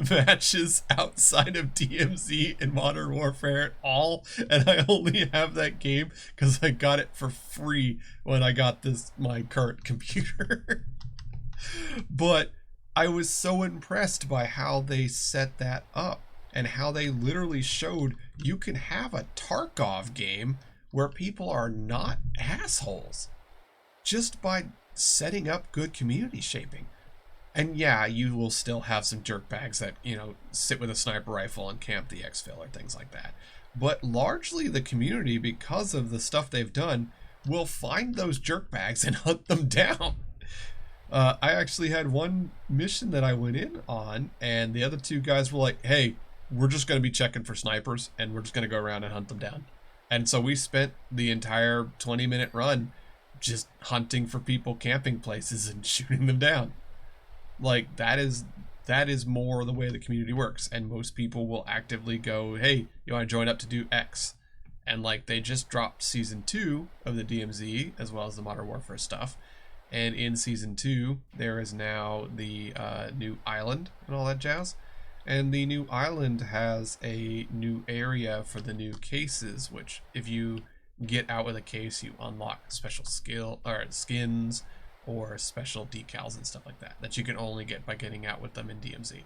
matches outside of DMZ in Modern Warfare at all, and I only have that game because I got it for free when I got my current computer. But I was so impressed by how they set that up, and how they literally showed you can have a Tarkov game where people are not assholes just by setting up good community shaping. And yeah, you will still have some jerkbags that, sit with a sniper rifle and camp the exfil or things like that. But largely the community, because of the stuff they've done, will find those jerkbags and hunt them down. I actually had one mission that I went in on, and the other 2 guys were like, hey, we're just going to be checking for snipers, and we're just going to go around and hunt them down. And so we spent the entire 20-minute run just hunting for people camping places and shooting them down. Like, that is more the way the community works. And most people will actively go, hey, you want to join up to do X? And they just dropped season 2 of the DMZ, as well as the Modern Warfare stuff. And in Season 2, there is now the new island and all that jazz. And the new island has a new area for the new cases, which if you get out with a case, you unlock special skill or skins or special decals and stuff like that that you can only get by getting out with them in DMZ.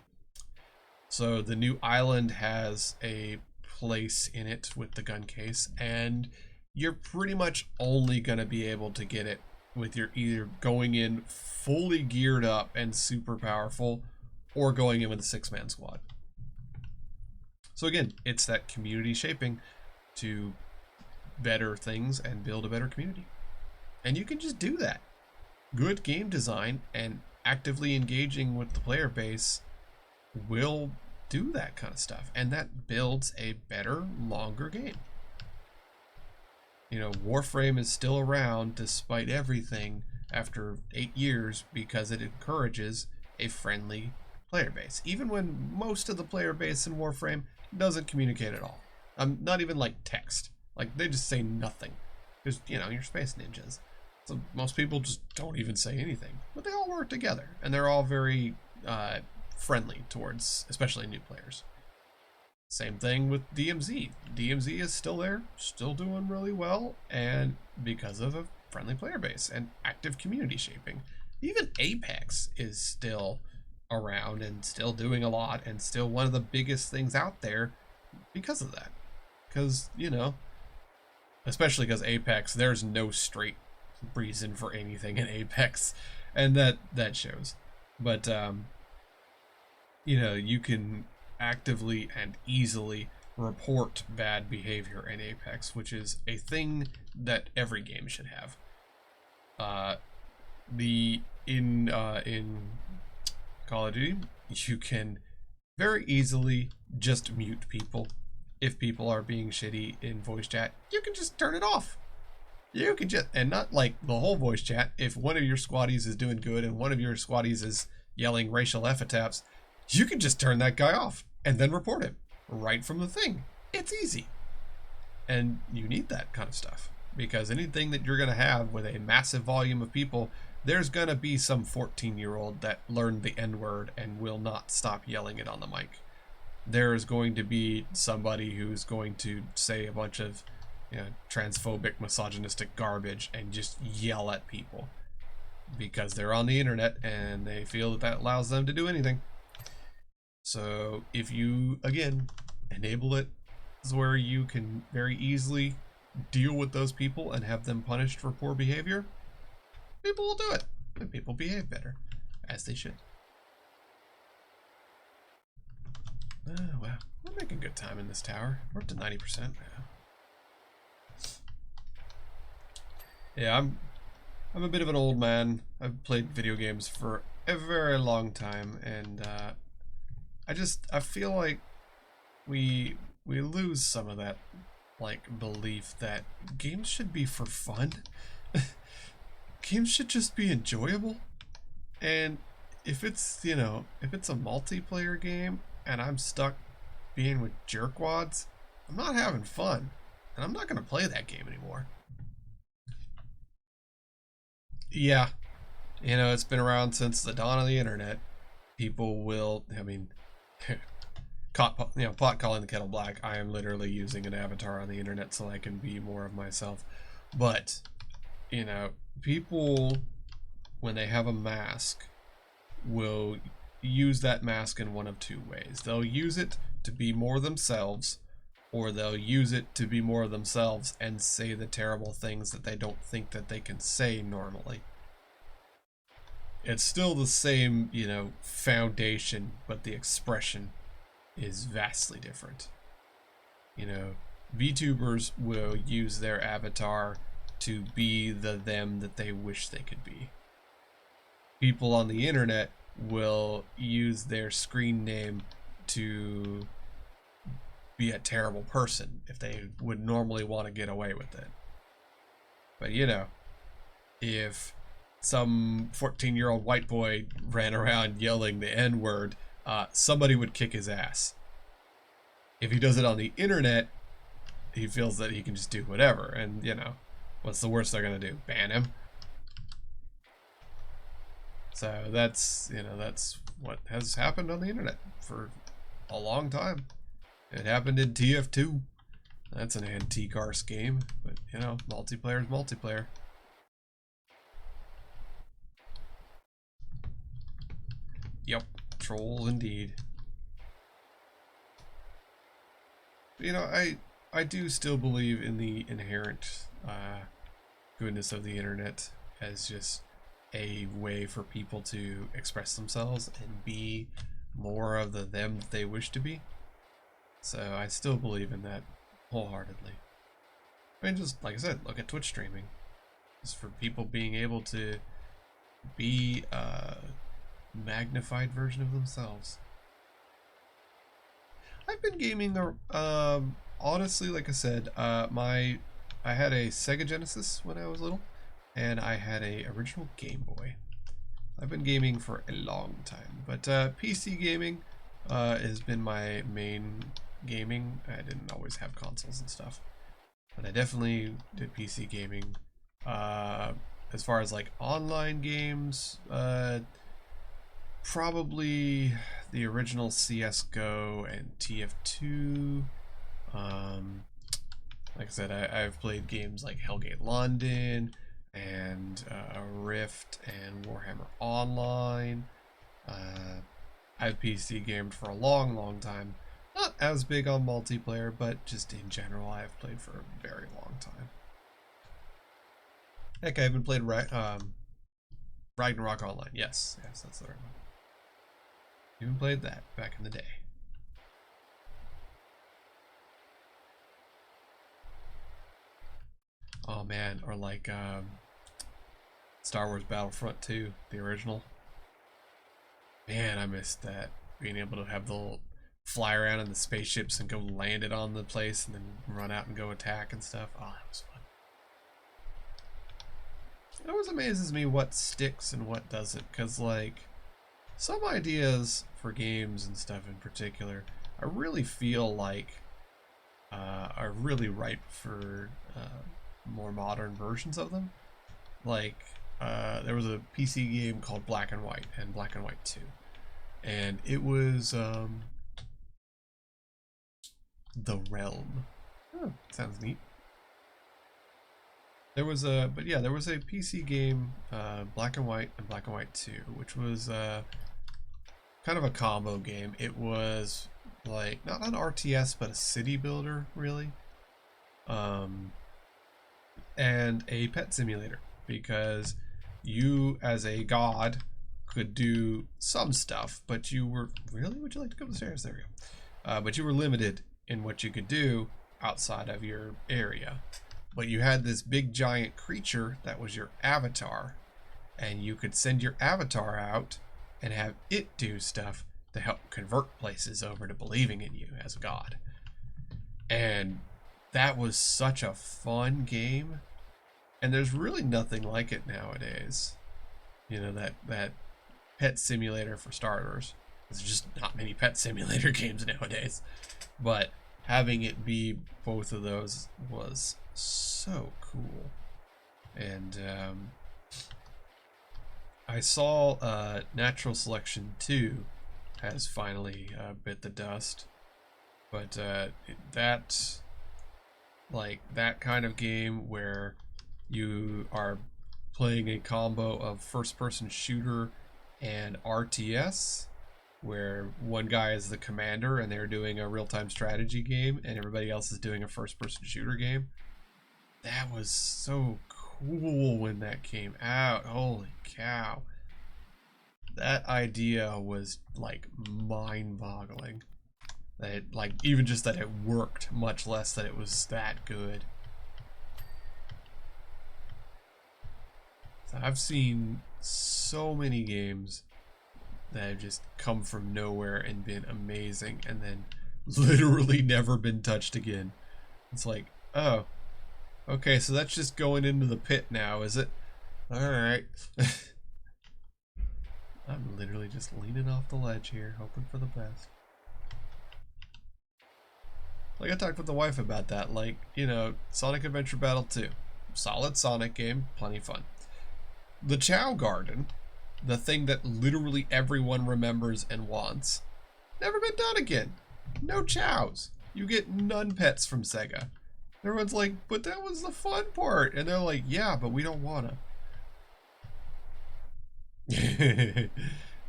So the new island has a place in it with the gun case, and you're pretty much only going to be able to get it with your either going in fully geared up and super powerful or going in with a 6-man squad. So again, it's that community shaping to better things and build a better community. And you can just do that. Good game design and actively engaging with the player base will do that kind of stuff. And that builds a better, longer game. You know, Warframe is still around despite everything after 8 years because it encourages a friendly player base. Even when most of the player base in Warframe doesn't communicate at all. Not even like text. Like, they just say nothing. Because, you know, you're space ninjas. So most people just don't even say anything. But they all work together. And they're all very friendly towards, especially new players. Same thing with DMZ. DMZ is still there, still doing really well, and because of a friendly player base and active community shaping. Even Apex is still around and still doing a lot and still one of the biggest things out there because of that. Because, you know, especially because Apex, there's no straight reason for anything in Apex, and that shows. But, you know, you can actively and easily report bad behavior in Apex, which is a thing that every game should have. In Call of Duty, you can very easily just mute people. If people are being shitty in voice chat, you can just turn it off. You can just, and not like the whole voice chat. If one of your squaddies is doing good and one of your squaddies is yelling racial epithets, you can just turn that guy off and then report him right from the thing. It's easy. And you need that kind of stuff because anything that you're going to have with a massive volume of people, there's going to be some 14-year-old that learned the N-word and will not stop yelling it on the mic. There is going to be somebody who's going to say a bunch of, you know, transphobic, misogynistic garbage and just yell at people because they're on the internet and they feel that that allows them to do anything. So if you, again, enable it where you can very easily deal with those people and have them punished for poor behavior, people will do it. And people behave better, as they should. Oh, wow. We're making good time in this tower. We're up to 90% now. Yeah, I'm a bit of an old man. I've played video games for a very long time, and I feel like we lose some of that, like, belief that games should be for fun. Games should just be enjoyable. And if it's, you know, if it's a multiplayer game and I'm stuck being with jerkwads, I'm not having fun. And I'm not going to play that game anymore. Yeah, you know, it's been around since the dawn of the internet. People will, I mean, pot calling the kettle black. I am literally using an avatar on the internet so I can be more of myself. But, you know, people, when they have a mask, will use that mask in one of two ways. They'll use it to be more themselves, or they'll use it to be more themselves and say the terrible things that they don't think that they can say normally. It's still the same, you know, foundation, but the expression is vastly different. You know, VTubers will use their avatar to be the them that they wish they could be. People on the internet will use their screen name to be a terrible person if they would normally want to get away with it. But you know, if some 14-year-old white boy ran around yelling the N-word, somebody would kick his ass. If he does it on the internet, he feels that he can just do whatever, and you know, what's the worst they're gonna do? Ban him? So that's, that's what has happened on the internet for a long time. It happened in TF2. That's an antique arse game, but multiplayer is multiplayer. Yep, trolls indeed. I do still believe in the inherent goodness of the internet as just a way for people to express themselves and be more of the them that they wish to be. So I still believe in that wholeheartedly. I mean, just like I said, look at Twitch streaming. Just for people being able to be a magnified version of themselves. I've been gaming, honestly, like I said, I had a Sega Genesis when I was little, and I had a original Game Boy. I've been gaming for a long time, but PC gaming has been my main gaming. I didn't always have consoles and stuff, but I definitely did PC gaming. As far as like online games, probably the original CSGO and TF2. Like I said, I've played games like Hellgate London and Rift and Warhammer Online. I've PC gamed for a long time. Not as big on multiplayer, but just in general, I've played for a very long time. Heck, I even played Ragnarok Online. Yes, that's the right one. Even played that back in the day. Oh man, or like Star Wars Battlefront 2, the original. Man, I missed that. Being able to have the fly around in the spaceships and go land it on the place and then run out and go attack and stuff. Oh, that was fun. It always amazes me what sticks and what doesn't, because like some ideas for games and stuff in particular, I really feel like are really ripe for more modern versions of them. Like there was a PC game called Black and White and Black and White 2, and it was The Realm. Oh, sounds neat. There was a PC game, Black and White 2, which was kind of a combo game. It was like not an RTS but a city builder, really, and a pet simulator, because you as a god could do some stuff, but you were would you like to go upstairs? There we go. But you were limited in what you could do outside of your area. But you had this big giant creature that was your avatar, and you could send your avatar out and have it do stuff to help convert places over to believing in you as a god. And that was such a fun game, and there's really nothing like it nowadays. That pet simulator for starters. There's just not many pet simulator games nowadays, but having it be both of those was so cool. And I saw Natural Selection 2 has finally bit the dust, but that kind of game where you are playing a combo of first-person shooter and RTS, where one guy is the commander and they're doing a real-time strategy game and everybody else is doing a first-person shooter game. That was so cool when that came out. Holy cow. That idea was like mind-boggling. That even just that it worked, much less that it was that good. So I've seen so many games that have just come from nowhere and been amazing and then literally never been touched again. It's like, oh, okay, so that's just going into the pit now, is it? Alright. I'm literally just leaning off the ledge here, hoping for the best. Like, I talked with the wife about that. Like, Sonic Adventure Battle 2. Solid Sonic game, plenty fun. The Chow Garden The thing that literally everyone remembers and wants. Never been done again. No chows. You get none pets from Sega. Everyone's like, but that was the fun part. And they're like, yeah, but we don't wanna.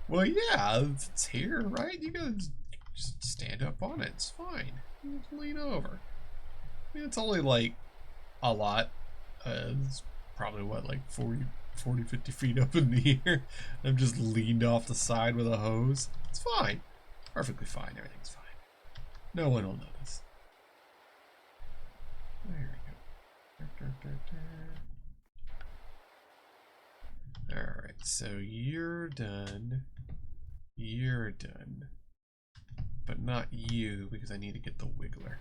Well, yeah, it's here, right? You gotta just stand up on it. It's fine. You just lean over. I mean, it's only like a lot. It's probably what, like 40, 50 feet up in the air. I'm just leaned off the side with a hose. It's fine. Perfectly fine. Everything's fine. No one will notice. There we go. Alright, so you're done. You're done. But not you, because I need to get the wiggler.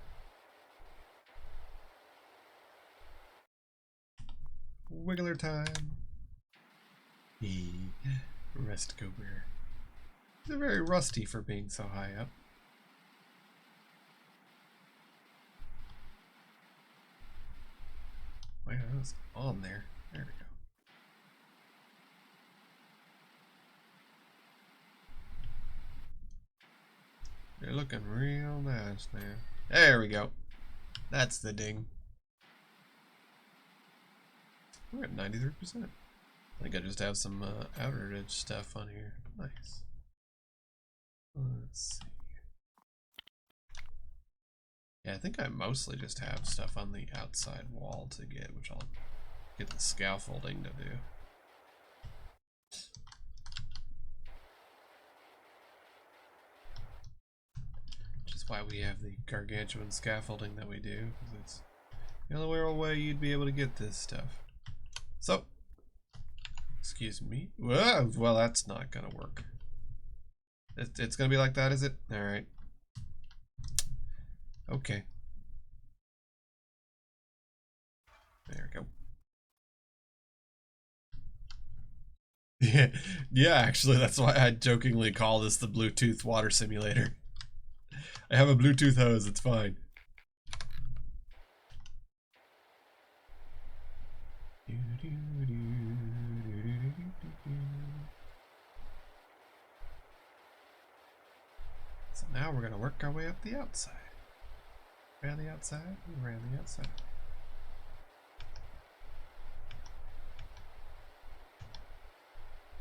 Wiggler time. Rest go bear. They're very rusty for being so high up. Wow, that was on there. There we go. They're looking real nice now. There we go. That's the ding. We're at 93%. I think I just have some outer edge stuff on here. Nice. Let's see. Yeah, I think I mostly just have stuff on the outside wall to get, which I'll get the scaffolding to do. Which is why we have the gargantuan scaffolding that we do, because it's the only real way you'd be able to get this stuff. So, excuse me. Whoa, well, that's not gonna work. It's gonna be like that, is it? All right. Okay. There we go. Yeah, actually, that's why I jokingly call this the Bluetooth water simulator. I have a Bluetooth hose, it's fine. So now we're gonna work our way up the outside. Around the outside, around the outside.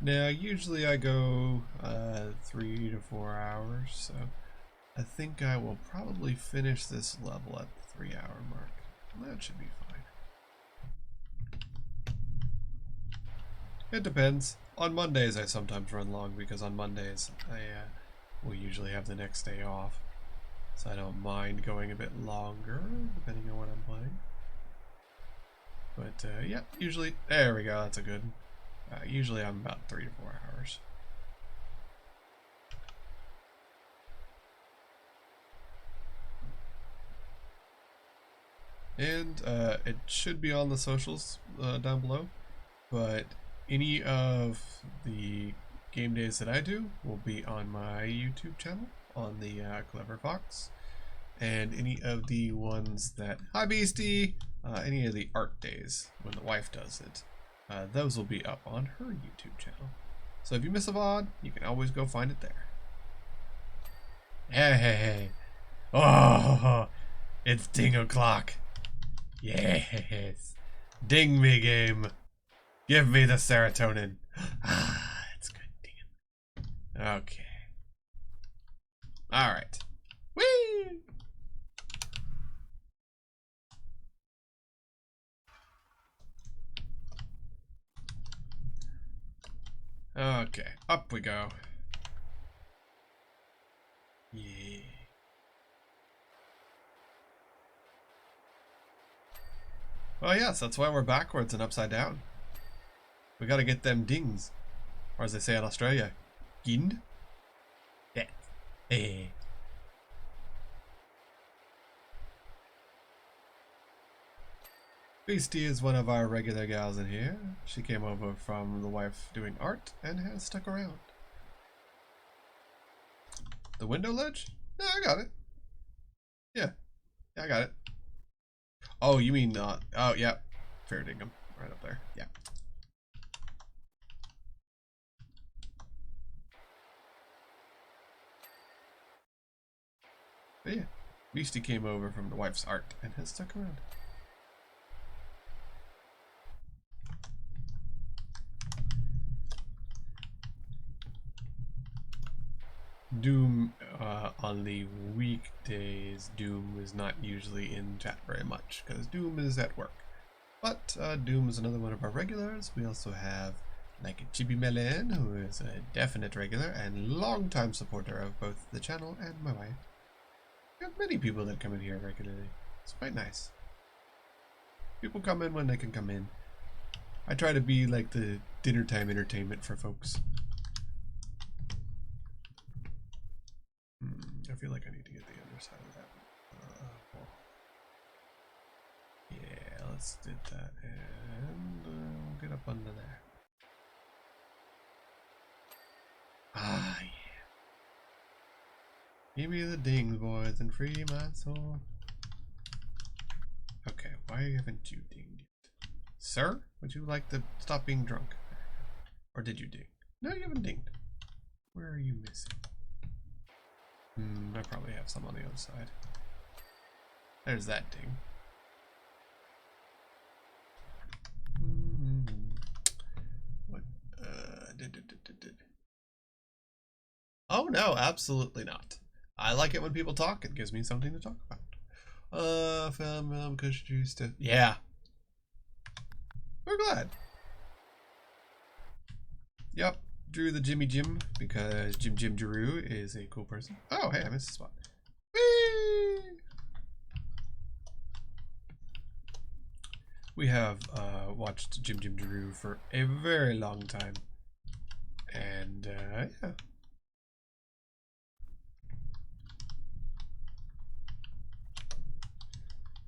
Now, usually I go 3 to 4 hours, so I think I will probably finish this level at the 3-hour mark. That should be fine. It depends. On Mondays I sometimes run long, because on Mondays I will usually have the next day off. So I don't mind going a bit longer, depending on what I'm playing. But yeah, usually, there we go, that's a good. Usually I'm about 3 to 4 hours. And it should be on the socials down below, but any of the game days that I do will be on my YouTube channel, on the Clever Fox, and any of the ones that, hi Beastie, any of the art days when the wife does it, those will be up on her YouTube channel. So if you miss a VOD, you can always go find it there. Hey, oh, it's ding o'clock. Yes, ding me game. Give me the serotonin. Ah, that's good. Ding it. Okay. All right. Whee! Okay, up we go. Yeah. Well, yes, that's why we're backwards and upside down. We gotta get them dings. Or as they say in Australia, ginned? Yeah. Eh. Beastie is one of our regular gals in here. She came over from the wife doing art and has stuck around. The window ledge? No, I got it. Yeah, I got it. Oh, you mean, oh, yeah. Fair dinkum. Right up there. Yeah. But yeah, Beastie came over from the wife's art and has stuck around. Doom on the weekdays, Doom is not usually in chat very much because Doom is at work. But Doom is another one of our regulars. We also have like Chibi Melon, who is a definite regular and long-time supporter of both the channel and my wife. We have many people that come in here regularly. It's quite nice. People come in when they can come in. I try to be like the dinner time entertainment for folks. I feel like I need to get the other side of that. Well, yeah, let's do that and get up under there. Ah, yeah. Give me the dings, boys, and free my soul. Okay, why haven't you dinged yet? Sir, would you like to stop being drunk? Or did you ding? No, you haven't dinged. Where are you missing? I probably have some on the other side. There's that ding. What? Oh no, absolutely not. I like it when people talk. It gives me something to talk about. Film, kush juice to... Yeah. We're glad. Yep. Drew the Jimmy Jim because Jim Drew is a cool person. Oh, hey, I missed a spot. Whee! We have watched Jim Drew for a very long time. And, yeah.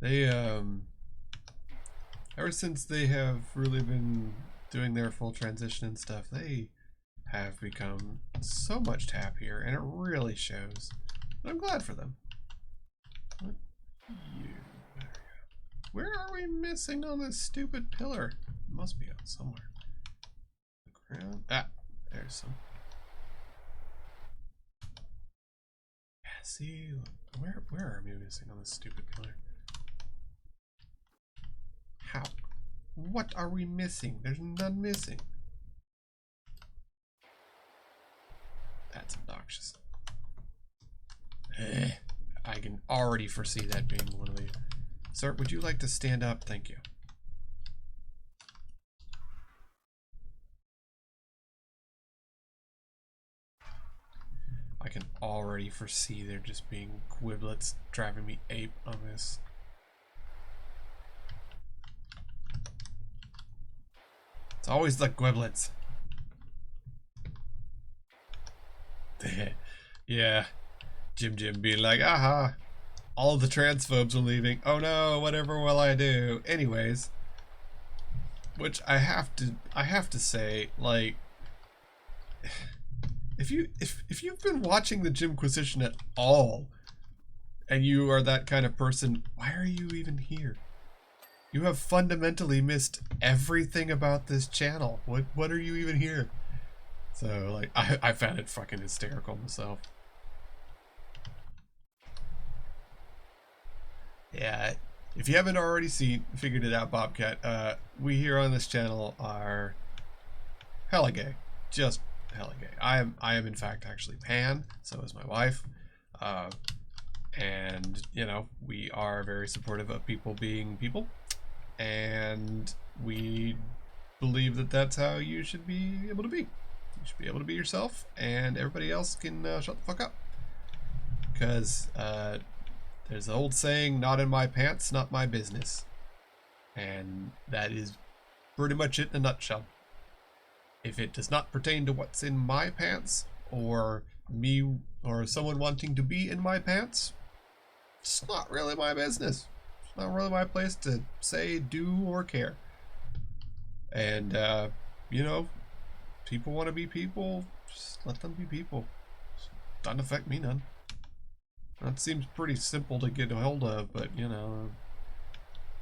They, ever since they have really been doing their full transition and stuff, they have become so much happier, and it really shows. And I'm glad for them. What? You. There we go. Where are we missing on this stupid pillar? It must be out somewhere. The ground. Ah, there's some. Yeah, see, where are we missing on this stupid pillar? How? What are we missing? There's none missing. That's obnoxious. I can already foresee that being one of the... Sir, would you like to stand up? Thank you. I can already foresee there just being quiblets driving me ape on this. It's always the quiblets. Yeah, Jim being like, aha, all of the transphobes are leaving. Oh no, whatever will I do? Anyways, which I have to say, like, if you've been watching the Jimquisition at all, and you are that kind of person, why are you even here? You have fundamentally missed everything about this channel. What are you even here? So, like, I found it fucking hysterical myself. Yeah, if you haven't already figured it out, Bobcat, we here on this channel are hella gay. Just hella gay. I am in fact actually pan, so is my wife. And, you know, we are very supportive of people being people. And we believe that that's how you should be able to be. You should be able to be yourself, and everybody else can shut the fuck up. Because there's the old saying, not in my pants, not my business. And that is pretty much it in a nutshell. If it does not pertain to what's in my pants, or me, or someone wanting to be in my pants, it's not really my business. It's not really my place to say, do, or care. And, you know, people want to be people, just let them be people. Doesn't affect me none. That seems pretty simple to get a hold of, but, you know,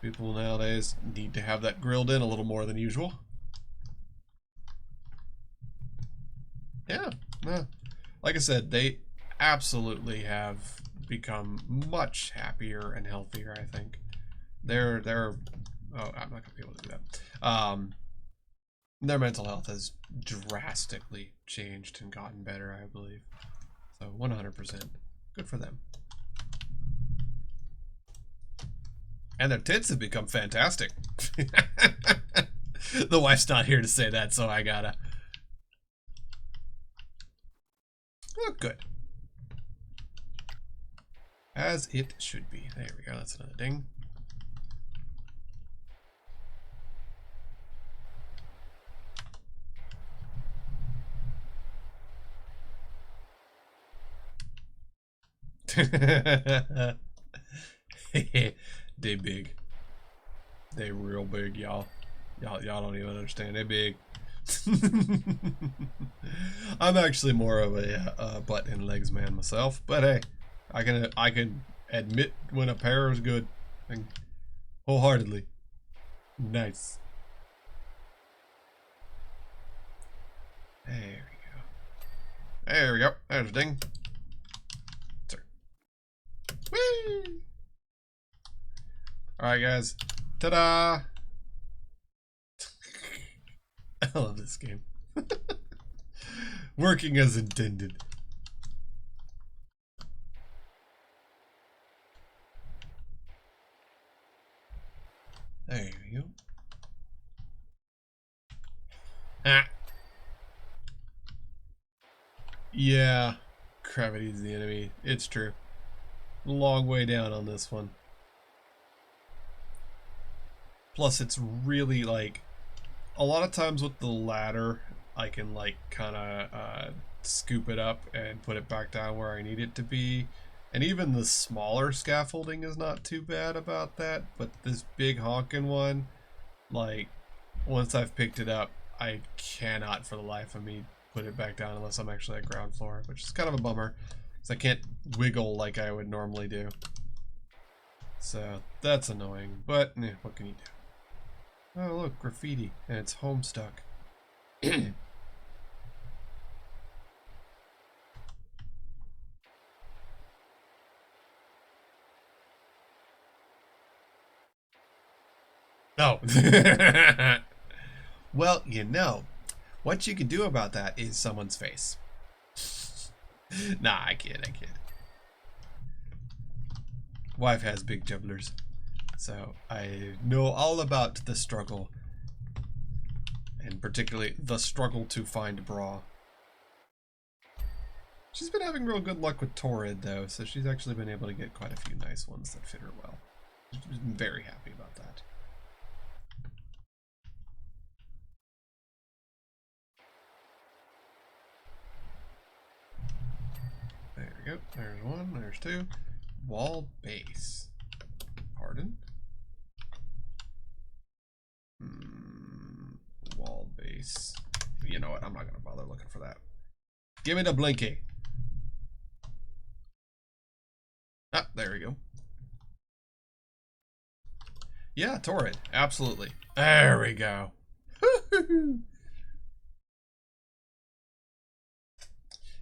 people nowadays need to have that grilled in a little more than usual. Yeah, no. Like I said, they absolutely have become much happier and healthier, I think. They're oh, I'm not gonna be able to do that. Their mental health has drastically changed and gotten better, I believe. So 100%. Good for them. And their tits have become fantastic. The wife's not here to say that, so I gotta. Oh, good. As it should be. There we go. That's another ding. They big. They real big, y'all. Y'all don't even understand. They big. I'm actually more of a butt and legs man myself, but hey, I can admit when a pair is good, and wholeheartedly. Nice. There we go. There we go. There's a ding. Sir. Whee! All right, guys. Ta-da! I love this game. Working as intended. There you go. Ah. Yeah. Gravity's the enemy. It's true. Long way down on this one. Plus, it's really like a lot of times with the ladder, I can like kind of scoop it up and put it back down where I need it to be. And even the smaller scaffolding is not too bad about that. But this big honking one, like once I've picked it up, I cannot for the life of me put it back down unless I'm actually at ground floor, which is kind of a bummer because I can't wiggle like I would normally do. So that's annoying, but what can you do? Oh look, graffiti, and it's Homestuck. No. Well, you know, what you can do about that is someone's face. Nah, I kid. Wife has big jugglers, so I know all about the struggle, and particularly the struggle to find bra. She's been having real good luck with Torrid though, so she's actually been able to get quite a few nice ones that fit her well. She's been very happy about that. There we go. There's one. There's two. Wall base. Pardon? Wall base. You know what? I'm not going to bother looking for that. Give me the blinky. Ah, there we go. Yeah, Torrid. Absolutely. There we go.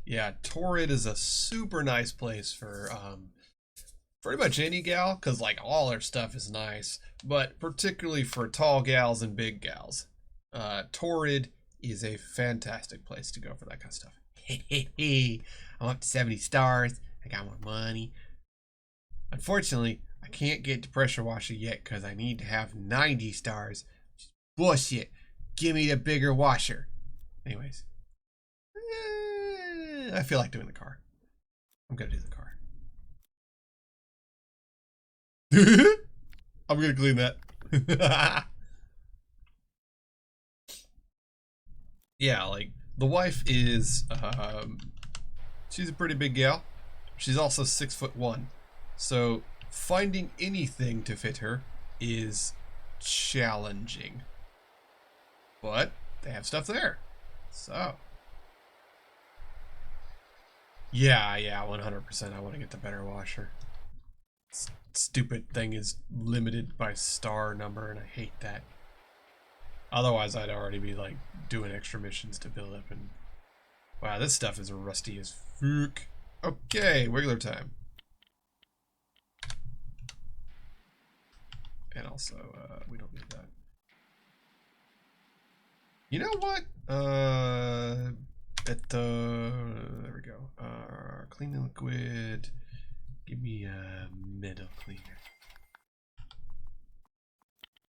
Yeah, Torrid is a super nice place for pretty much any gal, because like all their stuff is nice, but particularly for tall gals and big gals. Torrid is a fantastic place to go for that kind of stuff. I'm up to 70 stars. I got more money. Unfortunately, I can't get to pressure washer yet because I need to have 90 stars. Bullshit. Give me the bigger washer. Anyways. I feel like doing the car. I'm gonna do the car. I'm gonna clean that. Yeah, like the wife is she's a pretty big gal. She's also 6'1", so finding anything to fit her is challenging, but they have stuff there. So yeah, 100%. I want to get the better washer. Stupid thing is limited by star number, and I hate that. Otherwise, I'd already be like doing extra missions to build up. And wow, this stuff is rusty as fuck. Okay, Wiggler time. And also, we don't need that. You know what? There we go. Cleaning liquid. Give me a metal cleaner.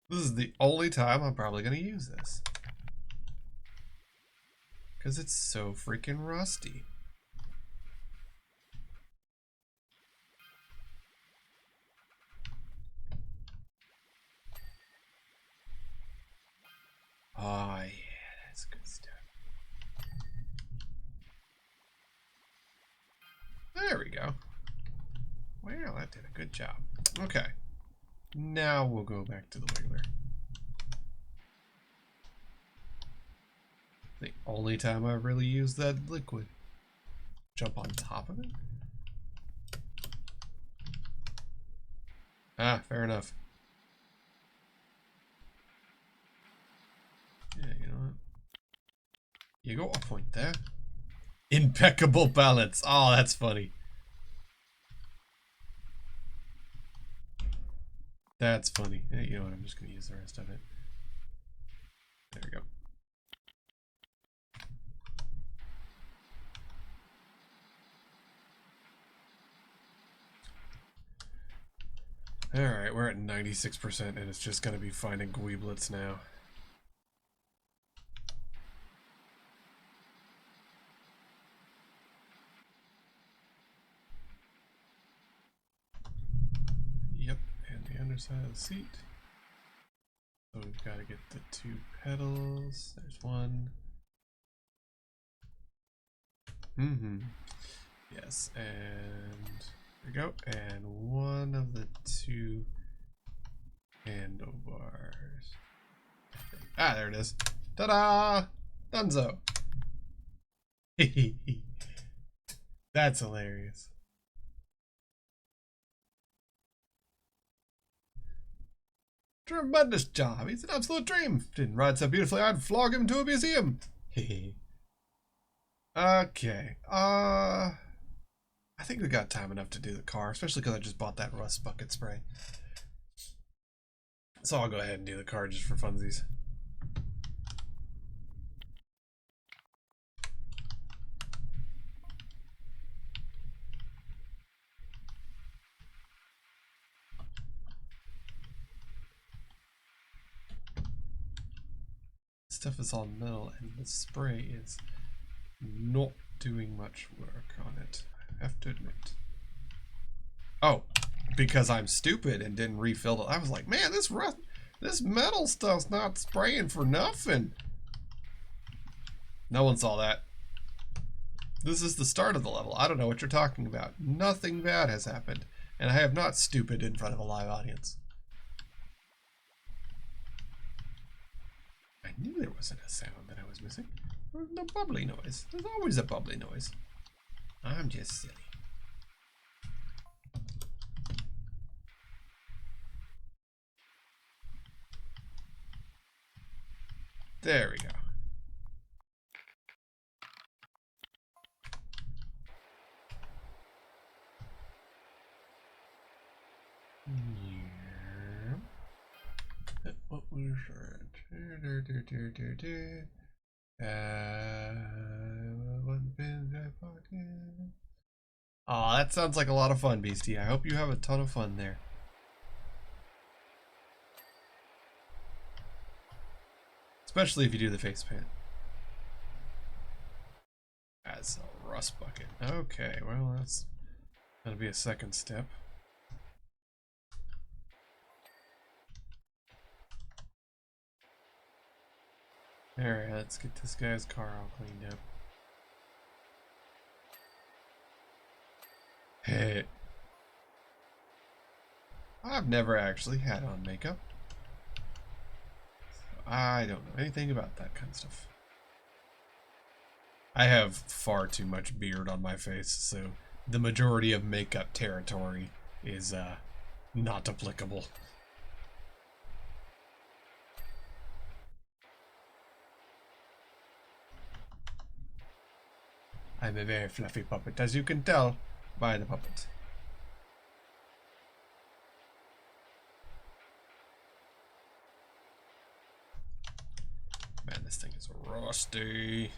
This is the only time I'm probably going to use this. Because it's so freaking rusty. Oh, yeah, that's good stuff. There we go. Well, that did a good job. Okay. Now we'll go back to the wiggler. The only time I really use that liquid. Jump on top of it? Ah, fair enough. Yeah, you know what? You go a point there. Impeccable balance. Oh, that's funny. That's funny. Yeah, you know what? I'm just going to use the rest of it. There we go. Alright, we're at 96% and it's just going to be finding Gweeblets now. Yep, and the underside of the seat. So we've got to get the 2 pedals. There's one. Yes, and there we go. And one of the 2 handlebars. Ah, there it is. Ta-da! Dunzo! That's hilarious. Tremendous job. He's an absolute dream. Didn't ride so beautifully, I'd flog him to a museum. Okay. I think we got time enough to do the car, especially because I just bought that rust bucket spray. So I'll go ahead and do the car just for funsies. Stuff is all metal and the spray is not doing much work on it, I have to admit. Oh, because I'm stupid and didn't refill it. I was like, man, this metal stuff's not spraying for nothing. No one saw that. This is the start of the level. I don't know what you're talking about. Nothing bad has happened, and I have not stupid in front of a live audience. I knew there wasn't a sound that I was missing. There was no bubbly noise. There's always a bubbly noise. I'm just silly. There we go. Yeah. What was that? Aw, that sounds like a lot of fun, Beastie. I hope you have a ton of fun there. Especially if you do the face paint. That's a rust bucket. Okay, well, that's gonna be a second step. Alright, let's get this guy's car all cleaned up. Hey. I've never actually had on makeup. So I don't know anything about that kind of stuff. I have far too much beard on my face, so the majority of makeup territory is not applicable. I'm a very fluffy puppet, as you can tell by the puppet. this thing is rusty.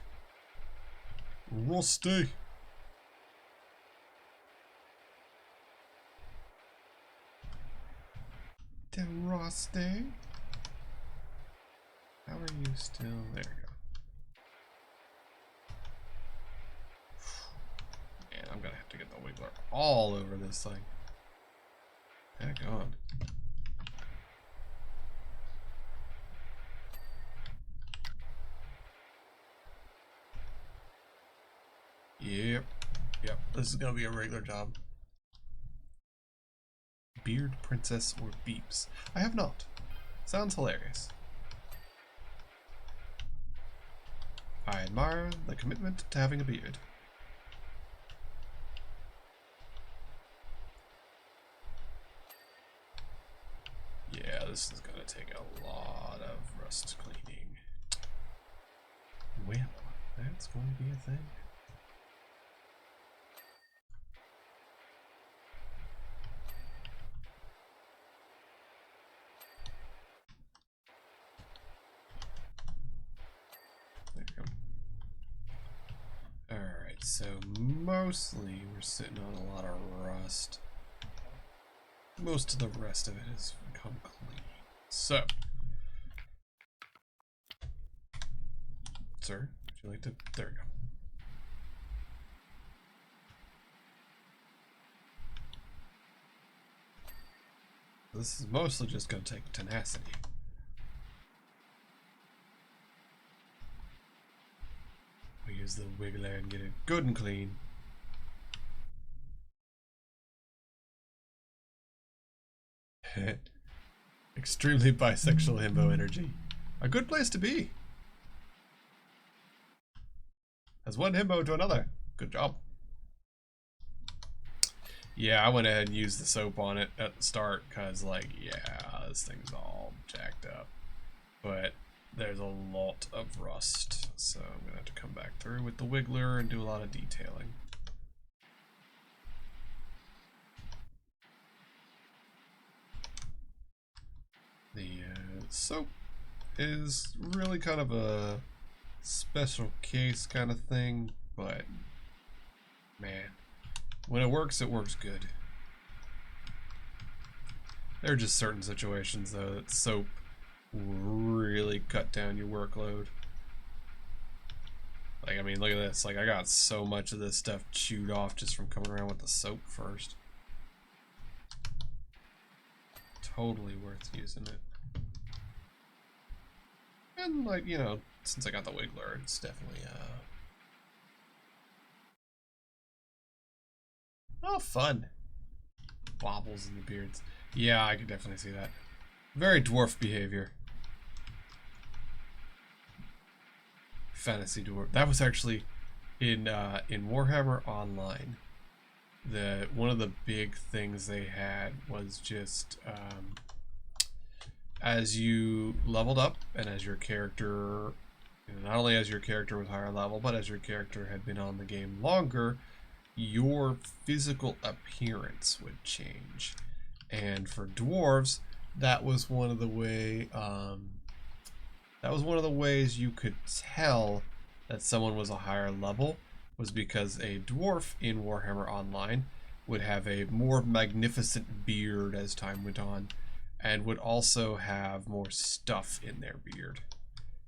Rusty. Rusty. How are you still? There you go. Man, I'm gonna have to get the wiggler all over this thing. Heck on. Yep. Yep. This is gonna be a regular job. Beard Princess or Beeps? I have not. Sounds hilarious. I admire the commitment to having a beard. Yeah, this is gonna take a lot of rust cleaning. Well, that's going to be a thing. So mostly we're sitting on a lot of rust. Most of the rest of it has become clean. So, sir, would you like to? There we go. This is mostly just going to take tenacity. We use the wiggler and get it good and clean. Extremely bisexual himbo energy. A good place to be. As one himbo to another. Good job. Yeah, I went ahead and used the soap on it at the start because, like, yeah, this thing's all jacked up. But there's a lot of rust, so I'm gonna have to come back through with the wiggler and do a lot of detailing. The soap is really kind of a special case kind of thing, but man, when it works good. There are just certain situations though that soap really cut down your workload. Like, I mean, look at this. Like, I got so much of this stuff chewed off just from coming around with the soap first. Totally worth using it. And, like, you know, since I got the wiggler, it's definitely, oh, fun. Bobbles in the beards. Yeah, I could definitely see that. Very dwarf behavior. Fantasy dwarf. That was actually in Warhammer Online. One of the big things they had was just as you leveled up and as your character, not only as your character was higher level, but as your character had been on the game longer, your physical appearance would change. And for dwarves, that was one of the ways you could tell that someone was a higher level, was because a dwarf in Warhammer Online would have a more magnificent beard as time went on, and would also have more stuff in their beard,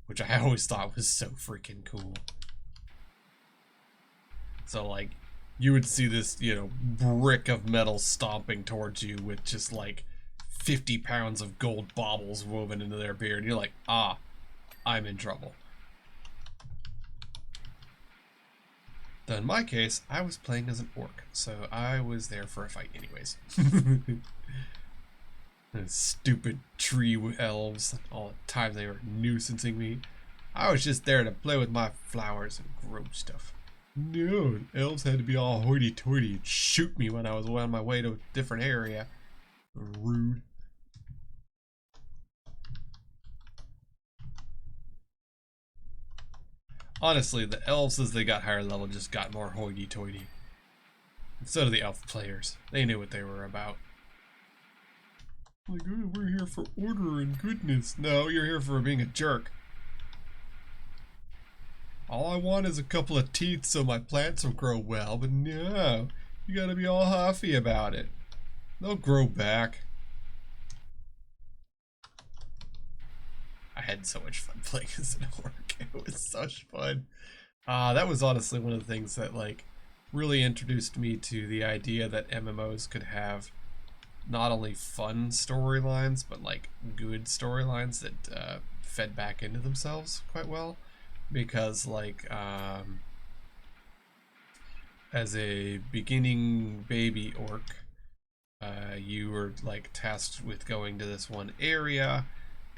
which I always thought was so freaking cool. So, like, you would see this, you know, brick of metal stomping towards you with just like 50 pounds of gold baubles woven into their beard. You're like, ah, I'm in trouble. Though in my case, I was playing as an orc, so I was there for a fight anyways. Those stupid tree elves, all the time they were nuisancing me. I was just there to play with my flowers and grow stuff. No, elves had to be all hoity-toity and shoot me when I was on my way to a different area. Rude. Honestly, the elves as they got higher level just got more hoity-toity. So did the elf players. They knew what they were about. Like, oh, we're here for order and goodness. No, you're here for being a jerk. All I want is a couple of teeth so my plants will grow well, but no, you gotta be all huffy about it. They'll grow back. I had so much fun playing as an orc. It was such fun. That was honestly one of the things that like really introduced me to the idea that MMOs could have not only fun storylines, but like good storylines that fed back into themselves quite well. Because like as a beginning baby orc, you were like tasked with going to this one area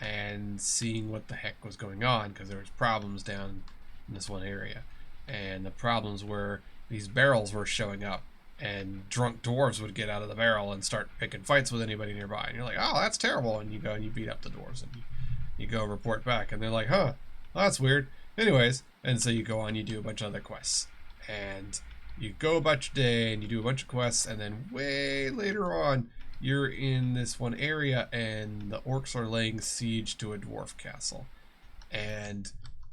and seeing what the heck was going on, because there was problems down in this one area, and the problems were these barrels were showing up, and drunk dwarves would get out of the barrel and start picking fights with anybody nearby, and you're like, oh, that's terrible, and you go and you beat up the dwarves, and you go report back, and they're like, huh, well, that's weird. Anyways, and so you go on, you do a bunch of other quests, and you go about your day and you do a bunch of quests, and then way later on you're in this one area and the orcs are laying siege to a dwarf castle. And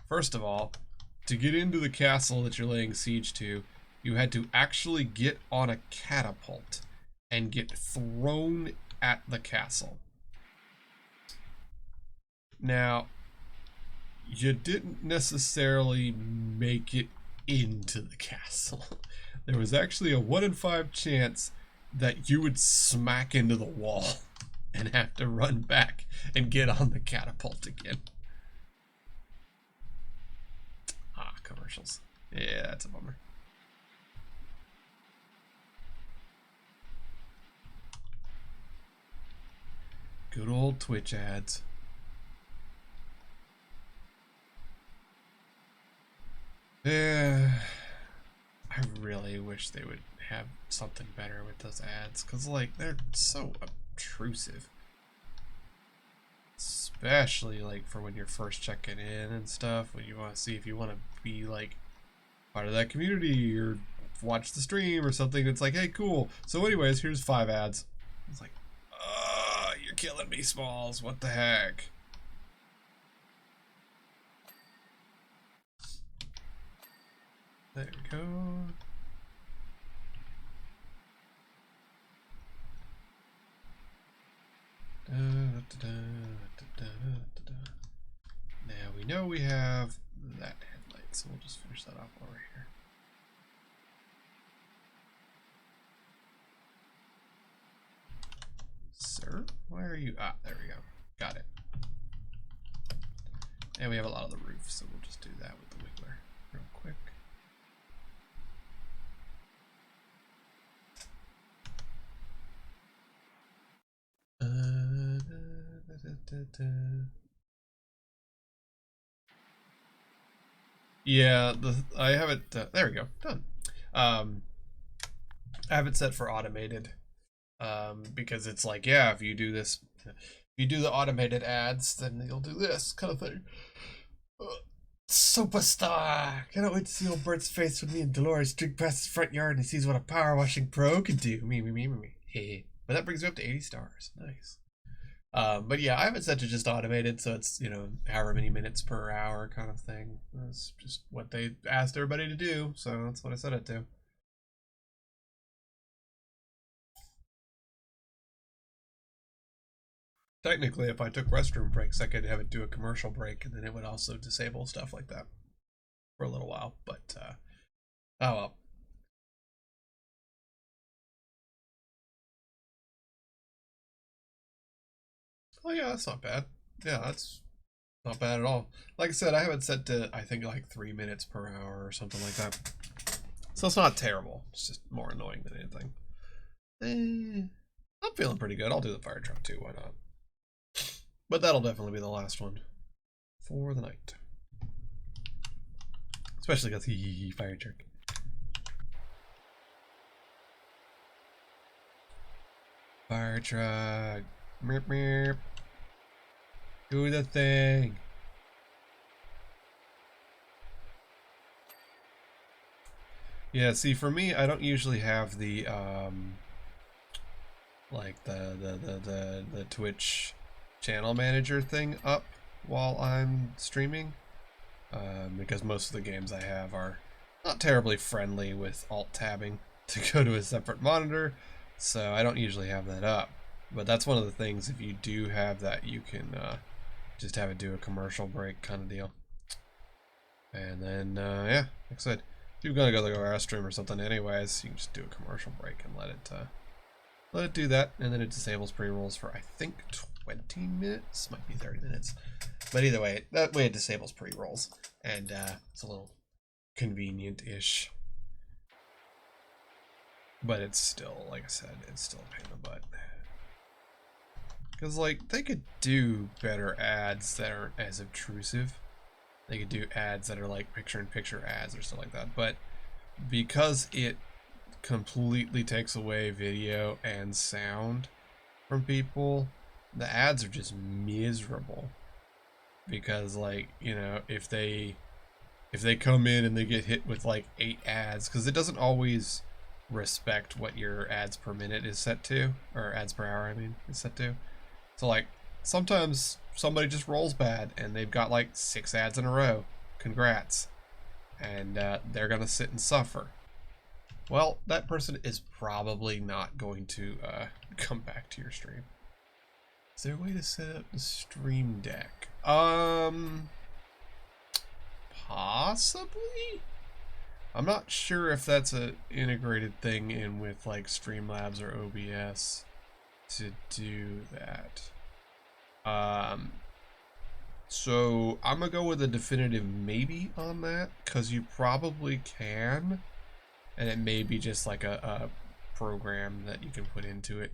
first of all, to get into the castle that you're laying siege to, you had to actually get on a catapult and get thrown at the castle. Now, you didn't necessarily make it into the castle. There was actually a 1 in 5 chance that you would smack into the wall and have to run back and get on the catapult again. Commercials. Yeah, that's a bummer. Good old Twitch ads. Yeah, I really wish they would have something better with those ads, because like they're so obtrusive, especially like for when you're first checking in and stuff, when you want to see if you want to be like part of that community or watch the stream or something. It's like, hey, cool, so anyways, here's 5 ads. It's like, you're killing me, Smalls, what the heck. There we go. Now we know we have that headlight, so we'll just finish that off while we're here. Sir, why are you? There we go. Got it. And we have a lot of the roof, so we'll just do that with the wiggler real quick. Yeah, I have it. There we go. Done. I have it set for automated, because it's like, yeah, if you do this, if you do the automated ads, then you'll do this kind of thing. Superstar! Cannot wait to see old Bert's face when me and Dolores drink past his front yard and he sees what a power washing pro can do. Me. Hey. But that brings me up to 80 stars. Nice. But yeah, I have it set to just automated, so it's, you know, however many minutes per hour kind of thing. That's just what they asked everybody to do, so that's what I set it to. Technically, if I took restroom breaks, I could have it do a commercial break, and then it would also disable stuff like that for a little while, but, oh well. Oh yeah, that's not bad. Yeah, that's not bad at all. Like I said, I have it set to, I think, like 3 minutes per hour or something like that. So it's not terrible. It's just more annoying than anything. I'm feeling pretty good. I'll do the fire truck too, why not? But that'll definitely be the last one for the night. Especially because he fire truck. Fire truck. Meep, meep. Do the thing. Yeah, see, for me, I don't usually have the like the Twitch channel manager thing up while I'm streaming. because most of the games I have are not terribly friendly with alt-tabbing to go to a separate monitor, so I don't usually have that up. But that's one of the things, if you do have that, you can just have it do a commercial break kind of deal. And then, yeah, like I said, if you're gonna go to the restroom or something anyways, you can just do a commercial break and let it do that, and then it disables pre-rolls for, I think, 20 minutes, might be 30 minutes. But either way, that way it disables pre-rolls, and it's a little convenient-ish. But it's still, like I said, it's still a pain in the butt. Because, like, they could do better ads that aren't as obtrusive. They could do ads that are like picture-in-picture ads or stuff like that. But because it completely takes away video and sound from people, the ads are just miserable. Because, like, you know, if they come in and they get hit with like 8 ads, because it doesn't always respect what your ads per minute is set to, or ads per hour, I mean, is set to. So, like, sometimes somebody just rolls bad and they've got like 6 ads in a row. Congrats. And they're gonna sit and suffer. Well, that person is probably not going to come back to your stream. Is there a way to set up the Stream Deck? Possibly? I'm not sure if that's a integrated thing in with like Streamlabs or OBS to do that. So I'm gonna go with a definitive maybe on that, because you probably can, and it may be just like a program that you can put into it.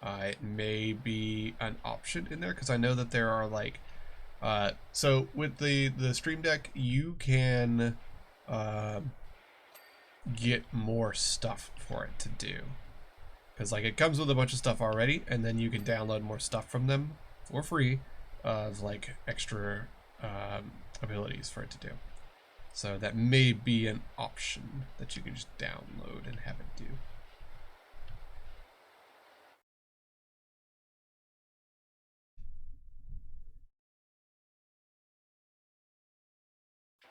It may be an option in there, because I know that there are like so with the Stream Deck, you can get more stuff for it to do, because like it comes with a bunch of stuff already, and then you can download more stuff from them for free of like extra abilities for it to do. So that may be an option that you can just download and have it do.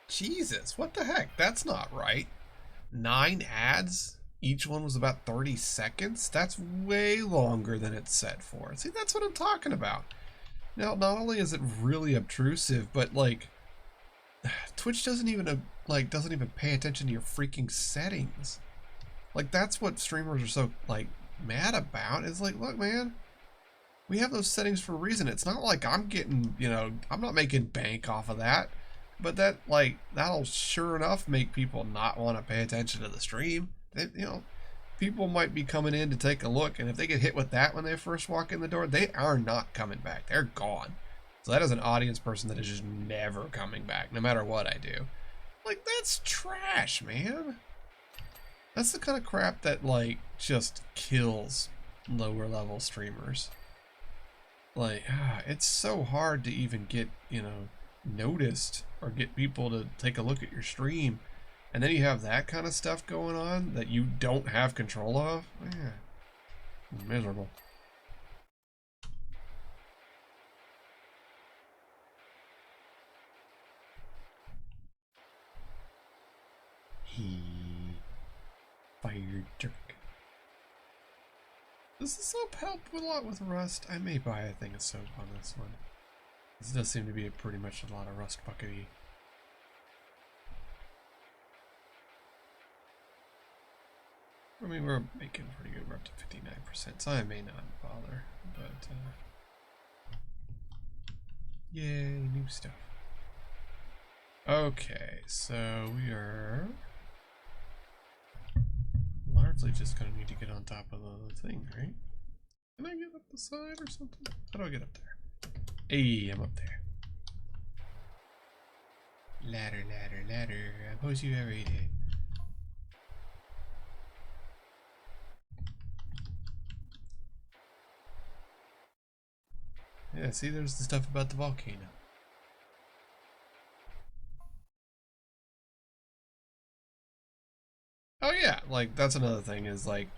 Jesus, what the heck? That's not right. 9 ads? Each one was about 30 seconds? That's way longer than it's set for. See, that's what I'm talking about. Now, not only is it really obtrusive, but like Twitch doesn't even pay attention to your freaking settings. Like, that's what streamers are so like mad about. Is like, look, man, we have those settings for a reason. It's not like I'm getting, you know, I'm not making bank off of that. But that, like, that'll sure enough make people not want to pay attention to the stream. You know, people might be coming in to take a look, and if they get hit with that when they first walk in the door, they are not coming back. They're gone. So that is an audience person that is just never coming back, no matter what I do. Like, that's trash, man. That's the kind of crap that, like, just kills lower level streamers. Like, it's so hard to even get, you know, noticed or get people to take a look at your stream, and then you have that kind of stuff going on that you don't have control of. Yeah, miserable. Fire jerk. Does the soap help a lot with rust? I may buy a thing of soap on this one. This does seem to be pretty much a lot of rust buckety. I mean, we're making pretty good. We're up to 59%, so I may not bother, but yay, new stuff. Okay, so we are largely just gonna need to get on top of the thing, right? Can I get up the side or something? How do I get up there? Hey, I'm up there. Ladder, ladder, ladder. I post you every day. Yeah, see, there's the stuff about the volcano. Oh yeah, like, that's another thing is, like,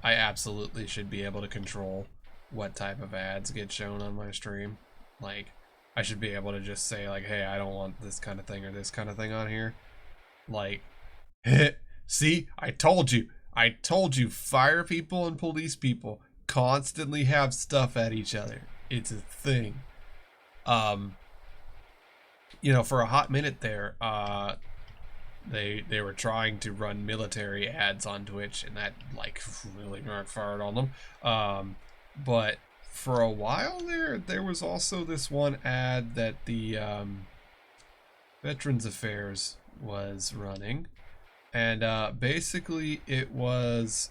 I absolutely should be able to control what type of ads get shown on my stream. Like, I should be able to just say like, hey, I don't want this kind of thing or this kind of thing on here. Like, see, I told you, fire people and police people constantly have stuff at each other. It's a thing. You know, for a hot minute there, they were trying to run military ads on Twitch, and that like really backfired on them. But for a while there was also this one ad that the Veterans Affairs was running, and basically it was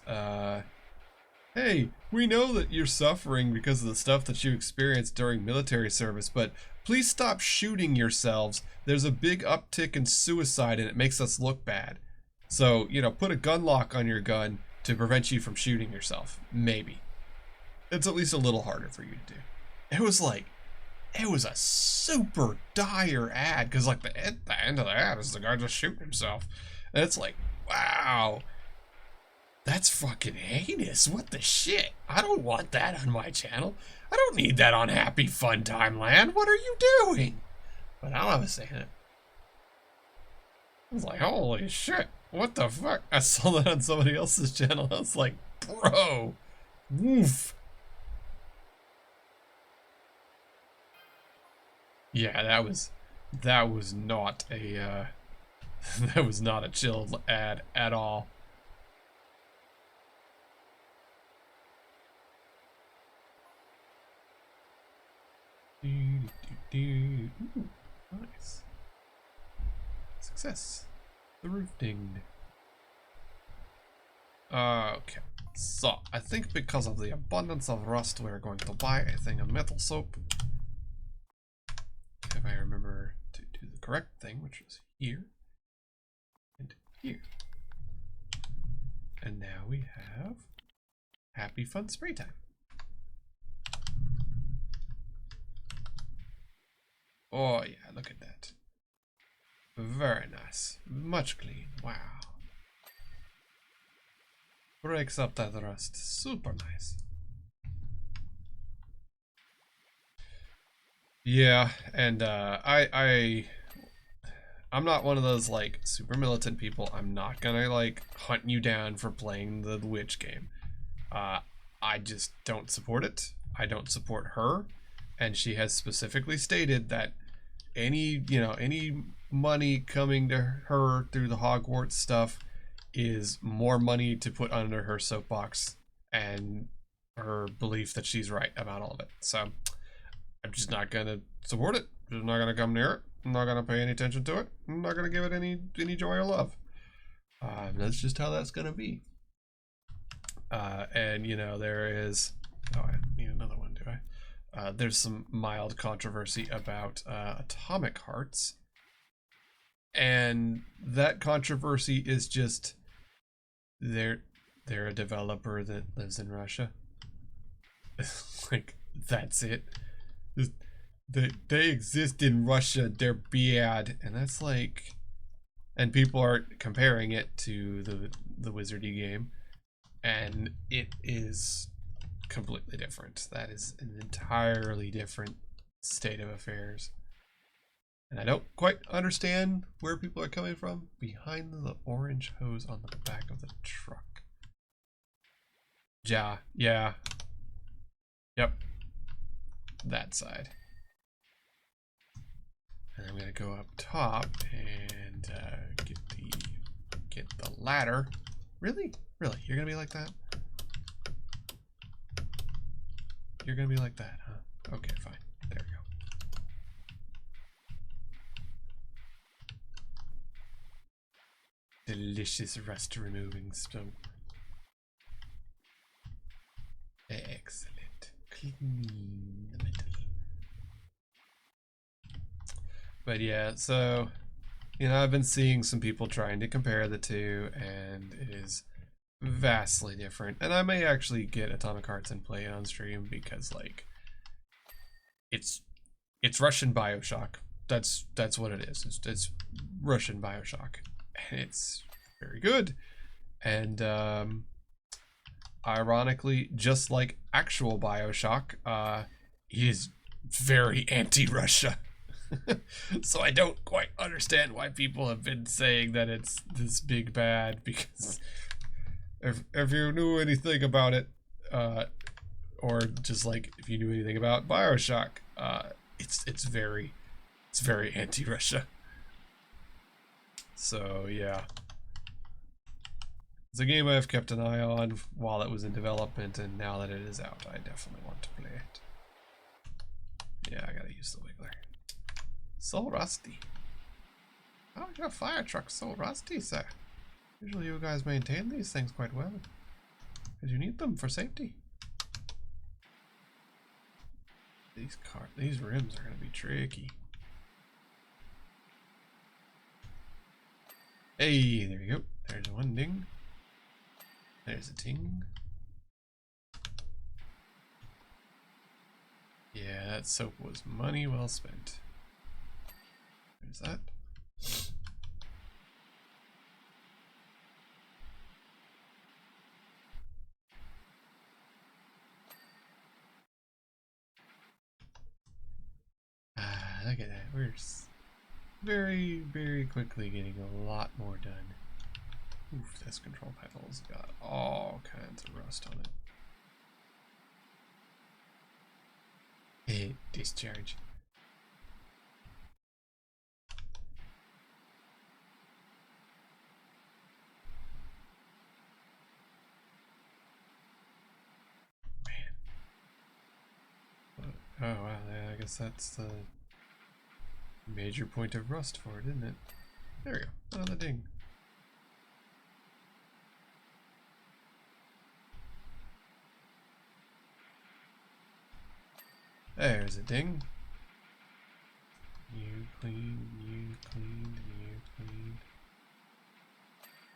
hey, we know that you're suffering because of the stuff that you experienced during military service, but please stop shooting yourselves. There's a big uptick in suicide and it makes us look bad. So, you know, put a gun lock on your gun to prevent you from shooting yourself. Maybe. It's at least a little harder for you to do. It was like, it was a super dire ad, because like at the end of the ad is the guy just shooting himself. And it's like, wow. That's fucking heinous. What the shit? I don't want that on my channel. I don't need that on Happy Fun Time Land. What are you doing? But I was saying it. I was like, holy shit. What the fuck? I saw that on somebody else's channel. I was like, bro. Woof. Yeah, that was not a that was not a chill ad at all. Ooh, nice. Success. The roof dinged. Okay. So, I think because of the abundance of rust, we're going to buy a thing of metal soap. If I remember to do the correct thing, which is here and here. And now we have Happy Fun Spray Time. Oh yeah, look at that. Very nice. Much clean. Wow. Breaks up that rust. Super nice. Yeah, and I'm not one of those like super militant people. I'm not gonna like hunt you down for playing the witch game. I just don't support it. I don't support her. And she has specifically stated that any money coming to her through the Hogwarts stuff is more money to put under her soapbox and her belief that she's right about all of it. So I'm just not gonna support it. Just not gonna come near it. I'm not gonna pay any attention to it. I'm not gonna give it any joy or love. That's just how that's gonna be. And you know, there is. Oh, I need another one, do I? There's some mild controversy about atomic hearts, and that controversy is just they're a developer that lives in Russia. Like, that's it. They exist in Russia. They're bad, and that's like, and people are comparing it to the Wizardy game, and it is completely different. That is an entirely different state of affairs. And I don't quite understand where people are coming from. Behind the orange hose on the back of the truck. Yeah. Yep. That side. And I'm gonna go up top and get the ladder. Really? You're gonna be like that? You're gonna be like that, huh? Okay, fine. There we go. Delicious rust removing soap. Excellent. Clean the metal. But yeah, so, you know, I've been seeing some people trying to compare the two, and it is vastly different. And I may actually get Atomic Hearts and play it on stream, because like it's Russian BioShock. That's what it is. It's Russian BioShock. And it's very good. And ironically, just like actual BioShock, is very anti-Russia. So I don't quite understand why people have been saying that it's this big bad, because if you knew anything about it, or just like if you knew anything about BioShock, it's very anti-Russia. So yeah, it's a game I've kept an eye on while it was in development, and now that it is out, I definitely want to play it. Yeah, I gotta use the wiggler. So rusty. How are your fire trucks so rusty, sir? Usually you guys maintain these things quite well, because you need them for safety. These rims are gonna be tricky. Hey, there you go. There's one ding. There's a ting. Yeah, that soap was money well spent. There's that. Look at that. We're very quickly getting a lot more done. Oof, this control panel's got all kinds of rust on it. Hey, discharge. Oh, wow, yeah, I guess that's the major point of rust for it, isn't it? There we go, another ding. There's a ding. You clean, you clean, you clean.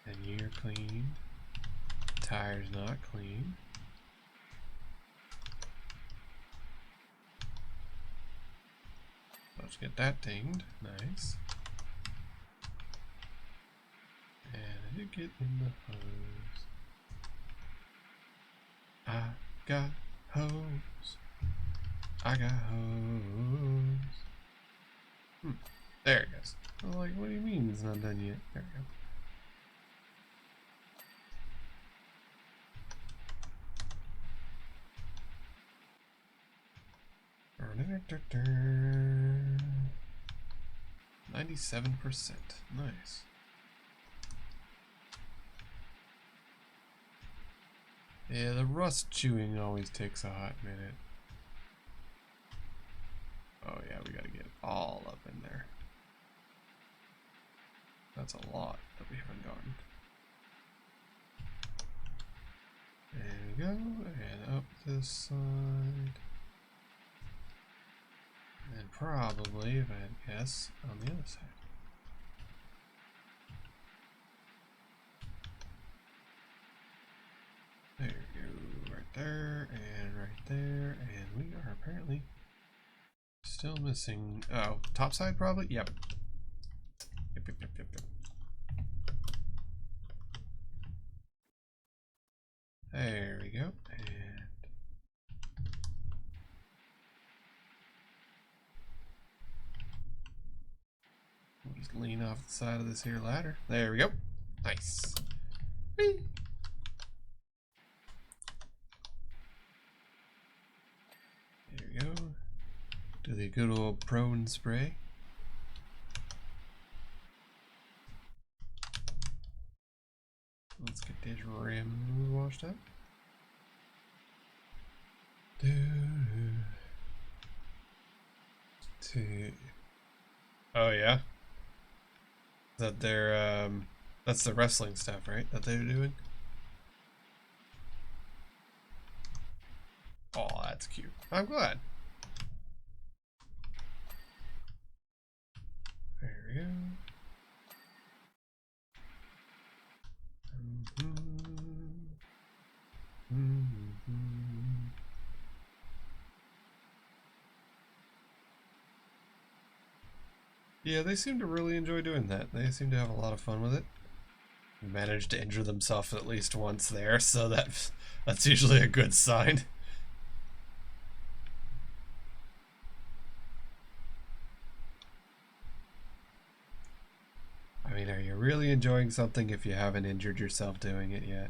And you're clean. Tire's not clean. Let's get that dinged. Nice. And I did get in the hose. I got hose. I got hose. There it goes. I was like, what do you mean it's not done yet? There we go. -97%. Nice. Yeah, the rust chewing always takes a hot minute. Oh yeah, we gotta get all up in there. That's a lot that we haven't gotten. There we go, and up this side. And probably, if I had to guess, on the other side. There you go, right there, and right there, and we are apparently still missing. Oh, top side probably? Yep. Yep. There we go, and we'll just lean off the side of this here ladder. There we go. Nice. Whee! There we go. Do the good old prone spray. Let's get this rim washed up. Oh yeah? That they're that's the wrestling stuff, right? That they're doing? Oh, that's cute. I'm glad. There we go. Yeah, they seem to really enjoy doing that. They seem to have a lot of fun with it. Managed to injure themselves at least once there, so that's usually a good sign. really enjoying something if you haven't injured yourself doing it yet.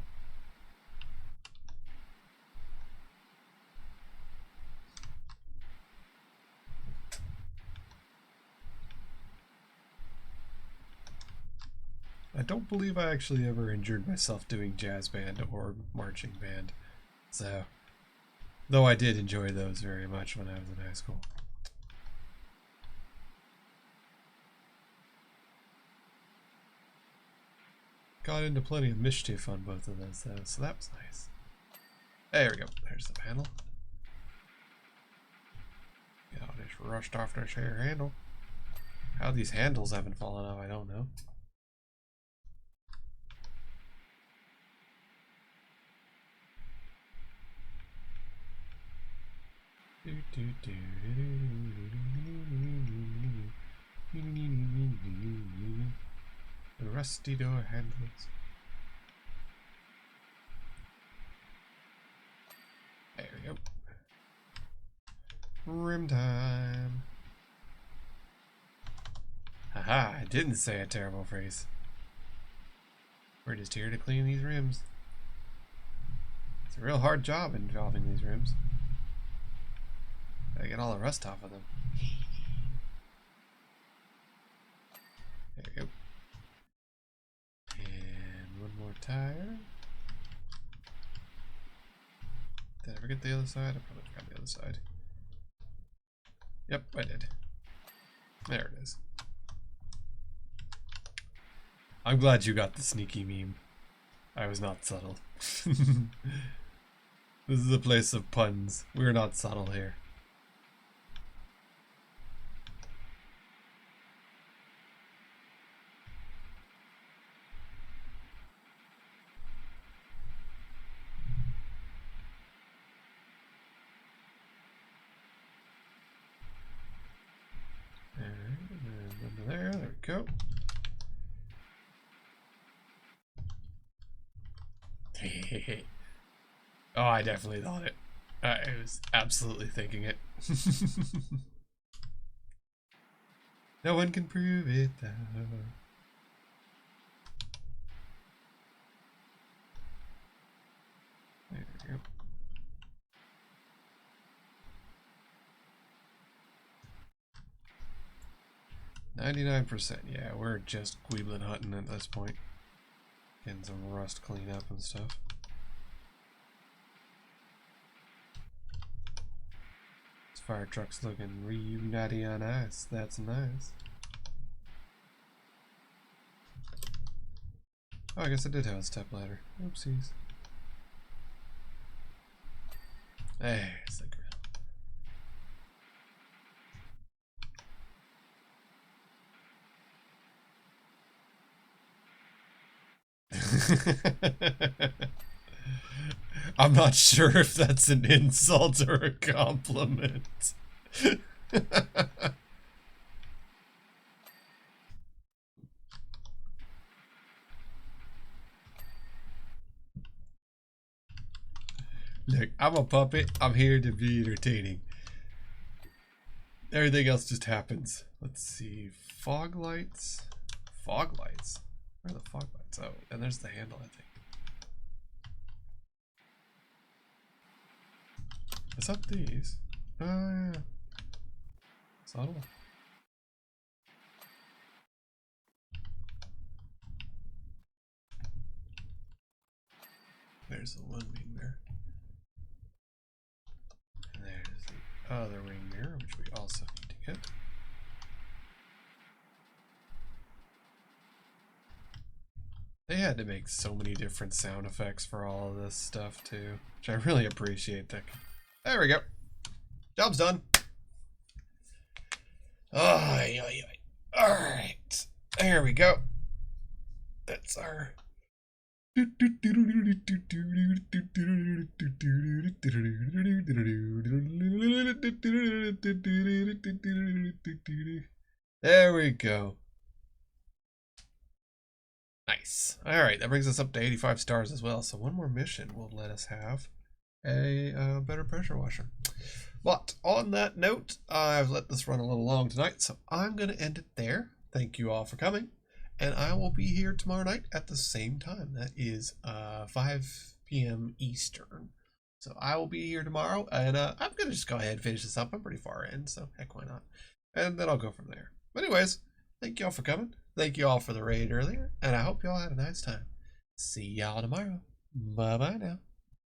I don't believe I actually ever injured myself doing jazz band or marching band. So, though I did enjoy those very much when I was in high school. Got into plenty of mischief on both of those though, so that was nice. There we go. There's the panel. Yeah, I just rushed off this here handle. How these handles haven't fallen off, I don't know. The rusty door handles. There we go. Rim time. Haha, I didn't say a terrible phrase. We're just here to clean these rims. It's a real hard job involving these rims. Gotta get all the rust off of them. There we go. And one more tire. Did I ever get the other side? I probably got the other side. Yep, I did. There it is. I'm glad you got the sneaky meme. I was not subtle. This is a place of puns. We're not subtle here. There we go. Oh, I definitely thought it. I was absolutely thinking it. No one can prove it though. There we go. 99%, yeah, we're just Gweeblin hunting at this point. Getting some rust cleanup and stuff. This fire truck's looking real natty on ice. That's nice. Oh, I guess I did have a step ladder. Oopsies. There's the grill. I'm not sure if that's an insult or a compliment. Look, I'm a puppet. I'm here to be entertaining. Everything else just happens. Let's see. Fog lights. Fog lights. Where are the fog lights? Oh, and there's the handle, I think. Is that these? Oh, yeah. Subtle. There's the one wing mirror. And there's the other wing mirror, which we also need to get. They had to make so many different sound effects for all of this stuff too, which I really appreciate. That. There we go. Job's done. Alright. There we go. That's our... There we go. Nice. Alright, that brings us up to 85 stars as well. So one more mission will let us have a better pressure washer. But on that note, I've let this run a little long tonight, so I'm going to end it there. Thank you all for coming. and I will be here tomorrow night at the same time. That is 5 p.m. Eastern. So I will be here tomorrow, and I'm going to just go ahead and finish this up. I'm pretty far in, so heck, why not? And then I'll go from there. But anyways, thank y'all for coming. Thank y'all for the raid earlier, and I hope y'all had a nice time. See y'all tomorrow. Bye-bye now.